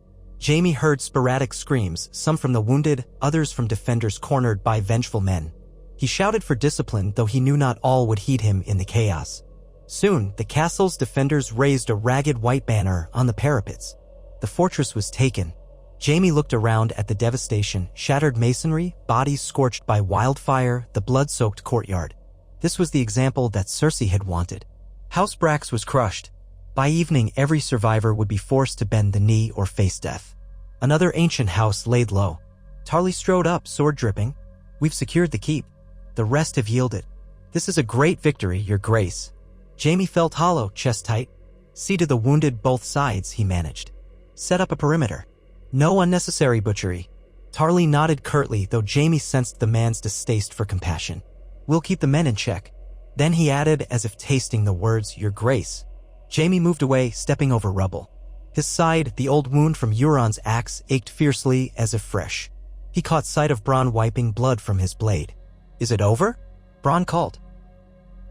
Jaime heard sporadic screams, some from the wounded, others from defenders cornered by vengeful men. He shouted for discipline, though he knew not all would heed him in the chaos. Soon, the castle's defenders raised a ragged white banner on the parapets. The fortress was taken. Jaime looked around at the devastation, shattered masonry, bodies scorched by wildfire, the blood-soaked courtyard. This was the example that Cersei had wanted. House Brax was crushed. By evening, every survivor would be forced to bend the knee or face death. Another ancient house laid low. Tarly strode up, sword dripping. "We've secured the keep. The rest have yielded. This is a great victory, your grace." Jaime felt hollow, chest tight. "See to the wounded both sides," he managed. "Set up a perimeter. No unnecessary butchery." Tarly nodded curtly, though Jaime sensed the man's distaste for compassion. "We'll keep the men in check." Then he added, as if tasting the words, "your grace." Jaime moved away, stepping over rubble. His side, the old wound from Euron's axe, ached fiercely as if fresh. He caught sight of Bronn wiping blood from his blade. "Is it over?" Bronn called.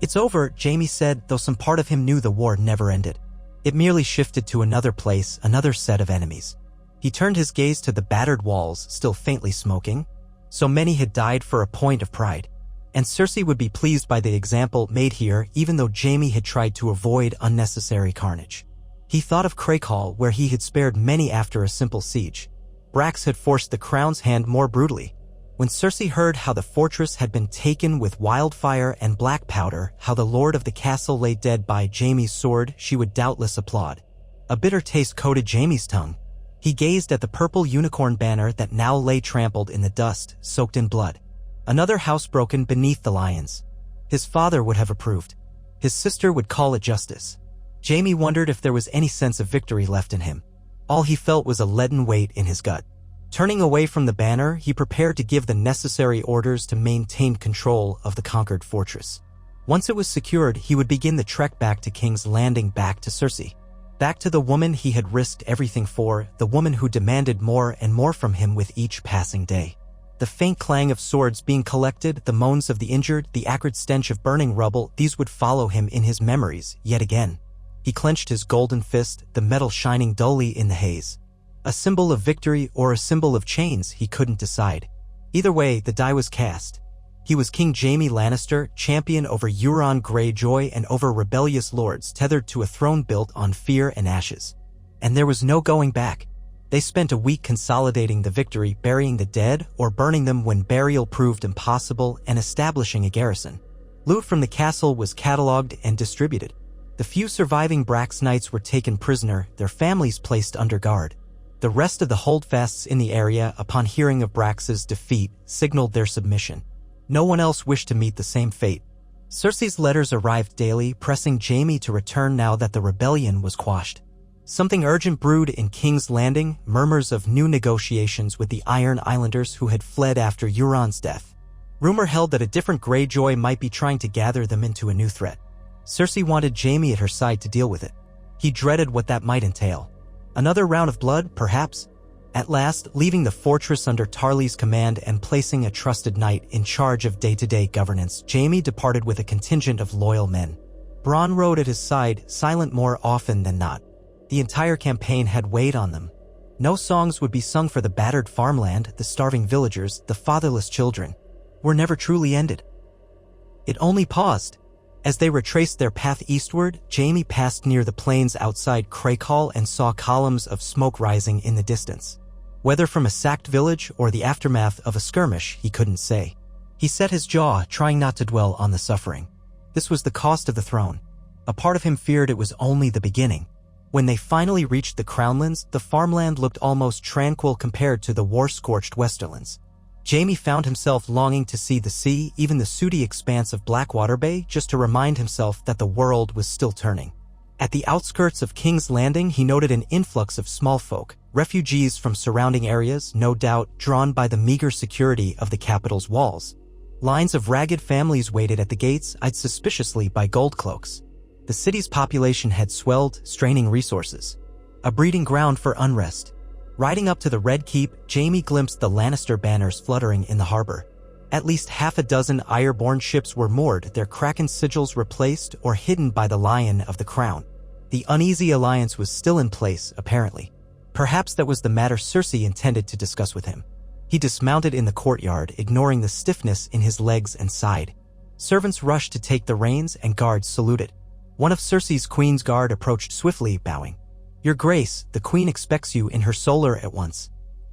"It's over," Jaime said, though some part of him knew the war never ended. It merely shifted to another place, another set of enemies. He turned his gaze to the battered walls, still faintly smoking. So many had died for a point of pride. And Cersei would be pleased by the example made here, even though Jaime had tried to avoid unnecessary carnage. He thought of Craighall, where he had spared many after a simple siege. Brax had forced the crown's hand more brutally. When Cersei heard how the fortress had been taken with wildfire and black powder, how the lord of the castle lay dead by Jaime's sword, she would doubtless applaud. A bitter taste coated Jaime's tongue. He gazed at the purple unicorn banner that now lay trampled in the dust, soaked in blood. Another house broken beneath the lions. His father would have approved. His sister would call it justice. Jaime wondered if there was any sense of victory left in him. All he felt was a leaden weight in his gut. Turning away from the banner, he prepared to give the necessary orders to maintain control of the conquered fortress. Once it was secured, he would begin the trek back to King's Landing, back to Cersei. Back to the woman he had risked everything for, the woman who demanded more and more from him with each passing day. The faint clang of swords being collected, the moans of the injured, the acrid stench of burning rubble, these would follow him in his memories, yet again. He clenched his golden fist, the metal shining dully in the haze. A symbol of victory or a symbol of chains, he couldn't decide. Either way, the die was cast. He was King Jaime Lannister, champion over Euron Greyjoy and over rebellious lords, tethered to a throne built on fear and ashes. And there was no going back. They spent a week consolidating the victory, burying the dead or burning them when burial proved impossible, and establishing a garrison. Loot from the castle was catalogued and distributed. The few surviving Brax knights were taken prisoner, their families placed under guard. The rest of the holdfasts in the area, upon hearing of Brax's defeat, signaled their submission. No one else wished to meet the same fate. Cersei's letters arrived daily, pressing Jaime to return now that the rebellion was quashed. Something urgent brewed in King's Landing, murmurs of new negotiations with the Iron Islanders who had fled after Euron's death. Rumor held that a different Greyjoy might be trying to gather them into a new threat. Cersei wanted Jaime at her side to deal with it. He dreaded what that might entail. Another round of blood, perhaps? At last, leaving the fortress under Tarly's command and placing a trusted knight in charge of day-to-day governance, Jaime departed with a contingent of loyal men. Bronn rode at his side, silent more often than not. The entire campaign had weighed on them. No songs would be sung for the battered farmland, the starving villagers, the fatherless children. Were never truly ended. It only paused. As they retraced their path eastward, Jaime passed near the plains outside Craighall and saw columns of smoke rising in the distance. Whether from a sacked village or the aftermath of a skirmish, he couldn't say. He set his jaw, trying not to dwell on the suffering. This was the cost of the throne. A part of him feared it was only the beginning. When they finally reached the Crownlands, the farmland looked almost tranquil compared to the war-scorched Westerlands. Jaime found himself longing to see the sea, even the sooty expanse of Blackwater Bay, just to remind himself that the world was still turning. At the outskirts of King's Landing, he noted an influx of small folk, refugees from surrounding areas, no doubt drawn by the meager security of the capital's walls. Lines of ragged families waited at the gates, eyed suspiciously by gold cloaks. The city's population had swelled, straining resources. A breeding ground for unrest. Riding up to the Red Keep, Jaime glimpsed the Lannister banners fluttering in the harbor. At least half a dozen Ironborn ships were moored, their Kraken sigils replaced or hidden by the Lion of the Crown. The uneasy alliance was still in place, apparently. Perhaps that was the matter Cersei intended to discuss with him. He dismounted in the courtyard, ignoring the stiffness in his legs and sighed. Servants rushed to take the reins and guards saluted. One of Cersei's queen's guard approached swiftly, bowing. "Your Grace, the queen expects you in her solar at once."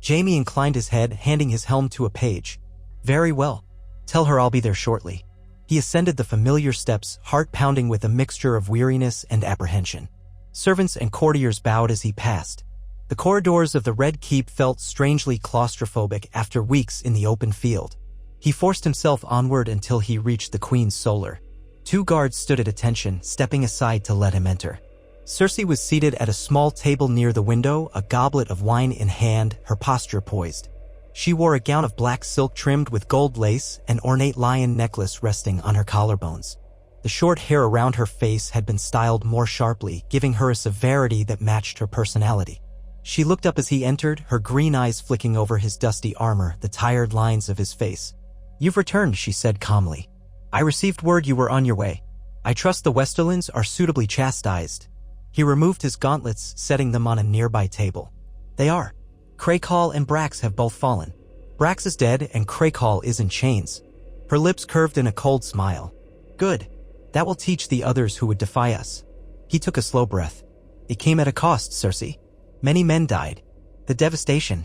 Jaime inclined his head, handing his helm to a page. "Very well. Tell her I'll be there shortly." He ascended the familiar steps, heart pounding with a mixture of weariness and apprehension. Servants and courtiers bowed as he passed. The corridors of the Red Keep felt strangely claustrophobic after weeks in the open field. He forced himself onward until he reached the queen's solar. 2 guards stood at attention, stepping aside to let him enter. Cersei was seated at a small table near the window, a goblet of wine in hand, her posture poised. She wore a gown of black silk trimmed with gold lace, an ornate lion necklace resting on her collarbones. The short hair around her face had been styled more sharply, giving her a severity that matched her personality. She looked up as he entered, her green eyes flicking over his dusty armor, the tired lines of his face. "You've returned," she said calmly. "I received word you were on your way. I trust the Westerlands are suitably chastised." He removed his gauntlets, setting them on a nearby table. "They are. Craycall and Brax have both fallen. Brax is dead and Craycall is in chains." Her lips curved in a cold smile. "Good. That will teach the others who would defy us." He took a slow breath. "It came at a cost, Cersei. Many men died. The devastation.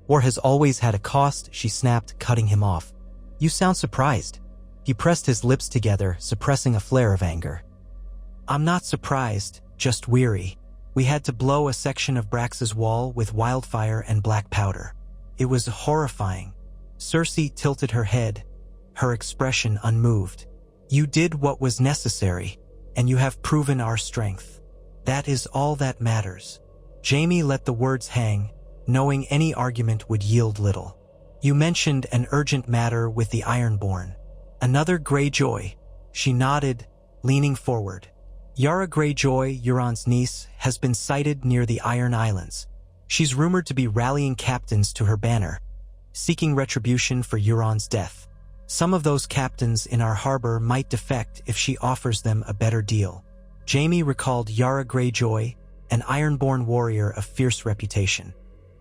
War has always had a cost," she snapped, cutting him off. "You sound surprised." He pressed his lips together, suppressing a flare of anger. "I'm not surprised, just weary. We had to blow a section of Brax's wall with wildfire and black powder. It was horrifying." Cersei tilted her head, her expression unmoved. "You did what was necessary, and you have proven our strength. That is all that matters." Jaime let the words hang, knowing any argument would yield little. "You mentioned an urgent matter with the Ironborn. Another Greyjoy." She nodded, leaning forward. "Yara Greyjoy, Euron's niece, has been sighted near the Iron Islands. She's rumored to be rallying captains to her banner, seeking retribution for Euron's death. Some of those captains in our harbor might defect if she offers them a better deal." Jaime recalled Yara Greyjoy, an Ironborn warrior of fierce reputation.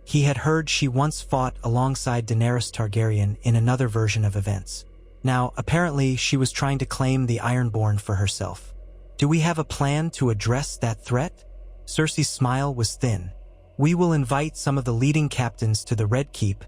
He had heard she once fought alongside Daenerys Targaryen in another version of events. Now, apparently, she was trying to claim the Ironborn for herself. "Do we have a plan to address that threat?" Cersei's smile was thin. "We will invite some of the leading captains to the Red Keep,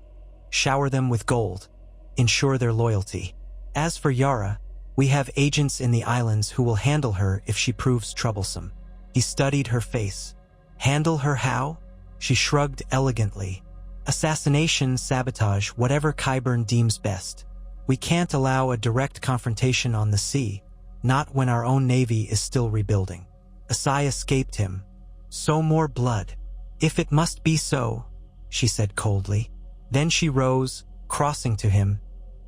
shower them with gold, ensure their loyalty. As for Yara, we have agents in the islands who will handle her if she proves troublesome." He studied her face. "Handle her how?" She shrugged elegantly. "Assassination, sabotage, whatever Qyburn deems best. We can't allow a direct confrontation on the sea, not when our own navy is still rebuilding." A sigh escaped him. "So more blood. If it must be so," she said coldly. Then she rose, crossing to him,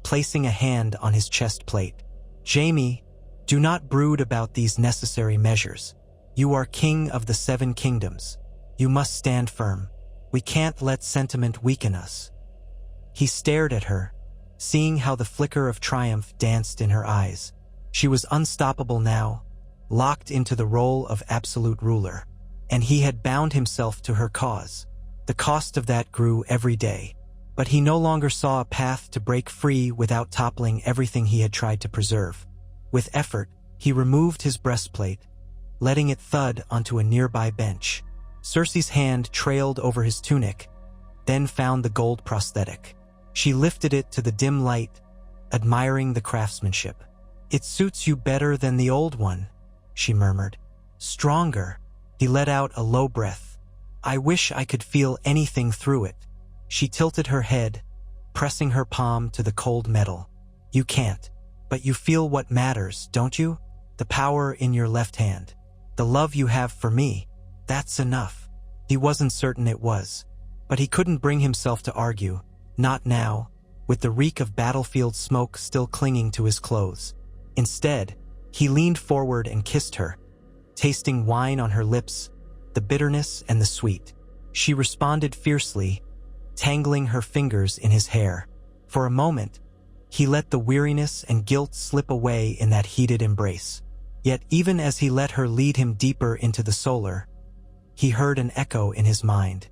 placing a hand on his chest plate. "Jaime, do not brood about these necessary measures. You are king of the 7 kingdoms. You must stand firm. We can't let sentiment weaken us." He stared at her, seeing how the flicker of triumph danced in her eyes. She was unstoppable now, locked into the role of absolute ruler. And he had bound himself to her cause. The cost of that grew every day. But he no longer saw a path to break free without toppling everything he had tried to preserve. With effort, he removed his breastplate, letting it thud onto a nearby bench. Cersei's hand trailed over his tunic, then found the gold prosthetic. She lifted it to the dim light, admiring the craftsmanship. "It suits you better than the old one," she murmured. "Stronger." He let out a low breath. "I wish I could feel anything through it." She tilted her head, pressing her palm to the cold metal. "You can't. But you feel what matters, don't you? The power in your left hand. The love you have for me. That's enough." He wasn't certain it was. But he couldn't bring himself to argue. Not now, with the reek of battlefield smoke still clinging to his clothes. Instead, he leaned forward and kissed her, tasting wine on her lips, the bitterness and the sweet. She responded fiercely, tangling her fingers in his hair. For a moment, he let the weariness and guilt slip away in that heated embrace. Yet even as he let her lead him deeper into the solar, he heard an echo in his mind.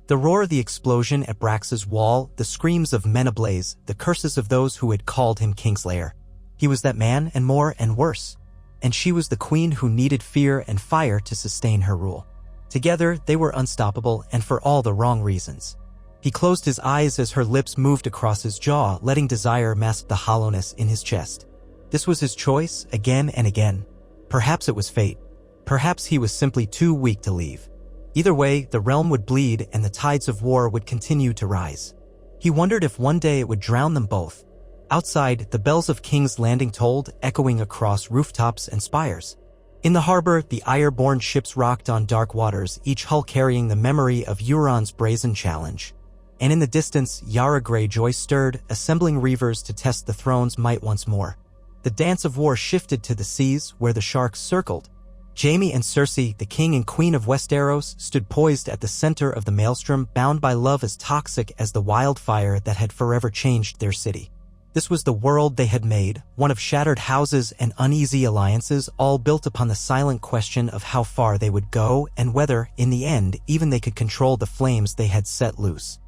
The roar of the explosion at Brax's wall, the screams of men ablaze, the curses of those who had called him Kingslayer. He was that man, and more and worse. and she was the queen who needed fear and fire to sustain her rule. Together, they were unstoppable, and for all the wrong reasons. He closed his eyes as her lips moved across his jaw, letting desire mask the hollowness in his chest. This was his choice, again and again. Perhaps it was fate. Perhaps he was simply too weak to leave. Either way, the realm would bleed and the tides of war would continue to rise. He wondered if one day it would drown them both. Outside, the bells of King's Landing tolled, echoing across rooftops and spires. In the harbor, the ire-born ships rocked on dark waters, each hull carrying the memory of Euron's brazen challenge. And in the distance, Yara Greyjoy stirred, assembling reavers to test the throne's might once more. The dance of war shifted to the seas, where the sharks circled. Jaime and Cersei, the king and queen of Westeros, stood poised at the center of the maelstrom, bound by love as toxic as the wildfire that had forever changed their city. This was the world they had made, one of shattered houses and uneasy alliances, all built upon the silent question of how far they would go and whether, in the end, even they could control the flames they had set loose.